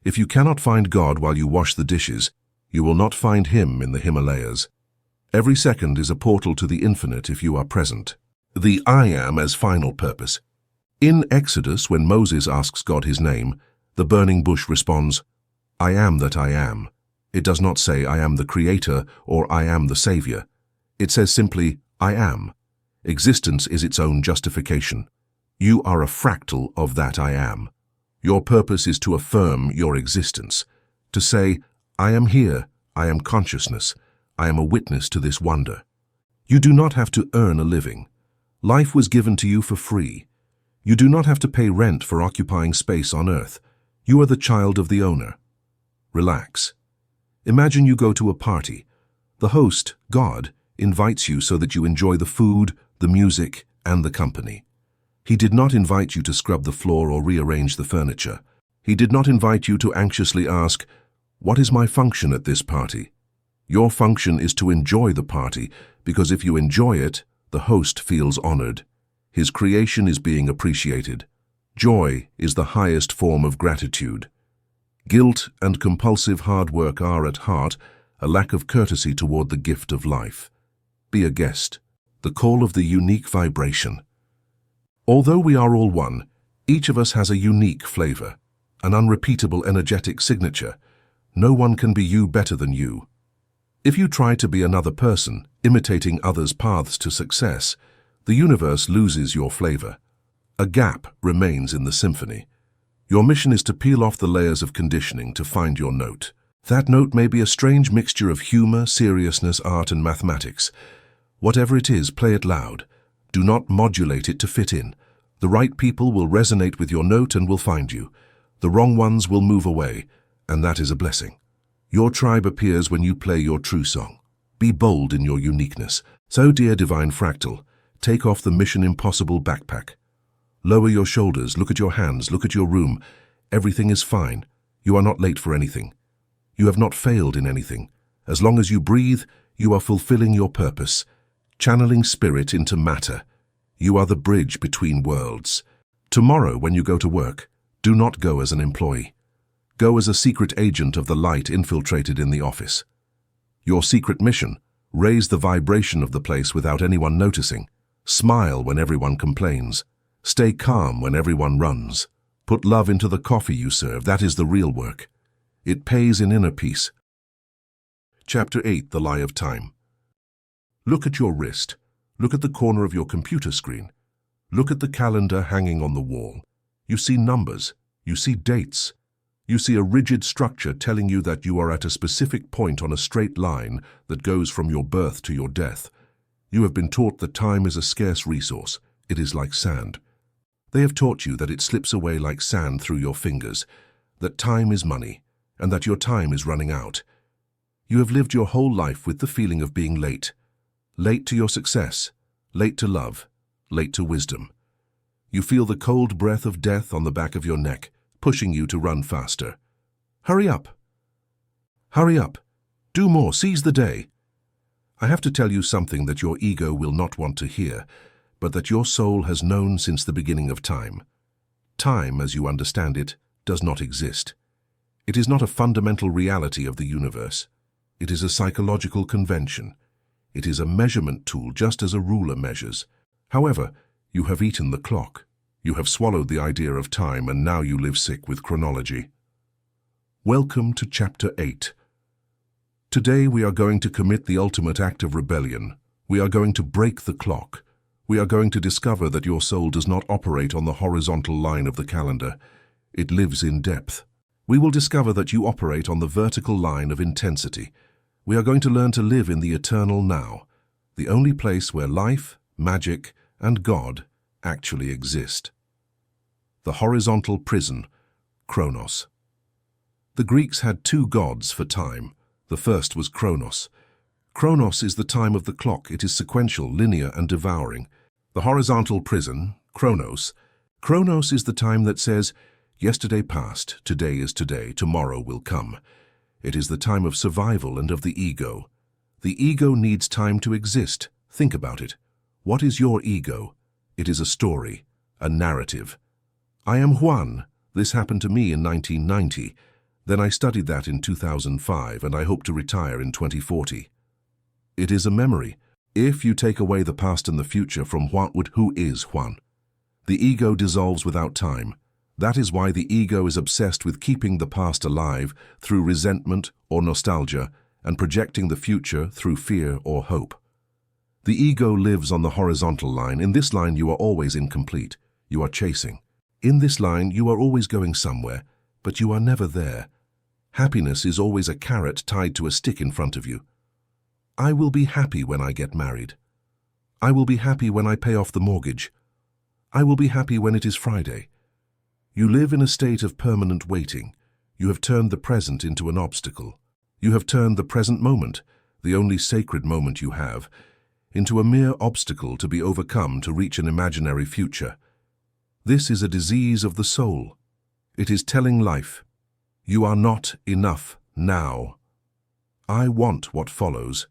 If you cannot find God while you wash the dishes, you will not find Him in the Himalayas. Every second is a portal to the infinite if you are present. The I am as final purpose. In Exodus, when Moses asks God his name, the burning bush responds, I am that I am. It does not say I am the Creator or I am the Savior. It says simply, I am. Existence is its own justification. You are a fractal of that I am. Your purpose is to affirm your existence, to say, I am here, I am consciousness, I am a witness to this wonder. You do not have to earn a living. Life was given to you for free. You do not have to pay rent for occupying space on earth. You are the child of the owner. Relax. Imagine you go to a party. The host, God, invites you so that you enjoy the food, the music, and the company. He did not invite you to scrub the floor or rearrange the furniture. He did not invite you to anxiously ask, what is my function at this party? Your function is to enjoy the party, because if you enjoy it, the host feels honored. His creation is being appreciated. Joy is the highest form of gratitude. Guilt and compulsive hard work are, at heart, a lack of courtesy toward the gift of life. Be a guest. The call of the unique vibration. Although we are all one, each of us has a unique flavor, an unrepeatable energetic signature. No one can be you better than you. If you try to be another person, imitating others' paths to success, the universe loses your flavor. A gap remains in the symphony. Your mission is to peel off the layers of conditioning to find your note. That note may be a strange mixture of humor, seriousness, art, and mathematics. Whatever it is, play it loud. Do not modulate it to fit in. The right people will resonate with your note and will find you. The wrong ones will move away, and that is a blessing. Your tribe appears when you play your true song. Be bold in your uniqueness. So, dear Divine Fractal, take off the Mission Impossible backpack. Lower your shoulders, look at your hands, look at your room. Everything is fine. You are not late for anything. You have not failed in anything. As long as you breathe, you are fulfilling your purpose, channeling spirit into matter. You are the bridge between worlds. Tomorrow, when you go to work, do not go as an employee. Go as a secret agent of the light infiltrated in the office. Your secret mission: raise the vibration of the place without anyone noticing. Smile when everyone complains. Stay calm when everyone runs. Put love into the coffee you serve. That is the real work. It pays in inner peace. Chapter 8, The Lie of Time. Look at your wrist. Look at the corner of your computer screen. Look at the calendar hanging on the wall. You see numbers. You see dates. You see a rigid structure telling you that you are at a specific point on a straight line that goes from your birth to your death. You have been taught that time is a scarce resource. It is like sand. They have taught you that it slips away like sand through your fingers, that time is money, and that your time is running out. You have lived your whole life with the feeling of being late. Late to your success, late to love, late to wisdom. You feel the cold breath of death on the back of your neck, pushing you to run faster. Hurry up. Hurry up. Do more. Seize the day. I have to tell you something that your ego will not want to hear, but that your soul has known since the beginning of time. Time, as you understand it, does not exist. It is not a fundamental reality of the universe. It is a psychological convention. It is a measurement tool just as a ruler measures. However, you have eaten the clock. You have swallowed the idea of time, and now you live sick with chronology. Welcome to Chapter 8. Today we are going to commit the ultimate act of rebellion. We are going to break the clock. We are going to discover that your soul does not operate on the horizontal line of the calendar. It lives in depth. We will discover that you operate on the vertical line of intensity. We are going to learn to live in the eternal now, the only place where life, magic, and God actually exist. The horizontal prison, Chronos. The Greeks had two gods for time. The first was Chronos. Chronos is the time of the clock. It is sequential, linear, and devouring. The horizontal prison, Chronos. Chronos is the time that says, yesterday passed, today is today, tomorrow will come. It is the time of survival and of the ego. The ego needs time to exist. Think about it. What is your ego? It is a story, a narrative. I am Juan. This happened to me in 1990. Then I studied that in 2005 and I hope to retire in 2040. It is a memory. If you take away the past and the future from who is Juan, the ego dissolves without time. That is why the ego is obsessed with keeping the past alive through resentment or nostalgia and projecting the future through fear or hope. The ego lives on the horizontal line. In this line you are always incomplete. You are chasing. In this line you are always going somewhere, but you are never there. Happiness is always a carrot tied to a stick in front of you. I will be happy when I get married. I will be happy when I pay off the mortgage. I will be happy when it is Friday. You live in a state of permanent waiting. You have turned the present into an obstacle. You have turned the present moment, the only sacred moment you have, into a mere obstacle to be overcome to reach an imaginary future. This is a disease of the soul. It is telling life, you are not enough now. I want what follows.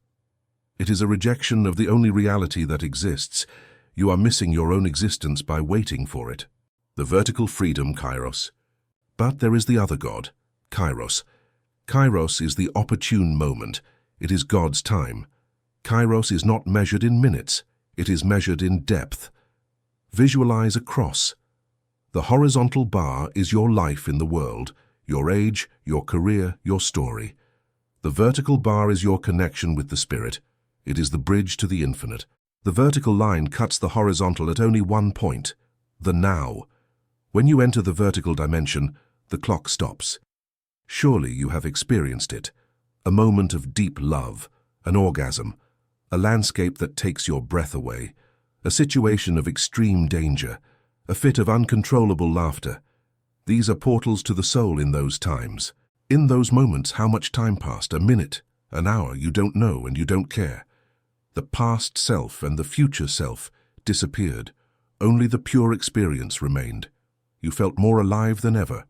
It is a rejection of the only reality that exists. You are missing your own existence by waiting for it. The vertical freedom, Kairos. But there is the other God, Kairos. Kairos is the opportune moment. It is God's time. Kairos is not measured in minutes. It is measured in depth. Visualize a cross. The horizontal bar is your life in the world, your age, your career, your story. The vertical bar is your connection with the spirit. It is the bridge to the infinite. The vertical line cuts the horizontal at only one point, the now. When you enter the vertical dimension, the clock stops. Surely you have experienced it. A moment of deep love, an orgasm, a landscape that takes your breath away, a situation of extreme danger, a fit of uncontrollable laughter. These are portals to the soul in those times. In those moments, how much time passed? A minute, an hour, you don't know and you don't care. The past self and the future self disappeared. Only the pure experience remained. You felt more alive than ever.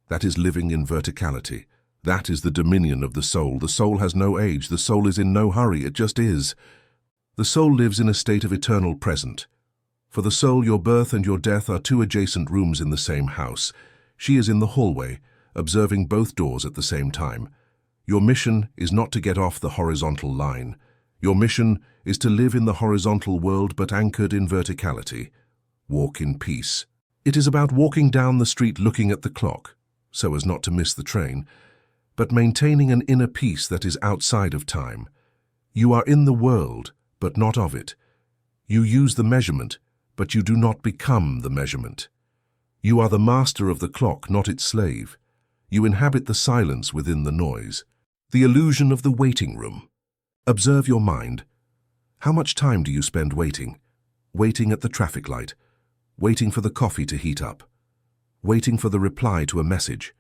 That is living in verticality. That is the dominion of the soul. The soul has no age. The soul is in no hurry. It just is. The soul lives in a state of eternal present. For the soul, your birth and your death are two adjacent rooms in the same house. She is in the hallway, observing both doors at the same time. Your mission is not to get off the horizontal line. Your mission is to live in the horizontal world but anchored in verticality. Walk in peace. It is about walking down the street looking at the clock, so as not to miss the train, but maintaining an inner peace that is outside of time. You are in the world, but not of it. You use the measurement, but you do not become the measurement. You are the master of the clock, not its slave. You inhabit the silence within the noise. The illusion of the waiting room. Observe your mind. How much time do you spend waiting? Waiting at the traffic light. Waiting for the coffee to heat up. Waiting for the reply to a message.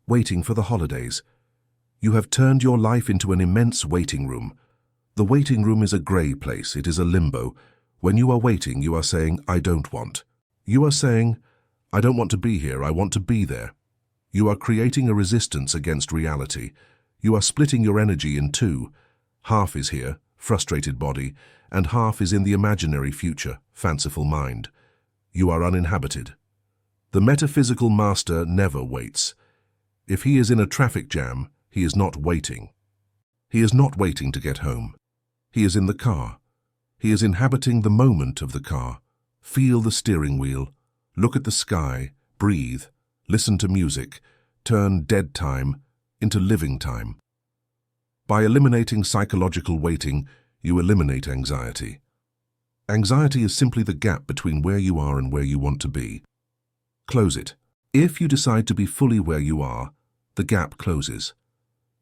Waiting for the holidays. You have turned your life into an immense waiting room. The waiting room is a grey place. It is a limbo. When you are waiting, you are saying, I don't want. You are saying, I don't want to be here. I want to be there. You are creating a resistance against reality. You are splitting your energy in two. Half is here, frustrated body, and half is in the imaginary future, fanciful mind. You are uninhabited. The metaphysical master never waits. If he is in a traffic jam, he is not waiting. He is not waiting to get home. He is in the car. He is inhabiting the moment of the car. Feel the steering wheel. Look at the sky. Breathe. Listen to music. Turn dead time into living time. By eliminating psychological waiting, you eliminate anxiety. Anxiety is simply the gap between where you are and where you want to be. Close it. If you decide to be fully where you are, the gap closes.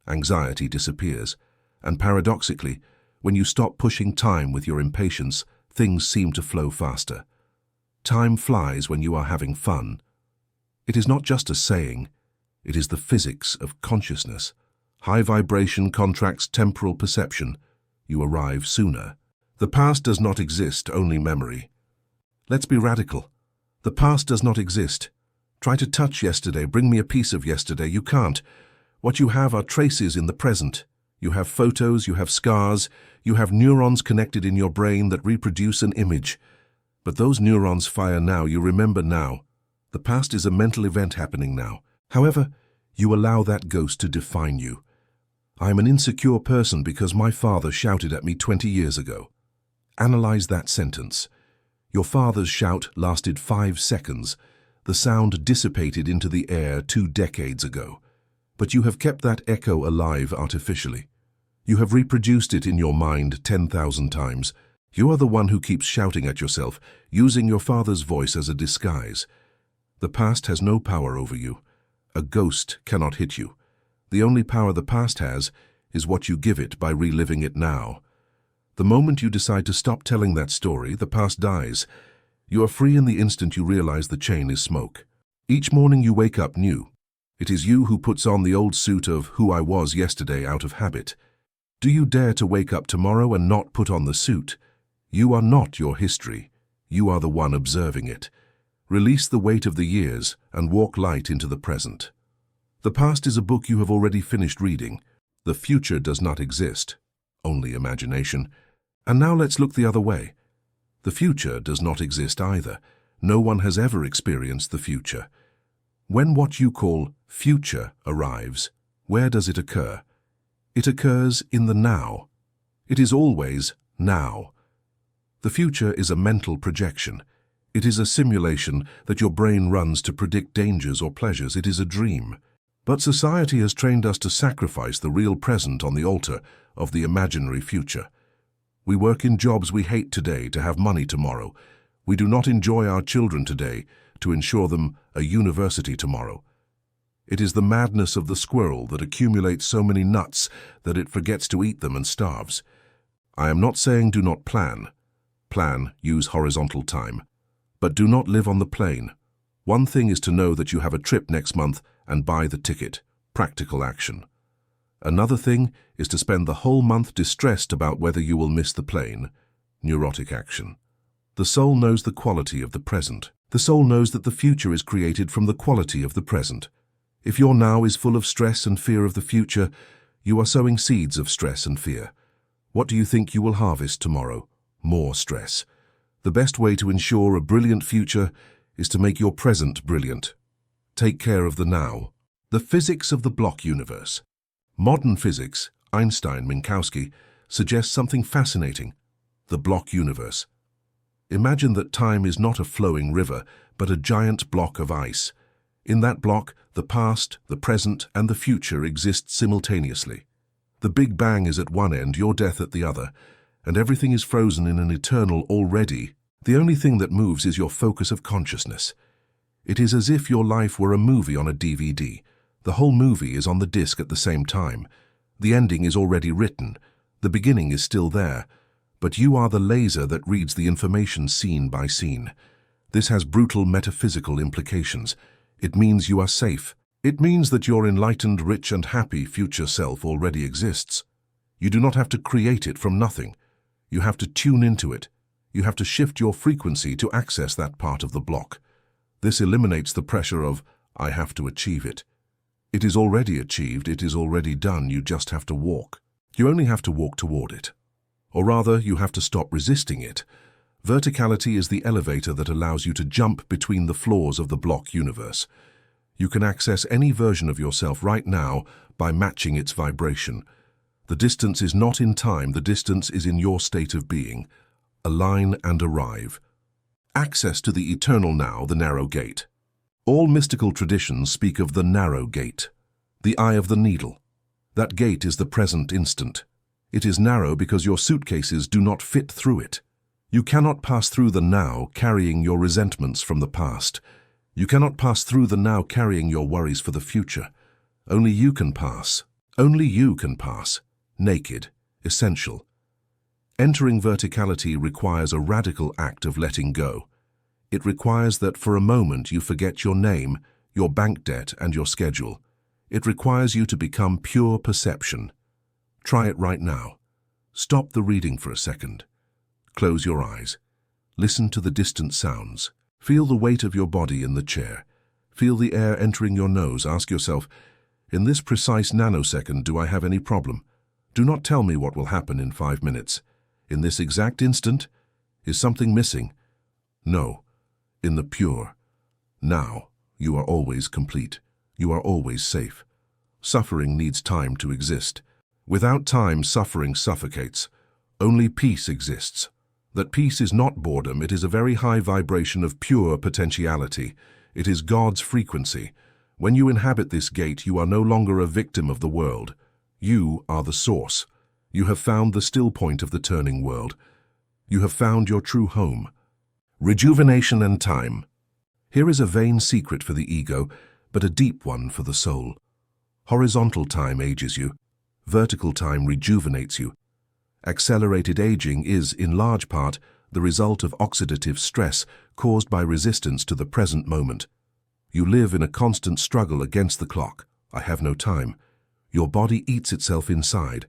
Anxiety disappears, and paradoxically, when you stop pushing time with your impatience, things seem to flow faster. Time flies when you are having fun. It is not just a saying, it is the physics of consciousness. High vibration contracts temporal perception. You arrive sooner. The past does not exist, only memory. Let's be radical. The past does not exist. Try to touch yesterday, bring me a piece of yesterday. You can't. What you have are traces in the present. You have photos, you have scars, you have neurons connected in your brain that reproduce an image. But those neurons fire now, you remember now. The past is a mental event happening now. However, You allow that ghost to define you. I am an insecure person because my father shouted at me 20 years ago. Analyze that sentence. Your father's shout lasted 5 seconds. The sound dissipated into the air 2 decades ago. But you have kept that echo alive artificially. You have reproduced it in your mind 10,000 times. You are the one who keeps shouting at yourself, using your father's voice as a disguise. The past has no power over you. A ghost cannot hit you. The only power the past has is what you give it by reliving it now. The moment you decide to stop telling that story, the past dies. You are free in the instant you realize the chain is smoke. Each morning you wake up new. It is you who puts on the old suit of who I was yesterday out of habit. Do you dare to wake up tomorrow and not put on the suit? You are not your history. You are the one observing it. Release the weight of the years and walk light into the present. The past is a book you have already finished reading. The future does not exist, only imagination. And now let's look the other way. The future does not exist either. No one has ever experienced the future. When what you call future arrives, where does it occur? It occurs in the now. It is always now. The future is a mental projection. It is a simulation that your brain runs to predict dangers or pleasures. It is a dream. But society has trained us to sacrifice the real present on the altar of the imaginary future. We work in jobs we hate today to have money tomorrow. We do not enjoy our children today to ensure them a university tomorrow. It is the madness of the squirrel that accumulates so many nuts that it forgets to eat them and starves. I am not saying do not plan. Plan, use horizontal time. But do not live on the plane. One thing is to know that you have a trip next month and buy the ticket, practical action. Another thing is to spend the whole month distressed about whether you will miss the plane, neurotic action. The soul knows the quality of the present. The soul knows that the future is created from the quality of the present. If your now is full of stress and fear of the future, you are sowing seeds of stress and fear. What do you think you will harvest tomorrow? More stress. The best way to ensure a brilliant future is to make your present brilliant. Take care of the now. The physics of the block universe. Modern physics, Einstein, Minkowski, suggests something fascinating: the block universe. Imagine that time is not a flowing river, but a giant block of ice. In that block, the past, the present, and the future exist simultaneously. The Big Bang is at one end, your death at the other, and everything is frozen in an eternal already. The only thing that moves is your focus of consciousness. It is as if your life were a movie on a DVD. The whole movie is on the disc at the same time. The ending is already written. The beginning is still there. But you are the laser that reads the information scene by scene. This has brutal metaphysical implications. It means you are safe. It means that your enlightened, rich and happy future self already exists. You do not have to create it from nothing. You have to tune into it. You have to shift your frequency to access that part of the block. This eliminates the pressure of, I have to achieve it. It is already achieved, it is already done, you just have to walk. You only have to walk toward it. Or rather, you have to stop resisting it. Verticality is the elevator that allows you to jump between the floors of the block universe. You can access any version of yourself right now by matching its vibration. The distance is not in time, the distance is in your state of being. Align and arrive. Access to the eternal now, the narrow gate. All mystical traditions speak of the narrow gate, the eye of the needle. That gate is the present instant. It is narrow because your suitcases do not fit through it. You cannot pass through the now carrying your resentments from the past. You cannot pass through the now carrying your worries for the future. Only you can pass. Only you can pass. Naked. Essential. Entering verticality requires a radical act of letting go. It requires that for a moment you forget your name, your bank debt, and your schedule. It requires you to become pure perception. Try it right now. Stop the reading for a second. Close your eyes. Listen to the distant sounds. Feel the weight of your body in the chair. Feel the air entering your nose. Ask yourself, in this precise nanosecond, do I have any problem? Do not tell me what will happen in 5 minutes. In this exact instant, is something missing? No. In the pure. Now, you are always complete. You are always safe. Suffering needs time to exist. Without time, suffering suffocates. Only peace exists. That peace is not boredom, it is a very high vibration of pure potentiality. It is God's frequency. When you inhabit this gate, you are no longer a victim of the world. You are the source. You have found the still point of the turning world. You have found your true home. Rejuvenation and time. Here is a vain secret for the ego, but a deep one for the soul. Horizontal time ages you. Vertical time rejuvenates you. Accelerated aging is, in large part, the result of oxidative stress caused by resistance to the present moment. You live in a constant struggle against the clock. I have no time. Your body eats itself inside.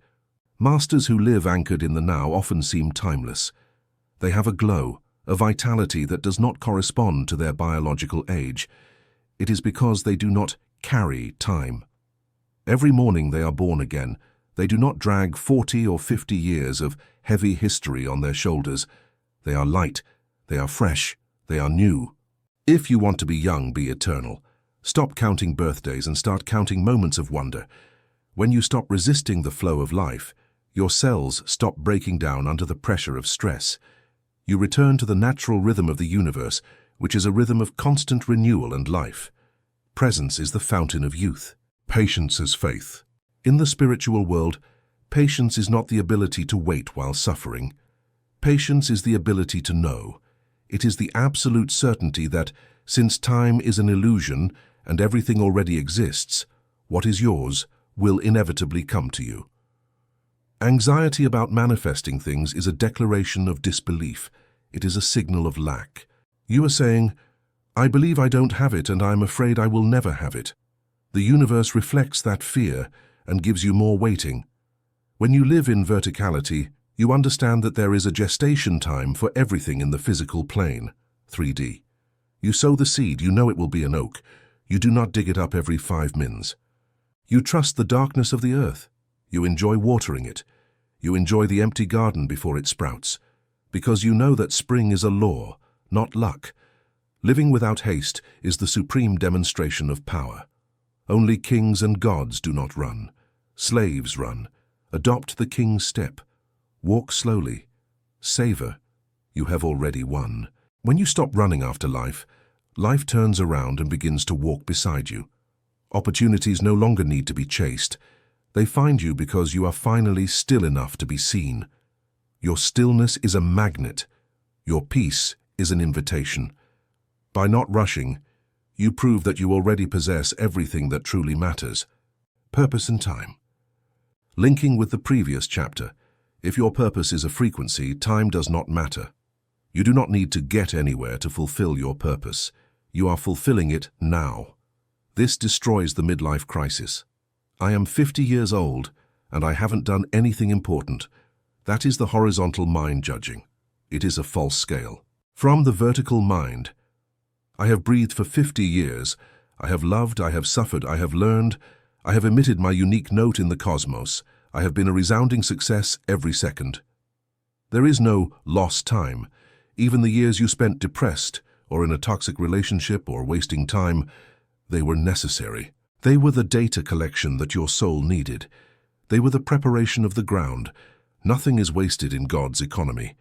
Masters who live anchored in the now often seem timeless. They have a glow, a vitality that does not correspond to their biological age. It is because they do not carry time. Every morning they are born again. They do not drag 40 or 50 years of heavy history on their shoulders. They are light, they are fresh, they are new. If you want to be young, be eternal. Stop counting birthdays and start counting moments of wonder. When you stop resisting the flow of life, your cells stop breaking down under the pressure of stress. You return to the natural rhythm of the universe, which is a rhythm of constant renewal and life. Presence is the fountain of youth. Patience is faith. In the spiritual world, patience is not the ability to wait while suffering. Patience is the ability to know. It is the absolute certainty that, since time is an illusion and everything already exists, what is yours will inevitably come to you. Anxiety about manifesting things is a declaration of disbelief. It is a signal of lack. You are saying, I believe I don't have it and I am afraid I will never have it. The universe reflects that fear and gives you more waiting. When you live in verticality, you understand that there is a gestation time for everything in the physical plane, 3D. You sow the seed, you know it will be an oak. You do not dig it up every 5 mins. You trust the darkness of the earth. You enjoy watering it. You enjoy the empty garden before it sprouts, because you know that spring is a law, not luck. Living without haste is the supreme demonstration of power. Only kings and gods do not run. Slaves run. Adopt the king's step. Walk slowly. Savor. You have already won. When you stop running after life, life turns around and begins to walk beside you. Opportunities no longer need to be chased. They find you because you are finally still enough to be seen. Your stillness is a magnet. Your peace is an invitation. By not rushing, you prove that you already possess everything that truly matters. Purpose and time. Linking with the previous chapter, if your purpose is a frequency, time does not matter. You do not need to get anywhere to fulfill your purpose. You are fulfilling it now. This destroys the midlife crisis. I am 50 years old, and I haven't done anything important. That is the horizontal mind judging. It is a false scale. From the vertical mind, I have breathed for 50 years. I have loved, I have suffered, I have learned. I have emitted my unique note in the cosmos. I have been a resounding success every second. There is no lost time. Even the years you spent depressed, or in a toxic relationship, or wasting time, they were necessary. They were the data collection that your soul needed. They were the preparation of the ground. Nothing is wasted in God's economy.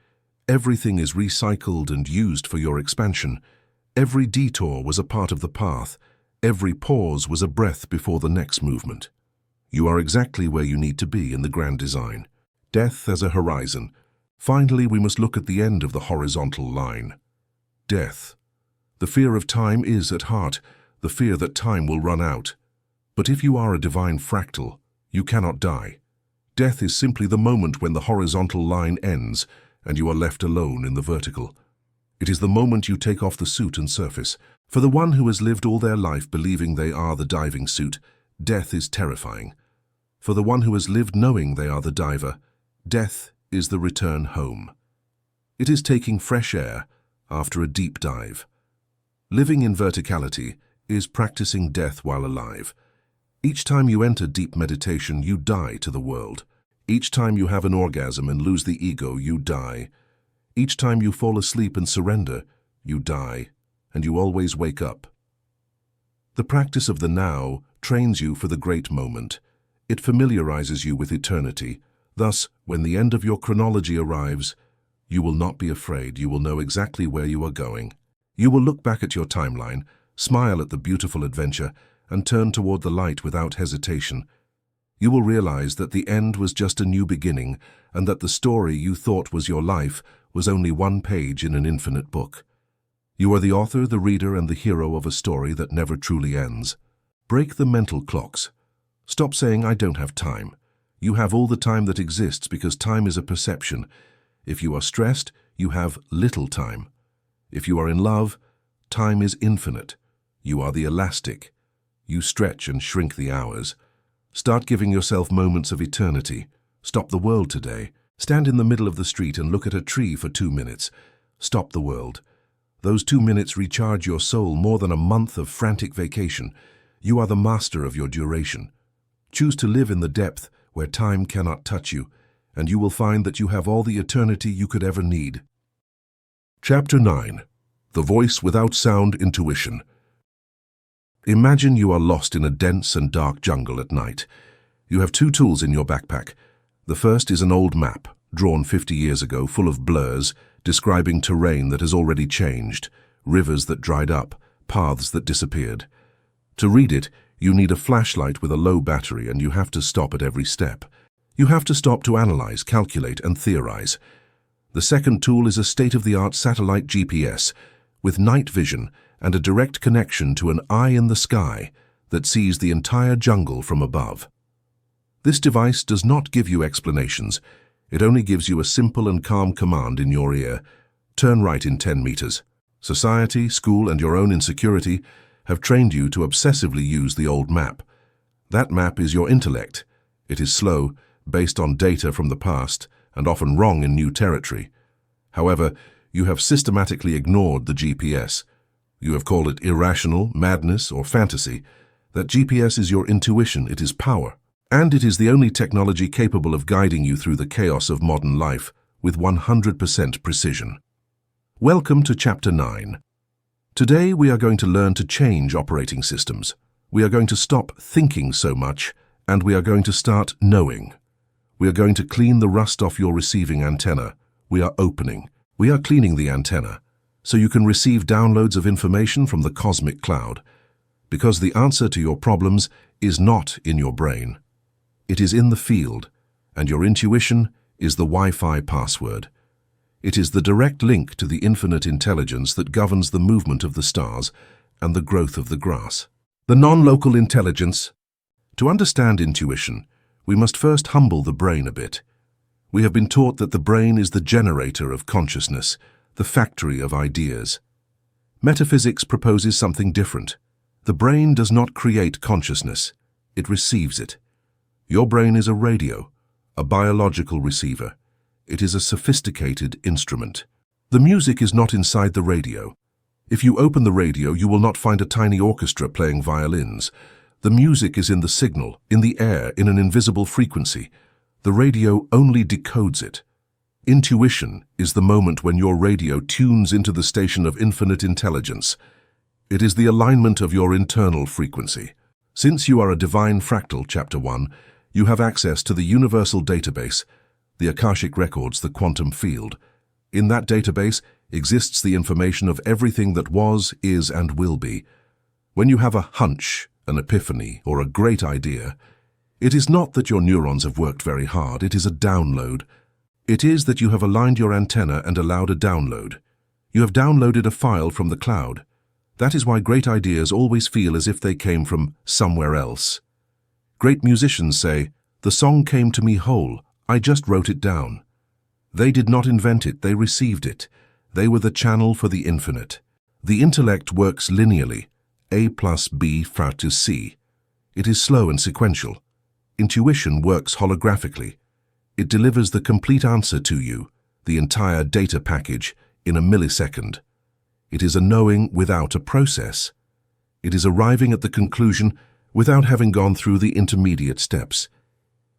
Everything is recycled and used for your expansion. Every detour was a part of the path. Every pause was a breath before the next movement. You are exactly where you need to be in the grand design. Death as a horizon. Finally, we must look at the end of the horizontal line. Death. The fear of time is, at heart, the fear that time will run out. But if you are a divine fractal, you cannot die. Death is simply the moment when the horizontal line ends and you are left alone in the vertical. It is the moment you take off the suit and surface. For the one who has lived all their life believing they are the diving suit, death is terrifying. For the one who has lived knowing they are the diver, death is the return home. It is taking fresh air after a deep dive. Living in verticality is practicing death while alive. Each time you enter deep meditation, you die to the world. Each time you have an orgasm and lose the ego, you die. Each time you fall asleep and surrender, you die, and you always wake up. The practice of the now trains you for the great moment. It familiarizes you with eternity. Thus, when the end of your chronology arrives, you will not be afraid. You will know exactly where you are going. You will look back at your timeline, smile at the beautiful adventure, and turn toward the light without hesitation. You will realize that the end was just a new beginning, and that the story you thought was your life was only one page in an infinite book. You are the author, the reader, and the hero of a story that never truly ends. Break the mental clocks. Stop saying, "I don't have time." You have all the time that exists because time is a perception. If you are stressed, you have little time. If you are in love, time is infinite. You are the elastic. You stretch and shrink the hours. Start giving yourself moments of eternity. Stop the world today. Stand in the middle of the street and look at a tree for 2 minutes. Stop the world. Those 2 minutes recharge your soul more than a month of frantic vacation. You are the master of your duration. Choose to live in the depth where time cannot touch you, and you will find that you have all the eternity you could ever need. Chapter 9. The Voice Without Sound Intuition. Imagine you are lost in a dense and dark jungle at night. You have 2 tools in your backpack. The first is an old map, drawn 50 years ago, full of blurs, describing terrain that has already changed, rivers that dried up, paths that disappeared. To read it, you need a flashlight with a low battery, and you have to stop at every step. You have to stop to analyze, calculate, and theorize. The second tool is a state-of-the-art satellite GPS with night vision and a direct connection to an eye in the sky that sees the entire jungle from above. This device does not give you explanations. It only gives you a simple and calm command in your ear. Turn right in 10 meters. Society, school, and your own insecurity have trained you to obsessively use the old map. That map is your intellect. It is slow, based on data from the past, and often wrong in new territory. However, you have systematically ignored the GPS. You have called it irrational, madness, or fantasy. That GPS is your intuition, it is power. And it is the only technology capable of guiding you through the chaos of modern life with 100% precision. Welcome to Chapter 9. Today we are going to learn to change operating systems. We are going to stop thinking so much, and we are going to start knowing. We are going to clean the rust off your receiving antenna. We are opening. We are cleaning the antenna, so you can receive downloads of information from the cosmic cloud. Because the answer to your problems is not in your brain. It is in the field, and your intuition is the Wi-Fi password. It is the direct link to the infinite intelligence that governs the movement of the stars and the growth of the grass. The non-local intelligence. To understand intuition, we must first humble the brain a bit. We have been taught that the brain is the generator of consciousness, the factory of ideas. Metaphysics proposes something different. The brain does not create consciousness, it receives it. Your brain is a radio, a biological receiver. It is a sophisticated instrument. The music is not inside the radio. If you open the radio, you will not find a tiny orchestra playing violins. The music is in the signal, in the air, in an invisible frequency. The radio only decodes it. Intuition is the moment when your radio tunes into the station of infinite intelligence. It is the alignment of your internal frequency. Since you are a divine fractal, Chapter 1, you have access to the universal database, the Akashic records, the quantum field. In that database exists the information of everything that was, is, and will be. When you have a hunch, an epiphany, or a great idea, it is not that your neurons have worked very hard, it is a download. It is that you have aligned your antenna and allowed a download. You have downloaded a file from the cloud. That is why great ideas always feel as if they came from somewhere else. Great musicians say, "The song came to me whole, I just wrote it down." They did not invent it, they received it. They were the channel for the infinite. The intellect works linearly, A plus B to C. It is slow and sequential. Intuition works holographically. It delivers the complete answer to you, the entire data package, in a millisecond. It is a knowing without a process. It is arriving at the conclusion without having gone through the intermediate steps.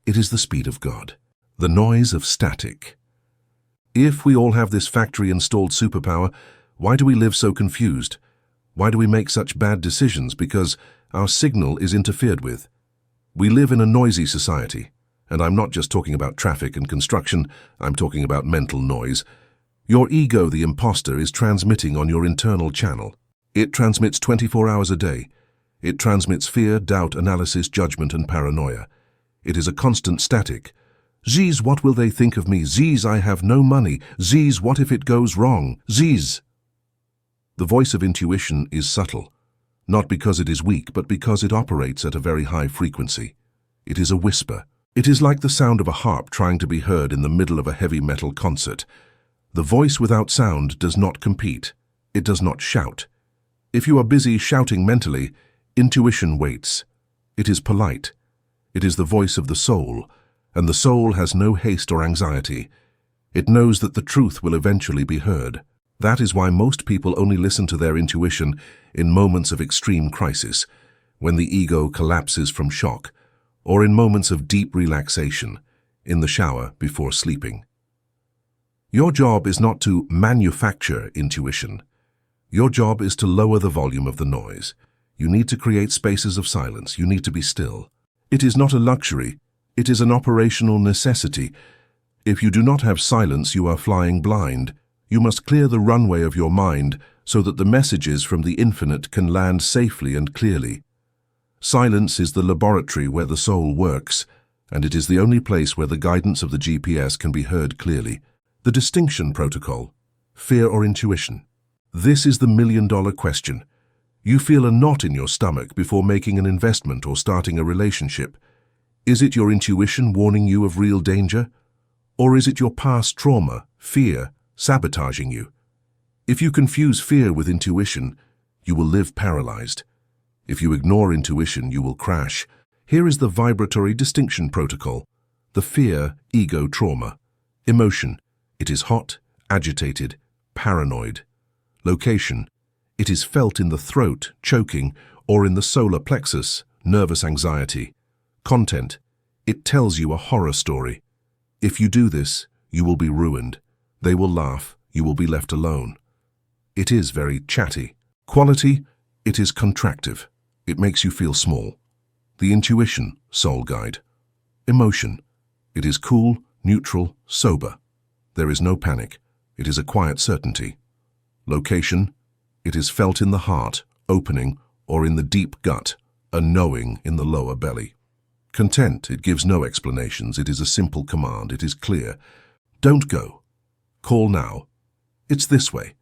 It is the speed of God, the noise of static. If we all have this factory-installed superpower, why do we live so confused? Why do we make such bad decisions? Because our signal is interfered with. We live in a noisy society, and I'm not just talking about traffic and construction, I'm talking about mental noise. Your ego, the impostor, is transmitting on your internal channel. It transmits 24 hours a day. It transmits fear, doubt, analysis, judgment, and paranoia. It is a constant static. Z's, what will they think of me? Z's, I have no money. Z's, what if it goes wrong? Z's. The voice of intuition is subtle, not because it is weak, but because it operates at a very high frequency. It is a whisper. It is like the sound of a harp trying to be heard in the middle of a heavy metal concert. The voice without sound does not compete. It does not shout. If you are busy shouting mentally, intuition waits. It is polite. It is the voice of the soul, and the soul has no haste or anxiety. It knows that the truth will eventually be heard. That is why most people only listen to their intuition in moments of extreme crisis, when the ego collapses from shock, or in moments of deep relaxation, in the shower before sleeping. Your job is not to manufacture intuition. Your job is to lower the volume of the noise. You need to create spaces of silence. You need to be still. It is not a luxury. It is an operational necessity. If you do not have silence, you are flying blind. You must clear the runway of your mind so that the messages from the infinite can land safely and clearly. Silence is the laboratory where the soul works, and it is the only place where the guidance of the GPS can be heard clearly. The distinction protocol, fear or intuition. This is the million-dollar question. You feel a knot in your stomach before making an investment or starting a relationship. Is it your intuition warning you of real danger? Or is it your past trauma, fear, sabotaging you? If you confuse fear with intuition, you will live paralyzed. If you ignore intuition, you will crash. Here is the vibratory distinction protocol. The fear, ego, trauma. Emotion. It is hot, agitated, paranoid. Location. It is felt in the throat, choking, or in the solar plexus, nervous anxiety. Content. It tells you a horror story. If you do this, you will be ruined. They will laugh. You will be left alone. It is very chatty. Quality. It is contractive. It makes you feel small. The intuition, soul guide. Emotion. It is cool, neutral, sober. There is no panic. It is a quiet certainty. Location. It is felt in the heart, opening, or in the deep gut, a knowing in the lower belly. Content. It gives no explanations. It is a simple command. It is clear. Don't go. Call now. It's this way.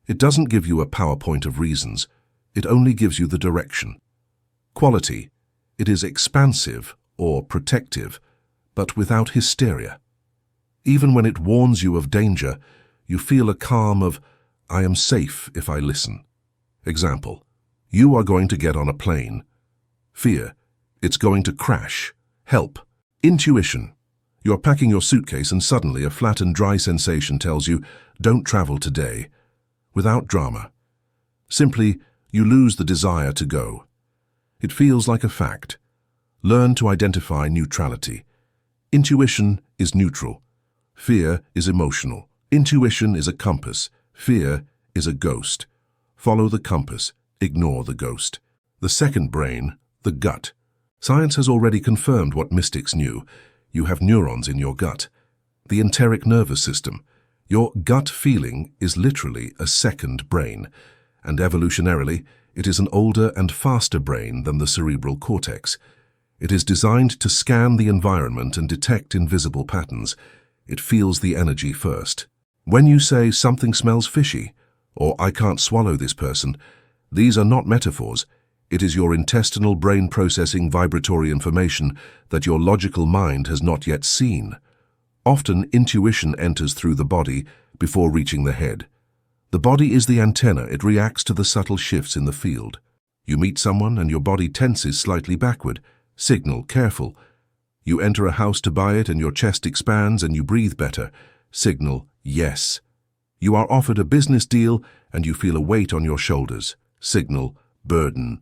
It doesn't give you a PowerPoint of reasons. It only gives you the direction. Quality. It is expansive or protective, but without hysteria. Even when it warns you of danger, you feel a calm of, I am safe if I listen. Example. You are going to get on a plane. Fear. It's going to crash. Help. Intuition. You're packing your suitcase and suddenly a flat and dry sensation tells you, don't travel today. Without drama. Simply, you lose the desire to go. It feels like a fact. Learn to identify neutrality. Intuition is neutral. Fear is emotional. Intuition is a compass. Fear is a ghost. Follow the compass. Ignore the ghost. The second brain, the gut. Science has already confirmed what mystics knew. You have neurons in your gut. The enteric nervous system. Your gut feeling is literally a second brain, and evolutionarily, it is an older and faster brain than the cerebral cortex. It is designed to scan the environment and detect invisible patterns. It feels the energy first. When you say something smells fishy, or I can't swallow this person, these are not metaphors. It is your intestinal brain processing vibratory information that your logical mind has not yet seen. Often, intuition enters through the body before reaching the head. The body is the antenna. It reacts to the subtle shifts in the field. You meet someone and your body tenses slightly backward. Signal, careful. You enter a house to buy it and your chest expands and you breathe better. Signal, yes. You are offered a business deal and you feel a weight on your shoulders. Signal, burden.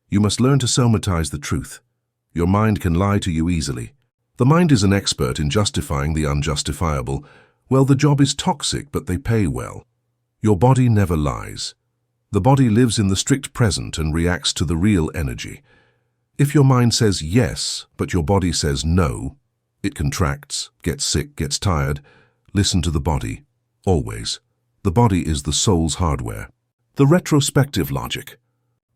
You must learn to somatize the truth. Your mind can lie to you easily. The mind is an expert in justifying the unjustifiable. Well, the job is toxic, but they pay well. Your body never lies. The body lives in the strict present and reacts to the real energy. If your mind says yes, but your body says no, it contracts, gets sick, gets tired. Listen to the body, always. The body is the soul's hardware. The retrospective logic.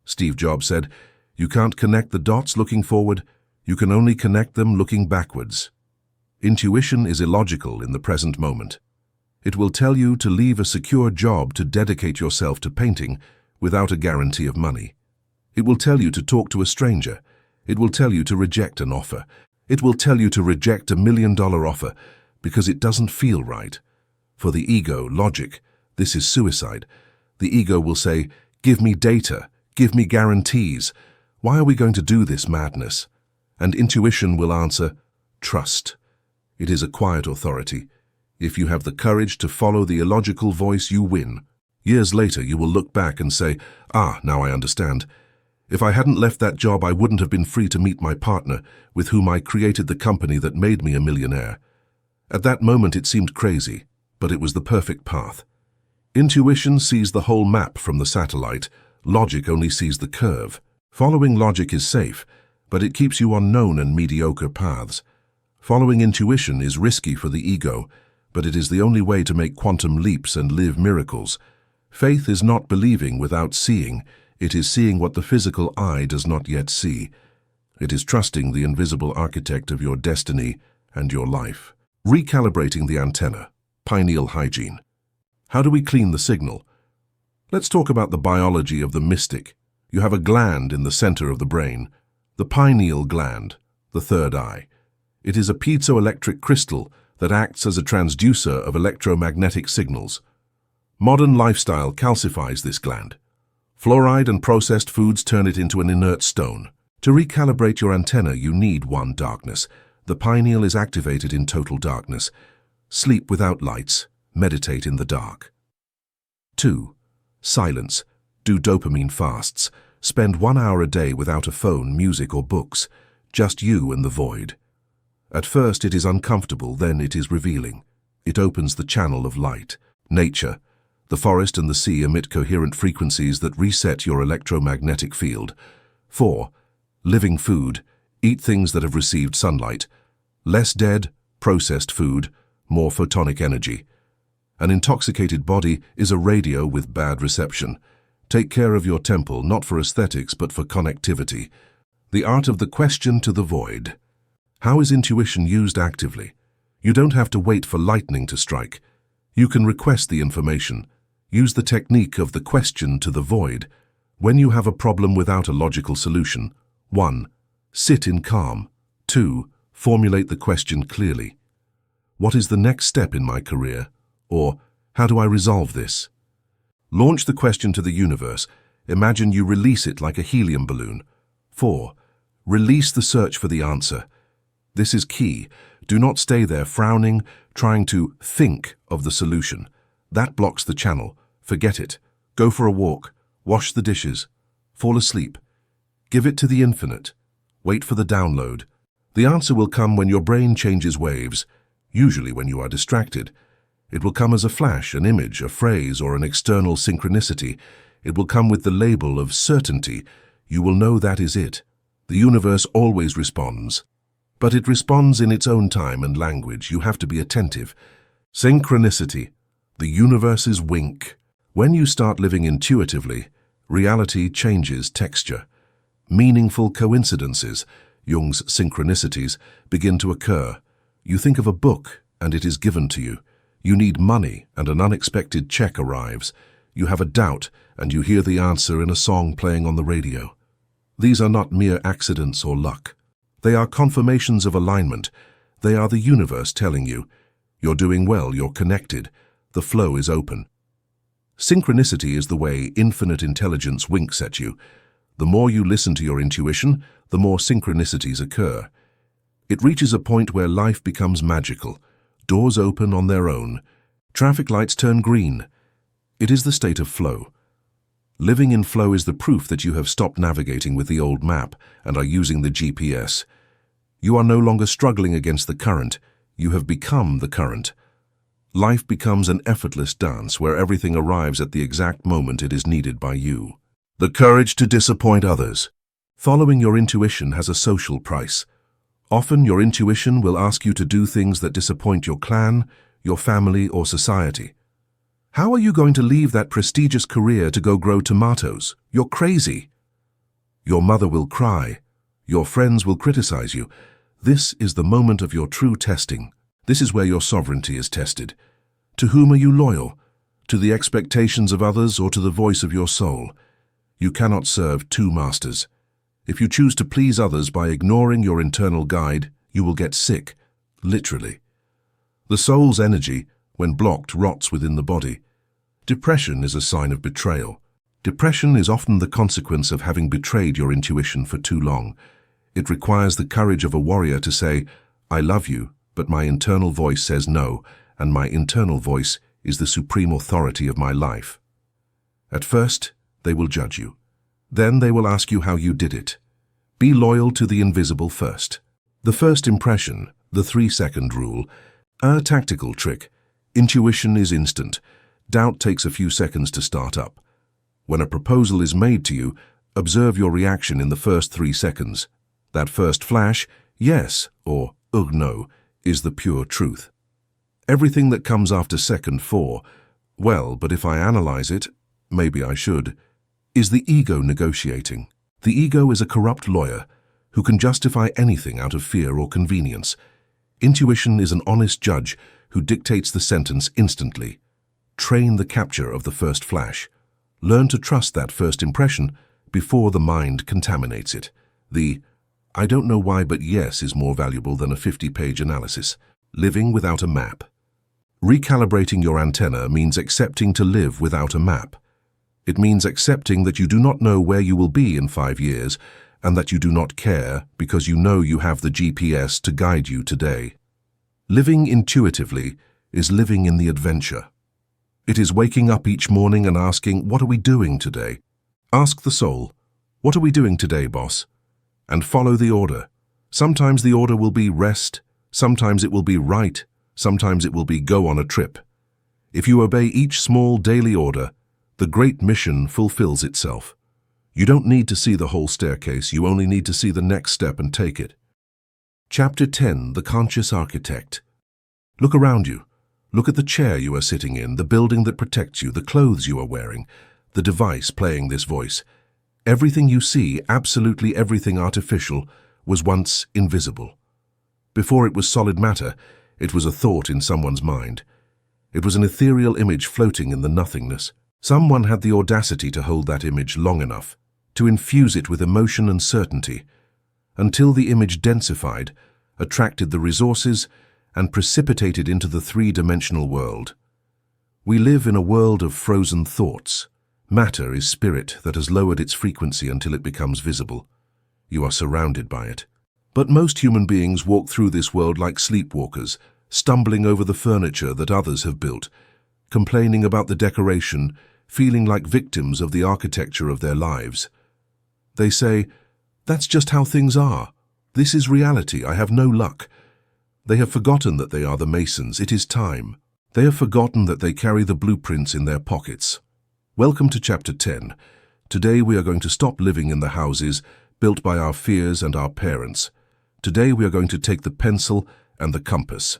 Steve Jobs said, "You can't connect the dots looking forward, you can only connect them looking backwards." Intuition is illogical in the present moment. It will tell you to leave a secure job to dedicate yourself to painting without a guarantee of money. It will tell you to talk to a stranger. It will tell you to reject an offer. It will tell you to reject $1 million offer because it doesn't feel right. For the ego, logic, this is suicide. The ego will say, "Give me data, give me guarantees. Why are we going to do this madness?" And intuition will answer, "Trust." It is a quiet authority. If you have the courage to follow the illogical voice, you win. Years later, you will look back and say, now I understand. If I hadn't left that job, I wouldn't have been free to meet my partner, with whom I created the company that made me a millionaire. At that moment, it seemed crazy, but it was the perfect path. Intuition sees the whole map from the satellite. Logic only sees the curve. Following logic is safe, but it keeps you on known and mediocre paths. Following intuition is risky for the ego, but it is the only way to make quantum leaps and live miracles. Faith is not believing without seeing. It is seeing what the physical eye does not yet see. It is trusting the invisible architect of your destiny and your life. Recalibrating the antenna. Pineal hygiene. How do we clean the signal? Let's talk about the biology of the mystic. You have a gland in the center of the brain, the pineal gland, the third eye. It is a piezoelectric crystal that acts as a transducer of electromagnetic signals. Modern lifestyle calcifies this gland. Fluoride and processed foods turn it into an inert stone. To recalibrate your antenna, you need one, darkness. The pineal is activated in total darkness. Sleep without lights. Meditate in the dark. 2. Silence. Do dopamine fasts. Spend 1 hour a day without a phone, music, or books. Just you and the void. At first it is uncomfortable, then it is revealing. It opens the channel of light. Nature. The forest and the sea emit coherent frequencies that reset your electromagnetic field. 4. Living food. Eat things that have received sunlight. Less dead, processed food, more photonic energy. An intoxicated body is a radio with bad reception. Take care of your temple, not for aesthetics, but for connectivity. The art of the question to the void. How is intuition used actively? You don't have to wait for lightning to strike. You can request the information. Use the technique of the question to the void. When you have a problem without a logical solution, 1. Sit in calm. 2. Formulate the question clearly. What is the next step in my career? Or, how do I resolve this? Launch the question to the universe. Imagine you release it like a helium balloon. 4. Release the search for the answer. This is key. Do not stay there frowning, trying to think of the solution. That blocks the channel. Forget it. Go for a walk. Wash the dishes. Fall asleep. Give it to the infinite. Wait for the download. The answer will come when your brain changes waves, usually when you are distracted. It will come as a flash, an image, a phrase, or an external synchronicity. It will come with the label of certainty. You will know that is it. The universe always responds. But it responds in its own time and language. You have to be attentive. Synchronicity. The universe's wink. When you start living intuitively, reality changes texture. Meaningful coincidences, Jung's synchronicities, begin to occur. You think of a book, and it is given to you. You need money, and an unexpected check arrives. You have a doubt, and you hear the answer in a song playing on the radio. These are not mere accidents or luck. They are confirmations of alignment. They are the universe telling you, you're doing well, you're connected, the flow is open. Synchronicity is the way infinite intelligence winks at you. The more you listen to your intuition, the more synchronicities occur. It reaches a point where life becomes magical. Doors open on their own. Traffic lights turn green. It is the state of flow. Living in flow is the proof that you have stopped navigating with the old map and are using the GPS. You are no longer struggling against the current. You have become the current. Life becomes an effortless dance where everything arrives at the exact moment it is needed by you. The courage to disappoint others. Following your intuition has a social price. Often your intuition will ask you to do things that disappoint your clan, your family, or society. How are you going to leave that prestigious career to go grow tomatoes? You're crazy. Your mother will cry. Your friends will criticize you. This is the moment of your true testing. This is where your sovereignty is tested. To whom are you loyal? To the expectations of others or to the voice of your soul? You cannot serve two masters. If you choose to please others by ignoring your internal guide, you will get sick, literally. The soul's energy, when blocked, rots within the body. Depression is a sign of betrayal. Depression is often the consequence of having betrayed your intuition for too long. It requires the courage of a warrior to say, "I love you, but my internal voice says no, and my internal voice is the supreme authority of my life." At first, they will judge you. Then they will ask you how you did it. Be loyal to the invisible first. The first impression, the 3-second rule, a tactical trick. Intuition is instant. Doubt takes a few seconds to start up. When a proposal is made to you, observe your reaction in the first 3 seconds. That first flash, yes or ugh no, is the pure truth. Everything that comes after second 4, well, but if I analyze it, maybe I should, is the ego negotiating. The ego is a corrupt lawyer who can justify anything out of fear or convenience. Intuition is an honest judge who dictates the sentence instantly. Train the capture of the first flash. Learn to trust that first impression before the mind contaminates it. The "I don't know why but yes" is more valuable than a 50-page analysis. Living without a map. Recalibrating your antenna means accepting to live without a map. It means accepting that you do not know where you will be in 5 years and that you do not care because you know you have the GPS to guide you today. Living intuitively is living in the adventure. It is waking up each morning and asking, "What are we doing today?" Ask the soul, "What are we doing today, boss?" And follow the order. Sometimes the order will be rest, sometimes it will be write, sometimes it will be go on a trip. If you obey each small daily order, the great mission fulfills itself. You don't need to see the whole staircase, you only need to see the next step and take it. Chapter 10, The Conscious Architect. Look around you. Look at the chair you are sitting in, the building that protects you, the clothes you are wearing, the device playing this voice. Everything you see, absolutely everything artificial, was once invisible. Before it was solid matter, it was a thought in someone's mind. It was an ethereal image floating in the nothingness. Someone had the audacity to hold that image long enough, to infuse it with emotion and certainty, until the image densified, attracted the resources, and precipitated into the 3-dimensional world. We live in a world of frozen thoughts. Matter is spirit that has lowered its frequency until it becomes visible. You are surrounded by it. But most human beings walk through this world like sleepwalkers, stumbling over the furniture that others have built, complaining about the decoration, feeling like victims of the architecture of their lives. They say, "That's just how things are. This is reality. I have no luck." They have forgotten that they are the masons. It is time. They have forgotten that they carry the blueprints in their pockets. Welcome to Chapter 10. Today we are going to stop living in the houses built by our fears and our parents. Today we are going to take the pencil and the compass.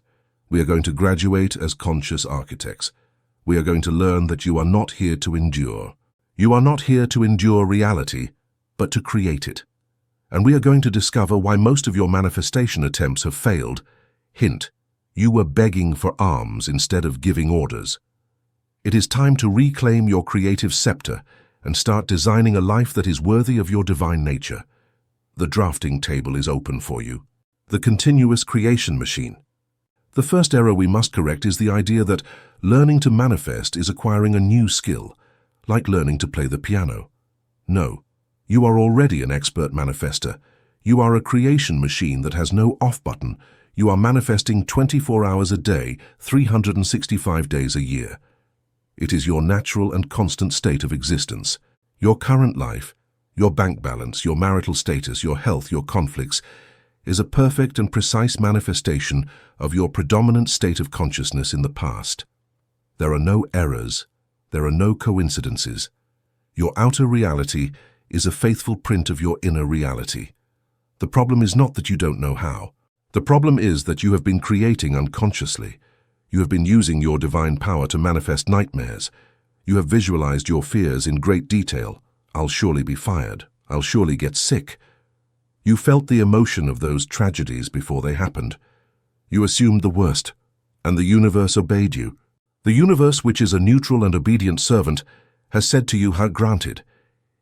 We are going to graduate as conscious architects. We are going to learn that you are not here to endure. You are not here to endure reality, but to create it. And we are going to discover why most of your manifestation attempts have failed. Hint, you were begging for alms instead of giving orders. It is time to reclaim your creative scepter and start designing a life that is worthy of your divine nature. The drafting table is open for you. The continuous creation machine. The first error we must correct is the idea that learning to manifest is acquiring a new skill, like learning to play the piano. No, you are already an expert manifester. You are a creation machine that has no off button. You are manifesting 24 hours a day, 365 days a year. It is your natural and constant state of existence. Your current life, your bank balance, your marital status, your health, your conflicts, is a perfect and precise manifestation of your predominant state of consciousness in the past. There are no errors. There are no coincidences. Your outer reality is a faithful print of your inner reality. The problem is not that you don't know how. The problem is that you have been creating unconsciously. You have been using your divine power to manifest nightmares. You have visualized your fears in great detail. I'll surely be fired. I'll surely get sick. You felt the emotion of those tragedies before they happened. You assumed the worst, and the universe obeyed you. The universe, which is a neutral and obedient servant, has said to you, granted.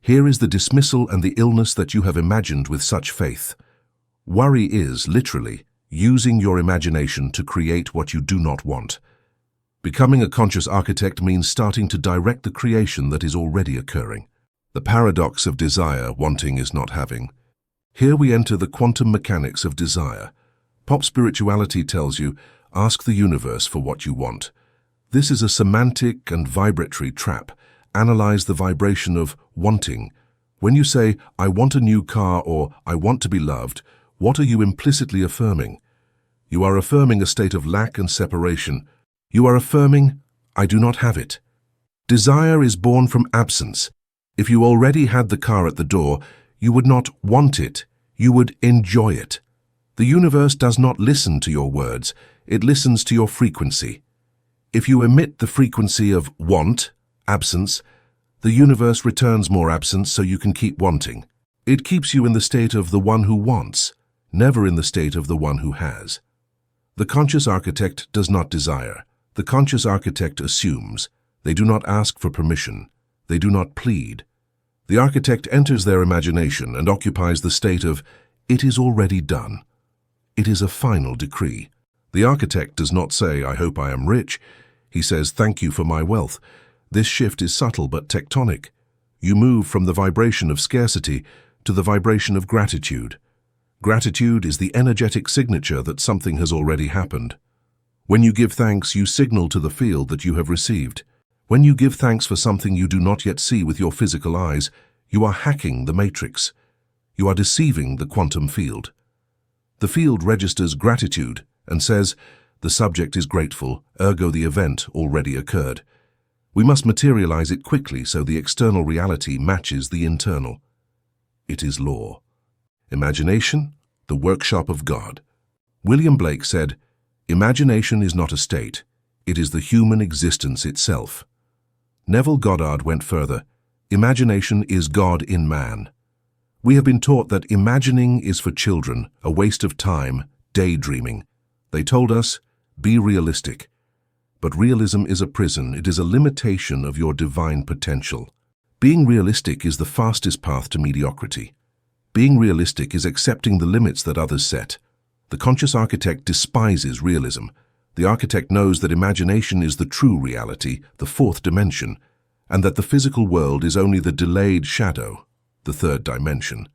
Here is the dismissal and the illness that you have imagined with such faith. Worry is, literally, using your imagination to create what you do not want. Becoming a conscious architect means starting to direct the creation that is already occurring. The paradox of desire, wanting is not having. Here we enter the quantum mechanics of desire. Pop spirituality tells you, ask the universe for what you want. This is a semantic and vibratory trap. Analyze the vibration of wanting. When you say, I want a new car or I want to be loved, what are you implicitly affirming? You are affirming a state of lack and separation. You are affirming, I do not have it. Desire is born from absence. If you already had the car at the door, you would not want it. You would enjoy it. The universe does not listen to your words. It listens to your frequency. If you emit the frequency of want, absence, the universe returns more absence so you can keep wanting. It keeps you in the state of the one who wants, never in the state of the one who has. The conscious architect does not desire. The conscious architect assumes. They do not ask for permission. They do not plead. The architect enters their imagination and occupies the state of, it is already done. It is a final decree. The architect does not say, I hope I am rich. He says, thank you for my wealth. This shift is subtle but tectonic. You move from the vibration of scarcity to the vibration of gratitude. Gratitude is the energetic signature that something has already happened. When you give thanks, you signal to the field that you have received. When you give thanks for something you do not yet see with your physical eyes, you are hacking the matrix. You are deceiving the quantum field. The field registers gratitude and says, the subject is grateful, ergo the event already occurred. We must materialize it quickly so the external reality matches the internal. It is law. Imagination, the workshop of God. William Blake said, imagination is not a state, it is the human existence itself. Neville Goddard went further, imagination is God in man. We have been taught that imagining is for children, a waste of time, daydreaming. They told us, be realistic. But realism is a prison, it is a limitation of your divine potential. Being realistic is the fastest path to mediocrity. Being realistic is accepting the limits that others set. The conscious architect despises realism. The architect knows that imagination is the true reality, the fourth dimension, and that the physical world is only the delayed shadow, the third dimension.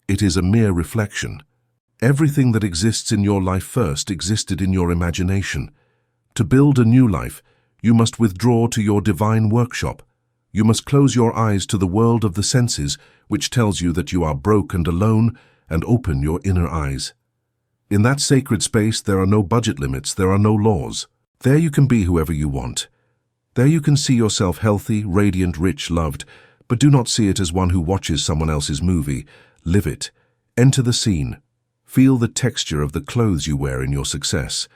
It is a mere reflection. Everything that exists in your life first existed in your imagination. To build a new life, you must withdraw to your divine workshop. You must close your eyes to the world of the senses, which tells you that you are broke and alone, and open your inner eyes. In that sacred space, there are no budget limits, there are no laws. There you can be whoever you want. There you can see yourself healthy, radiant, rich, loved, but do not see it as one who watches someone else's movie. Live it. Enter the scene. Feel the texture of the clothes you wear in your success.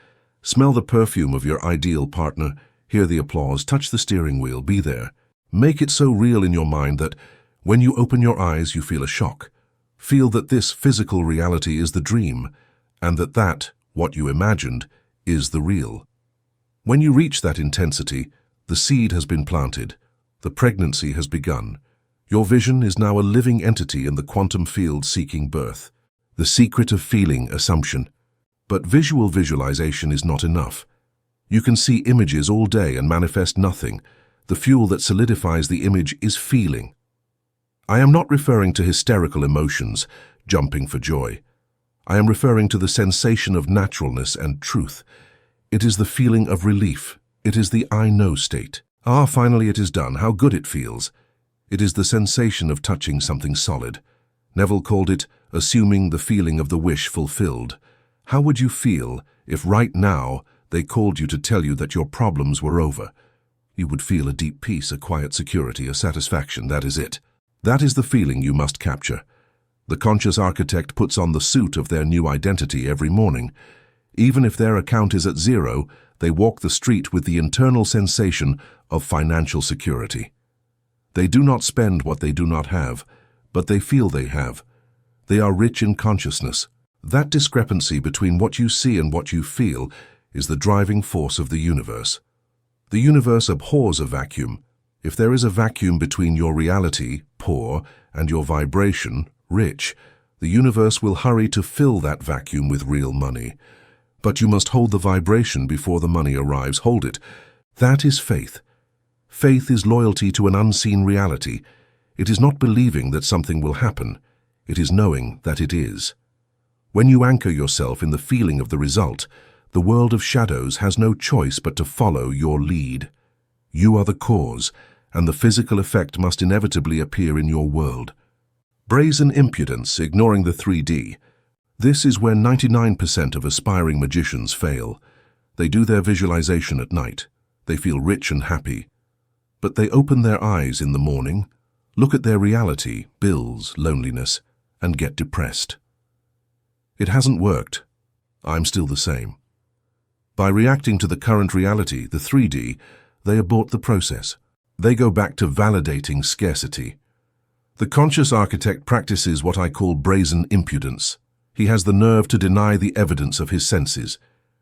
Smell the perfume of your ideal partner. Hear the applause. Touch the steering wheel. Be there. Make it so real in your mind that when you open your eyes, you feel a shock. Feel that this physical reality is the dream, and that what you imagined, is the real. When you reach that intensity, the seed has been planted. The pregnancy has begun. Your vision is now a living entity in the quantum field seeking birth. The secret of feeling, assumption. But visual visualization is not enough. You can see images all day and manifest nothing. The fuel that solidifies the image is feeling. I am not referring to hysterical emotions, jumping for joy. I am referring to the sensation of naturalness and truth. It is the feeling of relief. It is the I know state. Finally it is done. How good it feels. It is the sensation of touching something solid. Neville called it assuming the feeling of the wish fulfilled. How would you feel if right now they called you to tell you that your problems were over? You would feel a deep peace, a quiet security, a satisfaction. That is it. That is the feeling you must capture. The conscious architect puts on the suit of their new identity every morning. Even if their account is at zero, they walk the street with the internal sensation of financial security. They do not spend what they do not have, but they feel they have. They are rich in consciousness. That discrepancy between what you see and what you feel is the driving force of the universe. The universe abhors a vacuum. If there is a vacuum between your reality, poor, and your vibration, rich, the universe will hurry to fill that vacuum with real money. But you must hold the vibration before the money arrives. Hold it. That is faith. Faith is loyalty to an unseen reality. It is not believing that something will happen. It is knowing that it is. When you anchor yourself in the feeling of the result, the world of shadows has no choice but to follow your lead. You are the cause, and the physical effect must inevitably appear in your world. Brazen impudence, ignoring the 3D. This is where 99% of aspiring magicians fail. They do their visualization at night. They feel rich and happy. But they open their eyes in the morning, look at their reality, bills, loneliness, and get depressed. It hasn't worked. I'm still the same. By reacting to the current reality, the 3D, they abort the process. They go back to validating scarcity. The conscious architect practices what I call brazen impudence. He has the nerve to deny the evidence of his senses.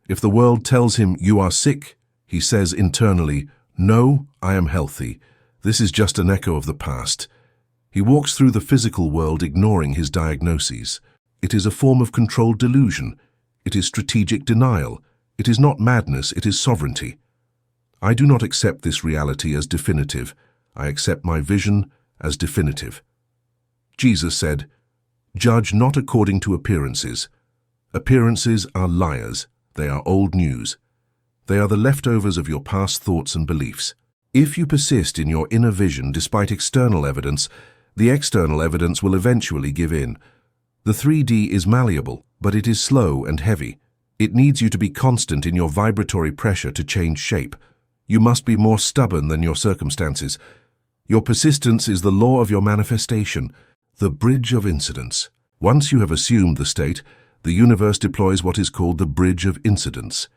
If the world tells him you are sick, he says internally, "No, I am healthy. This is just an echo of the past." He walks through the physical world ignoring his diagnoses. It is a form of controlled delusion. It is strategic denial. It is not madness, it is sovereignty. I do not accept this reality as definitive. I accept my vision as definitive. Jesus said, "Judge not according to appearances. Appearances are liars. They are old news. They are the leftovers of your past thoughts and beliefs. If you persist in your inner vision despite external evidence, the external evidence will eventually give in. The 3D is malleable, but it is slow and heavy. It needs you to be constant in your vibratory pressure to change shape. You must be more stubborn than your circumstances. Your persistence is the law of your manifestation, the bridge of incidence. Once you have assumed the state, the universe deploys what is called the bridge of incidence.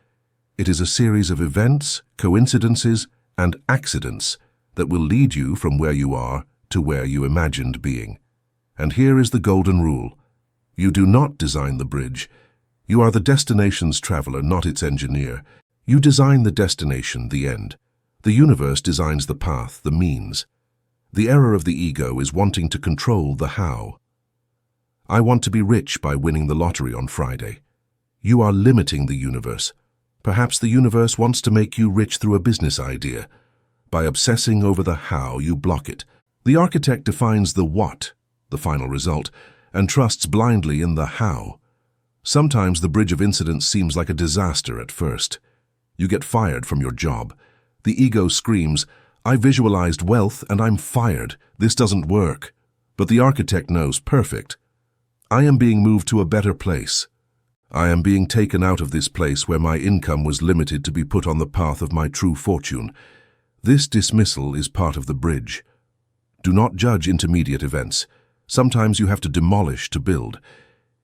It is a series of events, coincidences, and accidents that will lead you from where you are to where you imagined being. And here is the golden rule. You do not design the bridge. You are the destination's traveler, not its engineer. You design the destination, the end. The universe designs the path, the means. The error of the ego is wanting to control the how. I want to be rich by winning the lottery on Friday. You are limiting the universe. Perhaps the universe wants to make you rich through a business idea. By obsessing over the how, you block it. The architect defines the what, the final result, and trusts blindly in the how. Sometimes the bridge of incidence seems like a disaster at first. You get fired from your job. The ego screams, "I visualized wealth and I'm fired. This doesn't work." But the architect knows, perfect. I am being moved to a better place. I am being taken out of this place where my income was limited to be put on the path of my true fortune. This dismissal is part of the bridge. Do not judge intermediate events. Sometimes you have to demolish to build.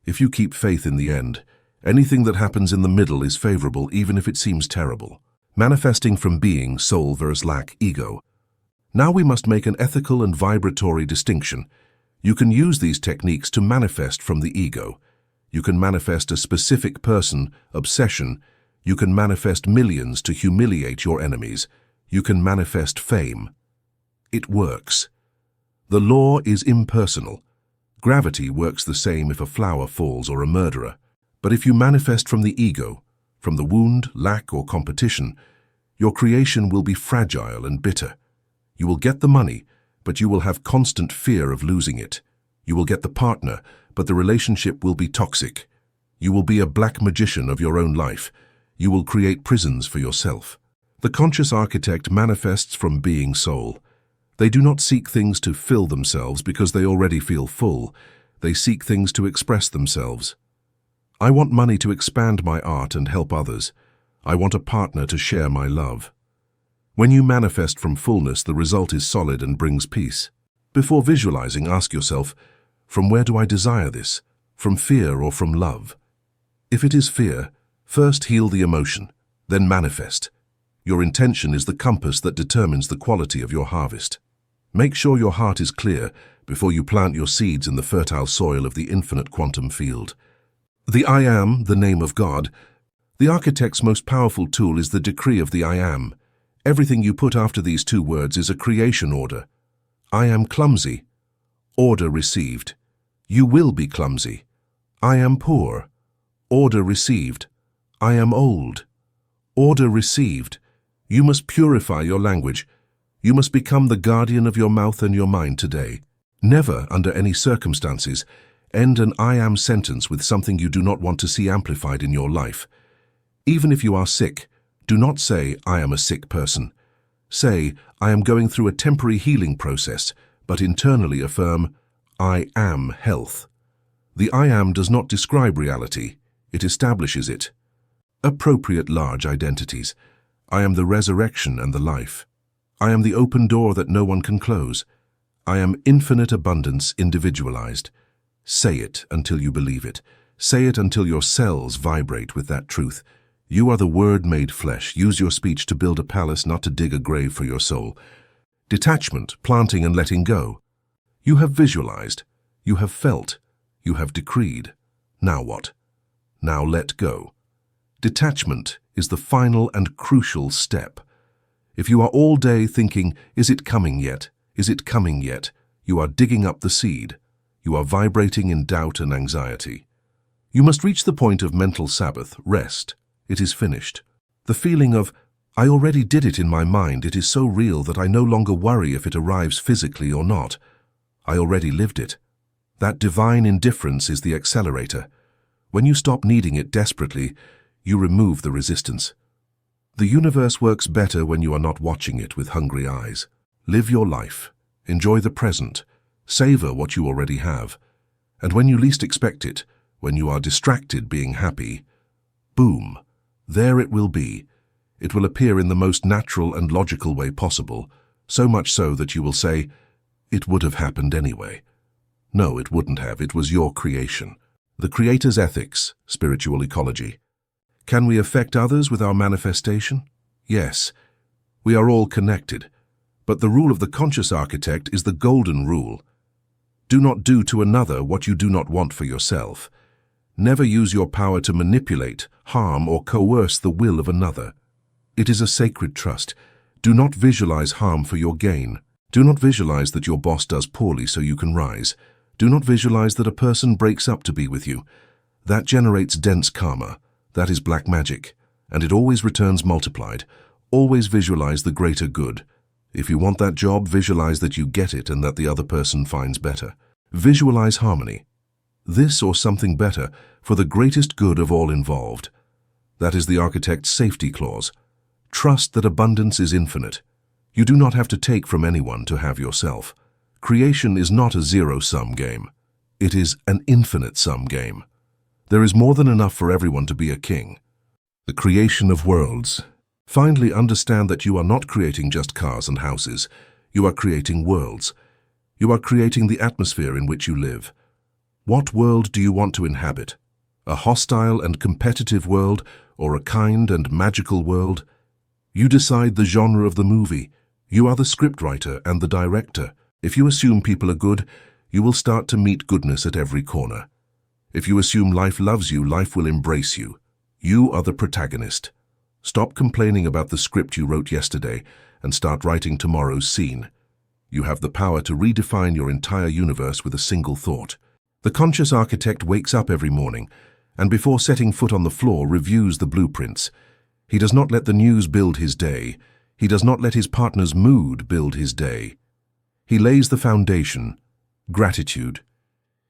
If you keep faith in the end, anything that happens in the middle is favorable even if it seems terrible. Manifesting from being, soul versus lack, ego. Now we must make an ethical and vibratory distinction. You can use these techniques to manifest from the ego. You can manifest a specific person, obsession. You can manifest millions to humiliate your enemies. You can manifest fame. It works. The law is impersonal. Gravity works the same if a flower falls or a murderer. But if you manifest from the ego, from the wound, lack, or competition, your creation will be fragile and bitter. You will get the money, but you will have constant fear of losing it. You will get the partner, but the relationship will be toxic. You will be a black magician of your own life. You will create prisons for yourself. The conscious architect manifests from being soul. They do not seek things to fill themselves because they already feel full. They seek things to express themselves. I want money to expand my art and help others. I want a partner to share my love. When you manifest from fullness, the result is solid and brings peace. Before visualizing, ask yourself, from where do I desire this? From fear or from love? If it is fear, first heal the emotion, then manifest. Your intention is the compass that determines the quality of your harvest. Make sure your heart is clear before you plant your seeds in the fertile soil of the infinite quantum field. The I Am, the name of God. The architect's most powerful tool is the decree of the I Am. Everything you put after these two words is a creation order. I am clumsy. Order received. You will be clumsy. I am poor. Order received. I am old. Order received. You must purify your language. You must become the guardian of your mouth and your mind today. Never, under any circumstances, end an I am sentence with something you do not want to see amplified in your life. Even if you are sick, do not say, I am a sick person. Say, I am going through a temporary healing process, but internally affirm, I am health. The I am does not describe reality, it establishes it. Appropriate large identities. I am the resurrection and the life. I am the open door that no one can close. I am infinite abundance individualized. Say it until you believe it. Say it until your cells vibrate with that truth. You are the Word made flesh. Use your speech to build a palace, not to dig a grave for your soul. Detachment, planting and letting go. You have visualized. You have felt. You have decreed. Now what? Now let go. Detachment is the final and crucial step. If you are all day thinking, is it coming yet? Is it coming yet? You are digging up the seed. You are vibrating in doubt and anxiety. You must reach the point of mental Sabbath, rest. It is finished. The feeling of, I already did it in my mind, it is so real that I no longer worry if it arrives physically or not. I already lived it. That divine indifference is the accelerator. When you stop needing it desperately, you remove the resistance. The universe works better when you are not watching it with hungry eyes. Live your life. Enjoy the present. Savor what you already have. And when you least expect it, when you are distracted being happy, boom, there it will be. It will appear in the most natural and logical way possible, so much so that you will say, it would have happened anyway. No, it wouldn't have. It was your creation. The Creator's ethics, spiritual ecology. Can we affect others with our manifestation? Yes. We are all connected. But the rule of the conscious architect is the golden rule. Do not do to another what you do not want for yourself. Never use your power to manipulate, harm, or coerce the will of another. It is a sacred trust. Do not visualize harm for your gain. Do not visualize that your boss does poorly so you can rise. Do not visualize that a person breaks up to be with you. That generates dense karma. That is black magic, and it always returns multiplied. Always visualize the greater good. If you want that job, visualize that you get it and that the other person finds better. Visualize harmony. This or something better for the greatest good of all involved. That is the architect's safety clause. Trust that abundance is infinite. You do not have to take from anyone to have yourself. Creation is not a zero-sum game. It is an infinite-sum game. There is more than enough for everyone to be a king. The creation of worlds. Finally, understand that you are not creating just cars and houses. You are creating worlds. You are creating the atmosphere in which you live. What world do you want to inhabit? A hostile and competitive world, or a kind and magical world? You decide the genre of the movie. You are the scriptwriter and the director. If you assume people are good, you will start to meet goodness at every corner. If you assume life loves you, life will embrace you. You are the protagonist. Stop complaining about the script you wrote yesterday and start writing tomorrow's scene. You have the power to redefine your entire universe with a single thought. The conscious architect wakes up every morning and before setting foot on the floor reviews the blueprints. He does not let the news build his day. He does not let his partner's mood build his day. He lays the foundation, gratitude.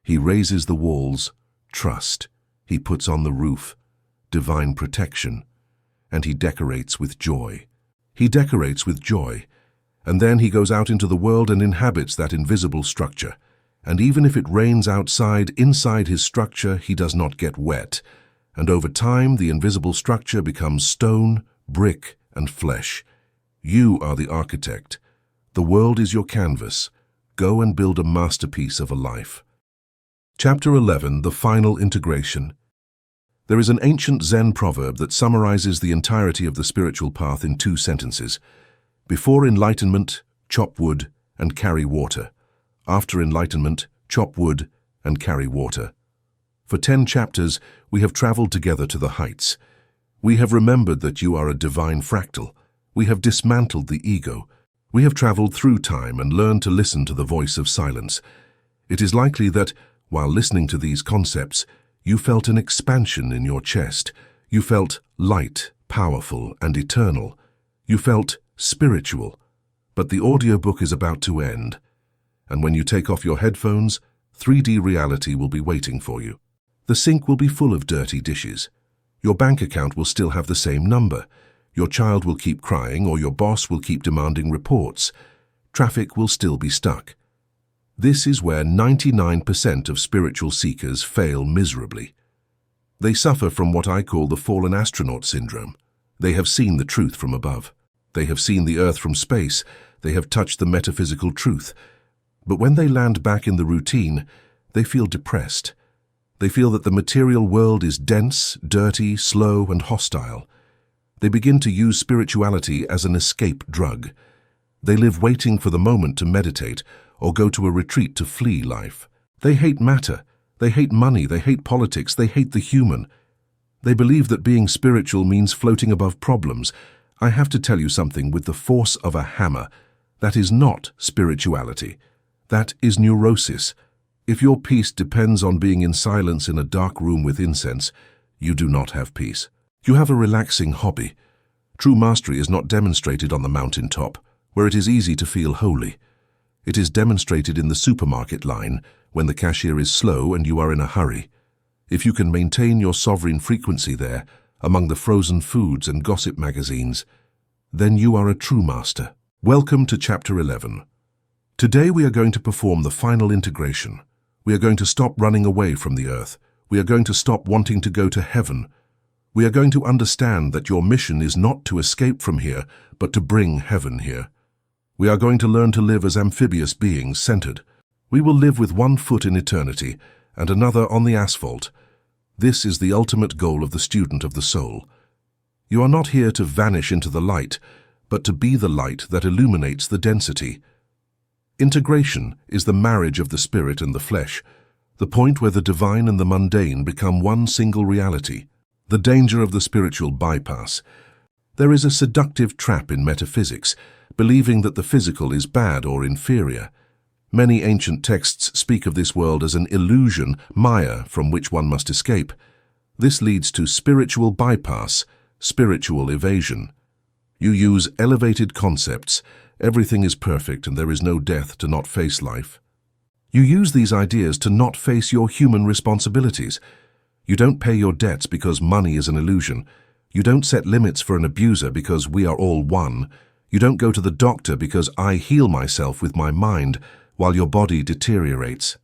He raises the walls, trust. He puts on the roof, divine protection. And he decorates with joy. He decorates with joy, and then he goes out into the world and inhabits that invisible structure. And even if it rains outside, inside his structure he does not get wet. And over time the invisible structure becomes stone, brick, and flesh. You are the architect. The world is your canvas. Go and build a masterpiece of a life. Chapter 11, The Final Integration. There is an ancient Zen proverb that summarizes the entirety of the spiritual path in 2 sentences. Before enlightenment, chop wood and carry water. After enlightenment, chop wood and carry water. For 10 chapters, we have traveled together to the heights. We have remembered that you are a divine fractal. We have dismantled the ego. We have traveled through time and learned to listen to the voice of silence. It is likely that, while listening to these concepts, you felt an expansion in your chest. You felt light, powerful, and eternal. You felt spiritual. But the audiobook is about to end. And when you take off your headphones, 3D reality will be waiting for you. The sink will be full of dirty dishes. Your bank account will still have the same number. Your child will keep crying, or your boss will keep demanding reports. Traffic will still be stuck. This is where 99% of spiritual seekers fail miserably. They suffer from what I call the fallen astronaut syndrome. They have seen the truth from above. They have seen the earth from space. They have touched the metaphysical truth. But when they land back in the routine, they feel depressed. They feel that the material world is dense, dirty, slow, and hostile. They begin to use spirituality as an escape drug. They live waiting for the moment to meditate or go to a retreat to flee life. They hate matter. They hate money. They hate politics. They hate the human. They believe that being spiritual means floating above problems. I have to tell you something with the force of a hammer. That is not spirituality. That is neurosis. If your peace depends on being in silence in a dark room with incense, you do not have peace. You have a relaxing hobby. True mastery is not demonstrated on the mountaintop, where it is easy to feel holy. It is demonstrated in the supermarket line, when the cashier is slow and you are in a hurry. If you can maintain your sovereign frequency there, among the frozen foods and gossip magazines, then you are a true master. Welcome to Chapter 11. Today we are going to perform the final integration. We are going to stop running away from the earth. We are going to stop wanting to go to heaven. We are going to understand that your mission is not to escape from here, but to bring heaven here. We are going to learn to live as amphibious beings, centered. We will live with one foot in eternity and another on the asphalt. This is the ultimate goal of the student of the soul. You are not here to vanish into the light, but to be the light that illuminates the density. Integration is the marriage of the spirit and the flesh, the point where the divine and the mundane become one single reality. The danger of the spiritual bypass. There is a seductive trap in metaphysics, believing that the physical is bad or inferior. Many ancient texts speak of this world as an illusion, Maya, from which one must escape. This leads to spiritual bypass, spiritual evasion. You use elevated concepts. Everything is perfect and there is no death to not face life. You use these ideas to not face your human responsibilities. You don't pay your debts because money is an illusion. You don't set limits for an abuser because we are all one. You don't go to the doctor because I heal myself with my mind while your body deteriorates.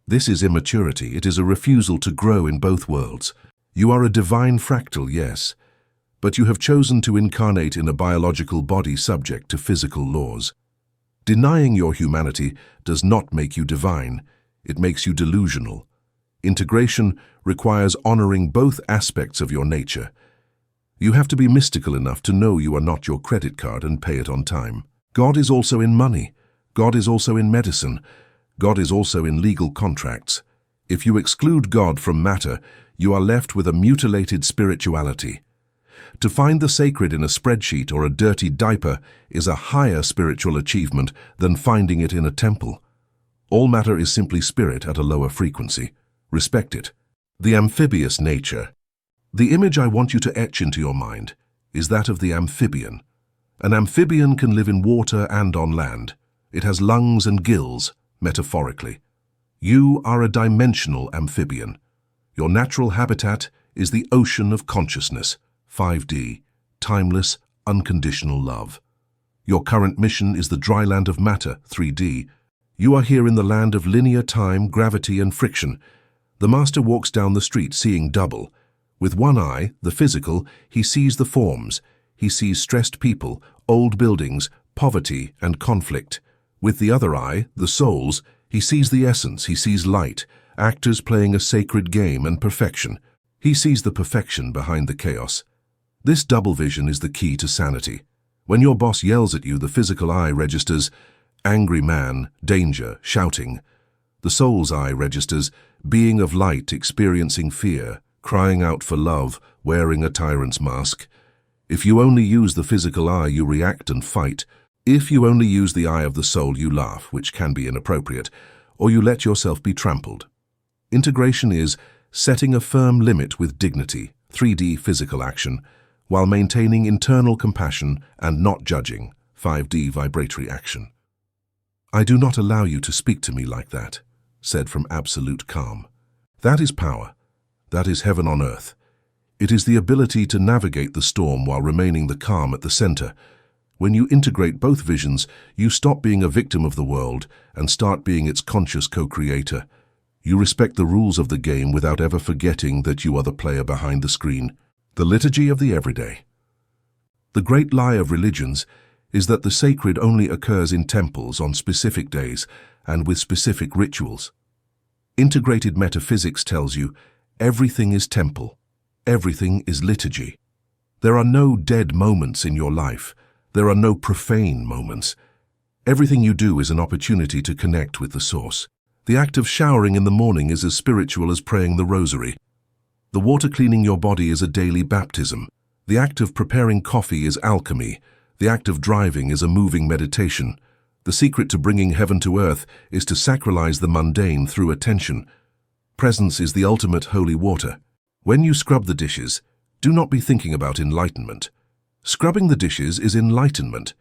This is immaturity. It is a refusal to grow in both worlds. You are a divine fractal, yes, but you have chosen to incarnate in a biological body subject to physical laws. Denying your humanity does not make you divine. It makes you delusional. Integration requires honoring both aspects of your nature. You have to be mystical enough to know you are not your credit card and pay it on time. God is also in money. God is also in medicine. God is also in legal contracts. If you exclude God from matter, you are left with a mutilated spirituality. To find the sacred in a spreadsheet or a dirty diaper is a higher spiritual achievement than finding it in a temple. All matter is simply spirit at a lower frequency. Respect it. The amphibious nature. The image I want you to etch into your mind is that of the amphibian. An amphibian can live in water and on land. It has lungs and gills, metaphorically. You are a dimensional amphibian. Your natural habitat is the ocean of consciousness, 5D, timeless, unconditional love. Your current mission is the dry land of matter, 3D. You are here in the land of linear time, gravity, and friction. The master walks down the street seeing double. With one eye, the physical, he sees the forms. He sees stressed people, old buildings, poverty, and conflict. With the other eye, the souls, he sees the essence, he sees light, actors playing a sacred game and perfection. He sees the perfection behind the chaos. This double vision is the key to sanity. When your boss yells at you, the physical eye registers angry man, danger, shouting. The soul's eye registers being of light, experiencing fear, crying out for love, wearing a tyrant's mask. If you only use the physical eye, you react and fight. If you only use the eye of the soul, you laugh, which can be inappropriate, or you let yourself be trampled. Integration is setting a firm limit with dignity, 3D physical action, while maintaining internal compassion and not judging, 5D vibratory action. I do not allow you to speak to me like that, said from absolute calm. That is power. That is heaven on earth. It is the ability to navigate the storm while remaining the calm at the center. When you integrate both visions, you stop being a victim of the world and start being its conscious co-creator. You respect the rules of the game without ever forgetting that you are the player behind the screen. The liturgy of the everyday. The great lie of religions is that the sacred only occurs in temples on specific days and with specific rituals. Integrated metaphysics tells you everything is temple, everything is liturgy. There are no dead moments in your life. There are no profane moments. Everything you do is an opportunity to connect with the source. The act of showering in the morning is as spiritual as praying the rosary. The water cleaning your body is a daily baptism. The act of preparing coffee is alchemy. The act of driving is a moving meditation. The secret to bringing heaven to earth is to sacralize the mundane through attention. Presence is the ultimate holy water. When you scrub the dishes, do not be thinking about enlightenment. Scrubbing the dishes is enlightenment.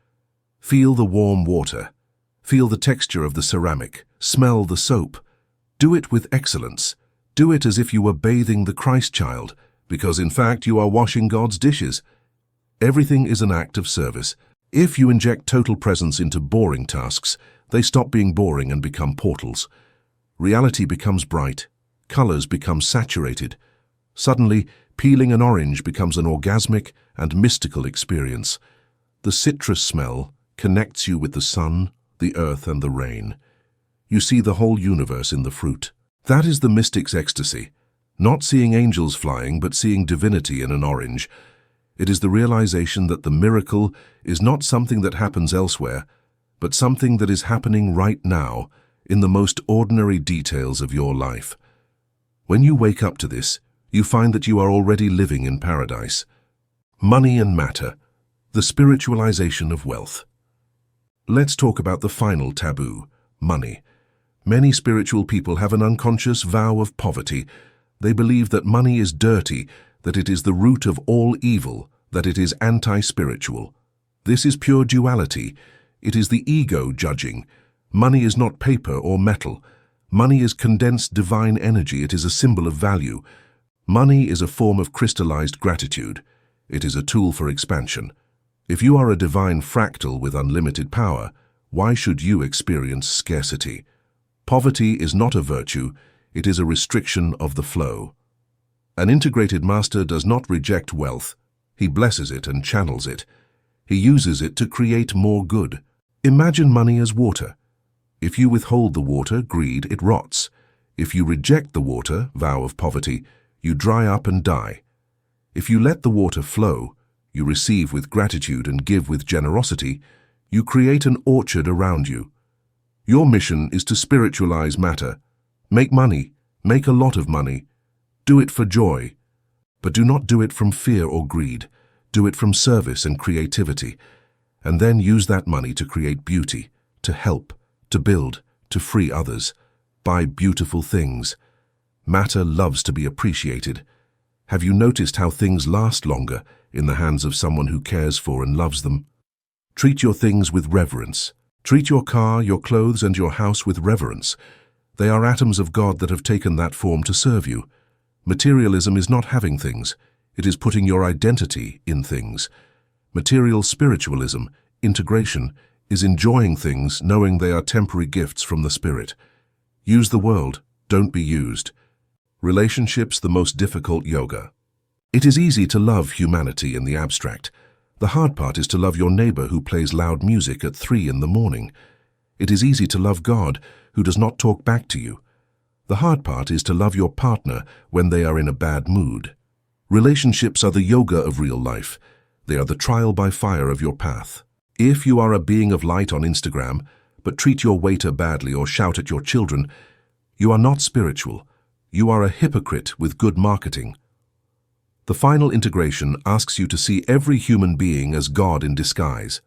Feel the warm water. Feel the texture of the ceramic. Smell the soap. Do it with excellence. Do it as if you were bathing the Christ child, because in fact you are washing God's dishes. Everything is an act of service. If you inject total presence into boring tasks, they stop being boring and become portals. Reality becomes bright. Colors become saturated. Suddenly, peeling an orange becomes an orgasmic and mystical experience. The citrus smell connects you with the sun, the earth, and the rain. You see the whole universe in the fruit. That is the mystic's ecstasy. Not seeing angels flying, but seeing divinity in an orange. It is the realization that the miracle is not something that happens elsewhere, but something that is happening right now in the most ordinary details of your life. When you wake up to this, you find that you are already living in paradise. Money and matter, the spiritualization of wealth. Let's talk about the final taboo, money. Many spiritual people have an unconscious vow of poverty. They believe that money is dirty, that it is the root of all evil, that it is anti-spiritual. This is pure duality. It is the ego judging. Money is not paper or metal. Money is condensed divine energy. It is a symbol of value. Money is a form of crystallized gratitude. It is a tool for expansion. If you are a divine fractal with unlimited power, why should you experience scarcity? Poverty is not a virtue, it is a restriction of the flow. An integrated master does not reject wealth. He blesses it and channels it. He uses it to create more good. Imagine money as water. If you withhold the water, greed, it rots. If you reject the water, vow of poverty, you dry up and die. If you let the water flow, you receive with gratitude and give with generosity, you create an orchard around you. Your mission is to spiritualize matter. Make money, make a lot of money. Do it for joy. But do not do it from fear or greed. Do it from service and creativity. And then use that money to create beauty, to help, to build, to free others. Buy beautiful things. Matter loves to be appreciated. Have you noticed how things last longer in the hands of someone who cares for and loves them? Treat your things with reverence. Treat your car, your clothes, and your house with reverence. They are atoms of God that have taken that form to serve you. Materialism is not having things. It is putting your identity in things. Material spiritualism, integration, is enjoying things knowing they are temporary gifts from the spirit. Use the world, don't be used. Relationships, the most difficult yoga. It is easy to love humanity in the abstract. The hard part is to love your neighbor who plays loud music at 3 in the morning. It is easy to love God who does not talk back to you. The hard part is to love your partner when they are in a bad mood. Relationships are the yoga of real life. They are the trial by fire of your path. If you are a being of light on Instagram, but treat your waiter badly or shout at your children, you are not spiritual. You are a hypocrite with good marketing. The final integration asks you to see every human being as God in disguise.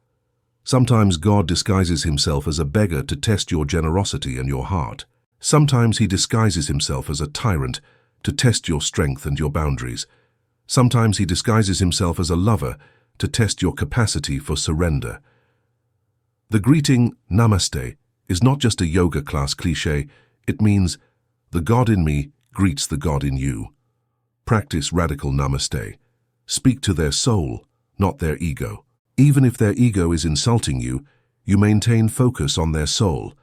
Sometimes God disguises himself as a beggar to test your generosity and your heart. Sometimes he disguises himself as a tyrant to test your strength and your boundaries. Sometimes he disguises himself as a lover to test your capacity for surrender. The greeting, Namaste, is not just a yoga class cliché. It means, the God in me greets the God in you. Practice radical Namaste. Speak to their soul, not their ego. Even if their ego is insulting you, you maintain focus on their soul,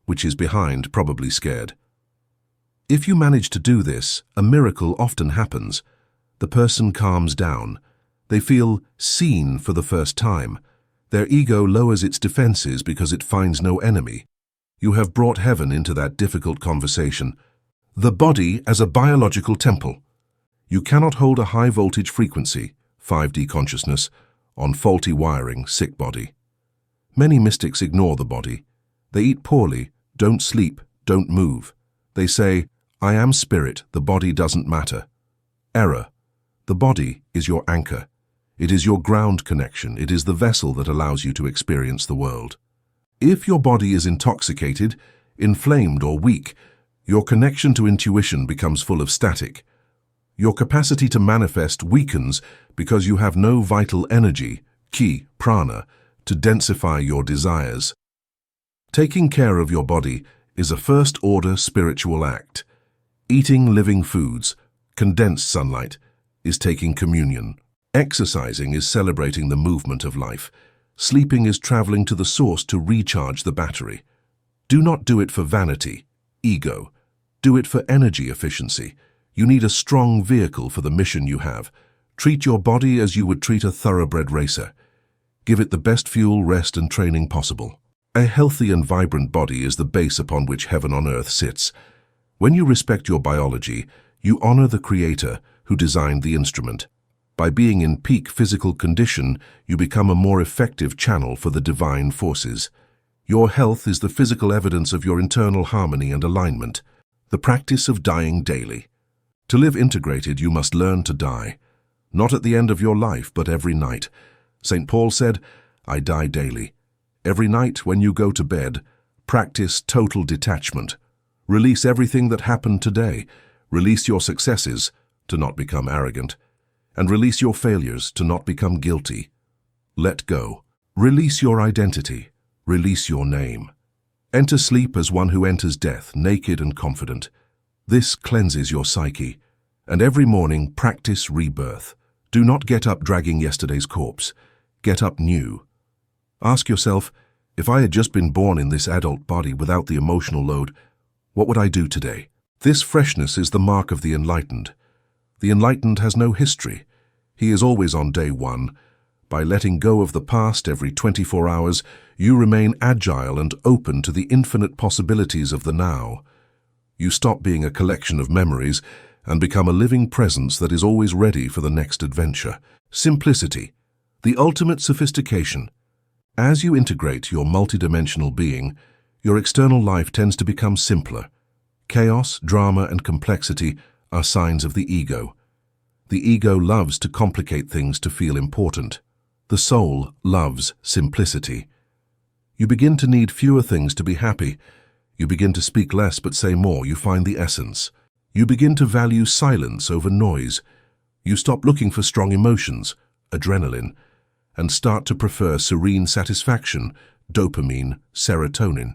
which is behind, probably scared. If you manage to do this, a miracle often happens. The person calms down. They feel seen for the first time. Their ego lowers its defenses because it finds no enemy. You have brought heaven into that difficult conversation. The body as a biological temple. You cannot hold a high-voltage frequency, 5D consciousness, on faulty wiring, sick body. Many mystics ignore the body. They eat poorly, don't sleep, don't move. They say, I am spirit, the body doesn't matter. Error. The body is your anchor. It is your ground connection. It is the vessel that allows you to experience the world. If your body is intoxicated, inflamed or weak, your connection to intuition becomes full of static. Your capacity to manifest weakens because you have no vital energy, ki, prana, to densify your desires. Taking care of your body is a first-order spiritual act. Eating living foods, condensed sunlight, is taking communion. Exercising is celebrating the movement of life. Sleeping is traveling to the source to recharge the battery. Do not do it for vanity, ego. Do it for energy efficiency. You need a strong vehicle for the mission you have. Treat your body as you would treat a thoroughbred racer. Give it the best fuel, rest, and training possible. A healthy and vibrant body is the base upon which heaven on earth sits. When you respect your biology, you honor the Creator who designed the instrument. By being in peak physical condition, you become a more effective channel for the divine forces. Your health is the physical evidence of your internal harmony and alignment. The practice of dying daily. To live integrated, you must learn to die. Not at the end of your life, but every night. St. Paul said, I die daily. Every night when you go to bed, practice total detachment. Release everything that happened today. Release your successes, to not become arrogant. And release your failures, to not become guilty. Let go. Release your identity. Release your name. Enter sleep as one who enters death, naked and confident. This cleanses your psyche. And every morning, practice rebirth. Do not get up dragging yesterday's corpse. Get up new. Ask yourself, if I had just been born in this adult body without the emotional load, what would I do today? This freshness is the mark of the enlightened. The enlightened has no history. He is always on day one. By letting go of the past every 24 hours, you remain agile and open to the infinite possibilities of the now. You stop being a collection of memories and become a living presence that is always ready for the next adventure. Simplicity, the ultimate sophistication. As you integrate your multidimensional being, your external life tends to become simpler. Chaos, drama, and complexity are signs of the ego. The ego loves to complicate things to feel important. The soul loves simplicity. You begin to need fewer things to be happy. You begin to speak less but say more. You find the essence. You begin to value silence over noise. You stop looking for strong emotions, adrenaline, and start to prefer serene satisfaction, dopamine, serotonin.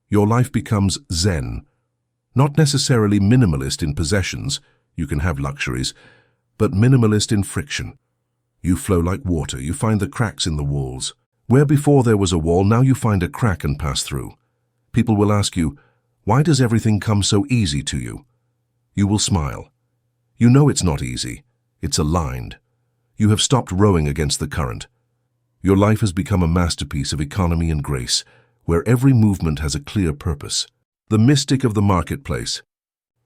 Your life becomes zen. Not necessarily minimalist in possessions, you can have luxuries, but minimalist in friction. You flow like water, you find the cracks in the walls. Where before there was a wall, now you find a crack and pass through. People will ask you, why does everything come so easy to you? You will smile. You know it's not easy. It's aligned. You have stopped rowing against the current. Your life has become a masterpiece of economy and grace, where every movement has a clear purpose. The mystic of the marketplace.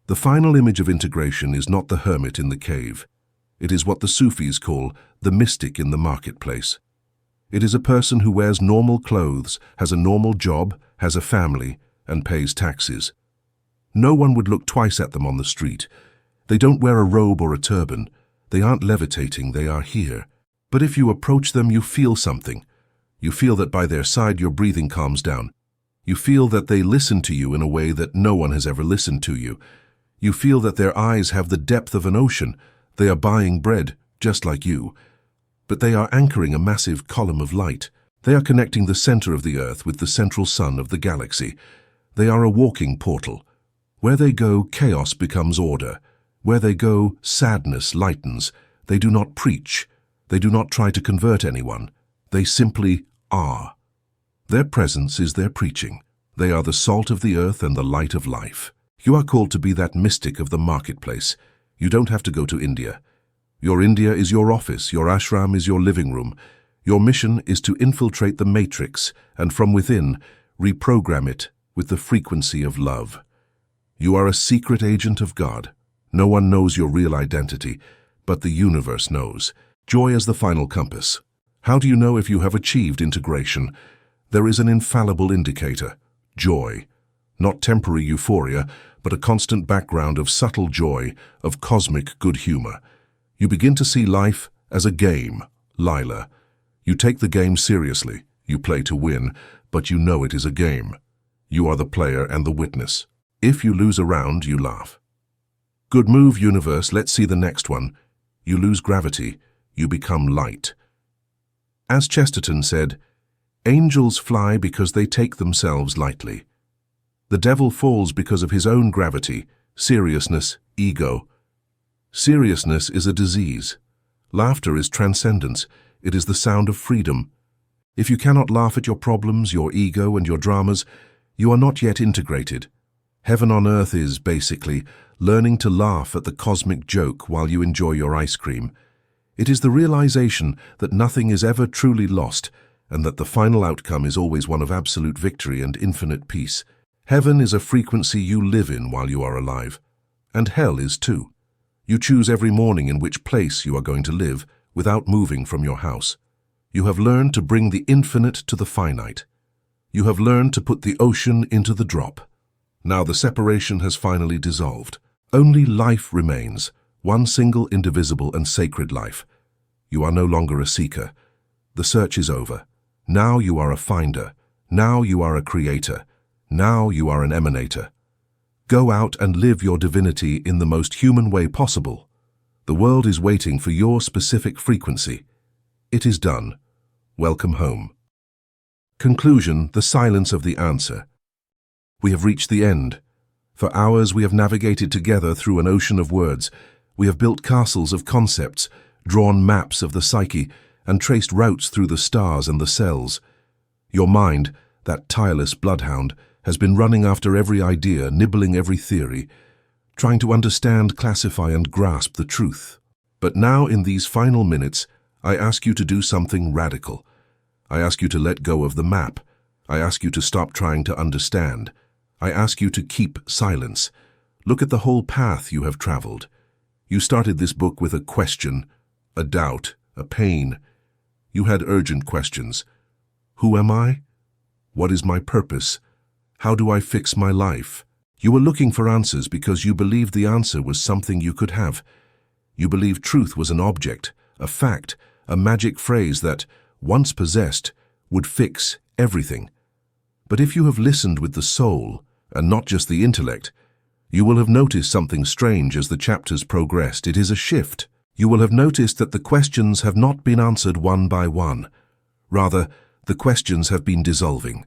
The final image of integration is not the hermit in the cave. It is what the Sufis call the mystic in the marketplace. It is a person who wears normal clothes, has a normal job, has a family, and pays taxes. No one would look twice at them on the street. They don't wear a robe or a turban. They aren't levitating, they are here. But if you approach them, you feel something. You feel that by their side your breathing calms down. You feel that they listen to you in a way that no one has ever listened to you. You feel that their eyes have the depth of an ocean. They are buying bread, just like you. But they are anchoring a massive column of light. They are connecting the center of the earth with the central sun of the galaxy. They are a walking portal. Where they go, chaos becomes order. Where they go, sadness lightens. They do not preach. They do not try to convert anyone. They simply are. Their presence is their preaching. They are the salt of the earth and the light of life. You are called to be that mystic of the marketplace. You don't have to go to India. Your India is your office, your ashram is your living room. Your mission is to infiltrate the matrix and from within, reprogram it with the frequency of love. You are a secret agent of God. No one knows your real identity, but the universe knows. Joy as the final compass. How do you know if you have achieved integration? There is an infallible indicator, joy. Not temporary euphoria, but a constant background of subtle joy, of cosmic good humor. You begin to see life as a game, Lila. You take the game seriously. You play to win, but you know it is a game. You are the player and the witness. If you lose a round, you laugh. Good move, universe. Let's see the next one. You lose gravity. You become light. As Chesterton said, angels fly because they take themselves lightly. The devil falls because of his own gravity, seriousness, ego. Seriousness is a disease. Laughter is transcendence. It is the sound of freedom. If you cannot laugh at your problems, your ego, and your dramas, you are not yet integrated. Heaven on earth is, basically, learning to laugh at the cosmic joke while you enjoy your ice cream. It is the realization that nothing is ever truly lost and that the final outcome is always one of absolute victory and infinite peace. Heaven is a frequency you live in while you are alive. And hell is too. You choose every morning in which place you are going to live without moving from your house. You have learned to bring the infinite to the finite. You have learned to put the ocean into the drop. Now the separation has finally dissolved. Only life remains, one single indivisible and sacred life. You are no longer a seeker. The search is over. Now you are a finder. Now you are a creator. Now you are an emanator. Go out and live your divinity in the most human way possible. The world is waiting for your specific frequency. It is done. Welcome home. Conclusion: the silence of the answer. We have reached the end. For hours we have navigated together through an ocean of words. We have built castles of concepts, drawn maps of the psyche, and traced routes through the stars and the cells. Your mind, that tireless bloodhound, has been running after every idea, nibbling every theory, trying to understand, classify, and grasp the truth. But now, in these final minutes, I ask you to do something radical. I ask you to let go of the map. I ask you to stop trying to understand. I ask you to keep silence. Look at the whole path you have traveled. You started this book with a question, a doubt, a pain. You had urgent questions. Who am I? What is my purpose? How do I fix my life? You were looking for answers because you believed the answer was something you could have. You believed truth was an object, a fact, a magic phrase that, once possessed, would fix everything. But if you have listened with the soul, and not just the intellect, you will have noticed something strange as the chapters progressed. It is a shift. You will have noticed that the questions have not been answered one by one. Rather, the questions have been dissolving.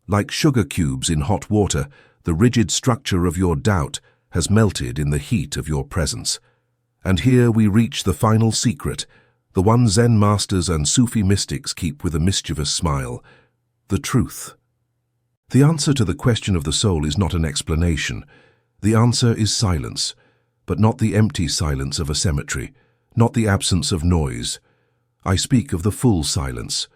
Like sugar cubes in hot water, the rigid structure of your doubt has melted in the heat of your presence. And here we reach the final secret, the one Zen masters and Sufi mystics keep with a mischievous smile, the truth. The answer to the question of the soul is not an explanation. The answer is silence, but not the empty silence of a cemetery, not the absence of noise. I speak of the full silence,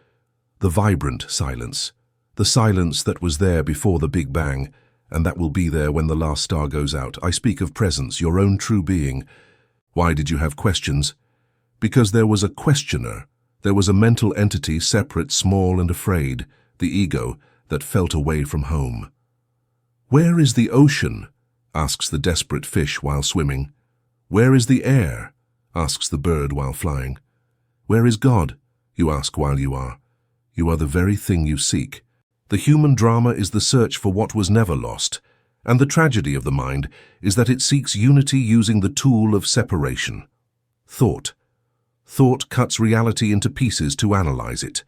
the vibrant silence, the silence that was there before the Big Bang, and that will be there when the last star goes out. I speak of presence, your own true being. Why did you have questions? Because there was a questioner. There was a mental entity, separate, small and afraid, the ego, that felt away from home. Where is the ocean? Asks the desperate fish while swimming. Where is the air? Asks the bird while flying. Where is God? You ask while you are. You are the very thing you seek. The human drama is the search for what was never lost, and the tragedy of the mind is that it seeks unity using the tool of separation. Thought. Thought cuts reality into pieces to analyze it.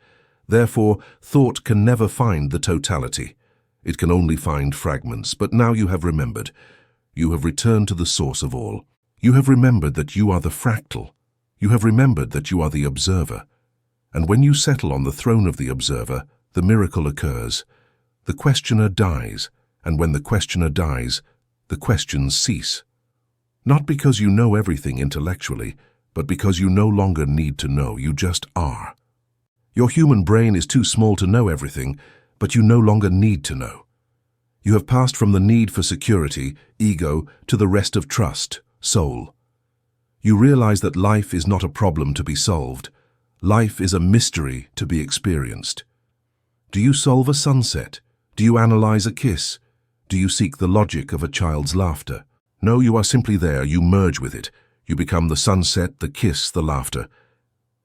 Therefore, thought can never find the totality. It can only find fragments, but now you have remembered. You have returned to the source of all. You have remembered that you are the fractal. You have remembered that you are the observer. And when you settle on the throne of the observer, the miracle occurs. The questioner dies, and when the questioner dies, the questions cease. Not because you know everything intellectually, but because you no longer need to know, you just are. Your human brain is too small to know everything, but you no longer need to know. You have passed from the need for security, ego, to the rest of trust, soul. You realize that life is not a problem to be solved. Life is a mystery to be experienced. Do you solve a sunset? Do you analyze a kiss? Do you seek the logic of a child's laughter? No, you are simply there, you merge with it. You become the sunset, the kiss, the laughter.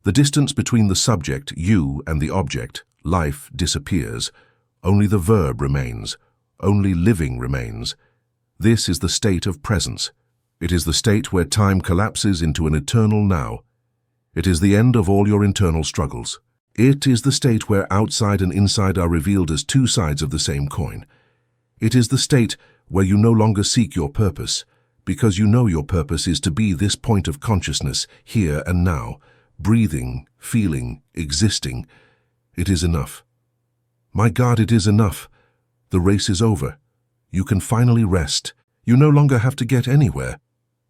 The distance between the subject, you, and the object, life, disappears. Only the verb remains. Only living remains. This is the state of presence. It is the state where time collapses into an eternal now. It is the end of all your internal struggles. It is the state where outside and inside are revealed as two sides of the same coin. It is the state where you no longer seek your purpose, because you know your purpose is to be this point of consciousness, here and now, breathing, feeling, existing. It is enough. My God, it is enough. The race is over. You can finally rest. You no longer have to get anywhere.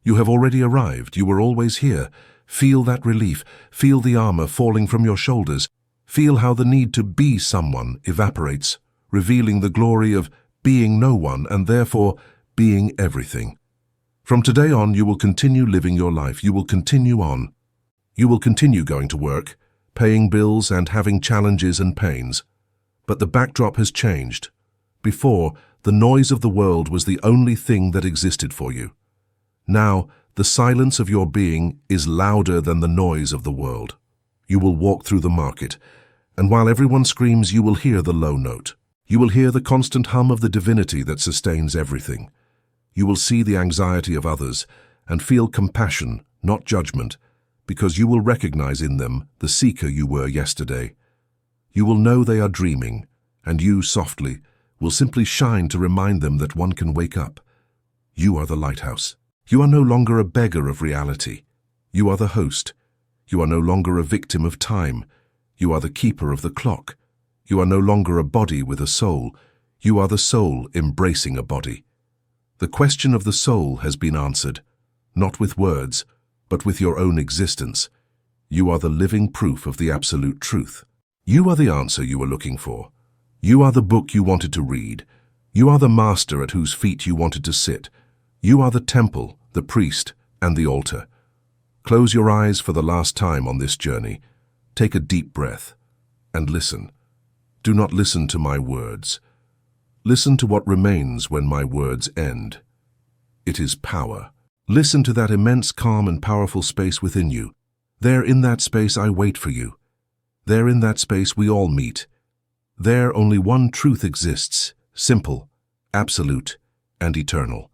You have already arrived. You were always here. Feel that relief. Feel the armor falling from your shoulders. Feel how the need to be someone evaporates, revealing the glory of being no one and therefore being everything. From today on, you will continue living your life. You will continue on. You will continue going to work, paying bills and having challenges and pains. But the backdrop has changed. Before, the noise of the world was the only thing that existed for you. Now, the silence of your being is louder than the noise of the world. You will walk through the market, and while everyone screams, you will hear the low note. You will hear the constant hum of the divinity that sustains everything. You will see the anxiety of others and feel compassion, not judgment, because you will recognize in them the seeker you were yesterday. You will know they are dreaming, and you, softly, will simply shine to remind them that one can wake up. You are the lighthouse. You are no longer a beggar of reality. You are the host. You are no longer a victim of time. You are the keeper of the clock. You are no longer a body with a soul. You are the soul embracing a body. The question of the soul has been answered, not with words, but with your own existence. You are the living proof of the absolute truth. You are the answer you were looking for. You are the book you wanted to read. You are the master at whose feet you wanted to sit. You are the temple, the priest, and the altar. Close your eyes for the last time on this journey. Take a deep breath and listen. Do not listen to my words. Listen to what remains when my words end. It is power. Listen to that immense, calm, and powerful space within you. There in that space I wait for you. There in that space we all meet. There only one truth exists, simple, absolute, and eternal.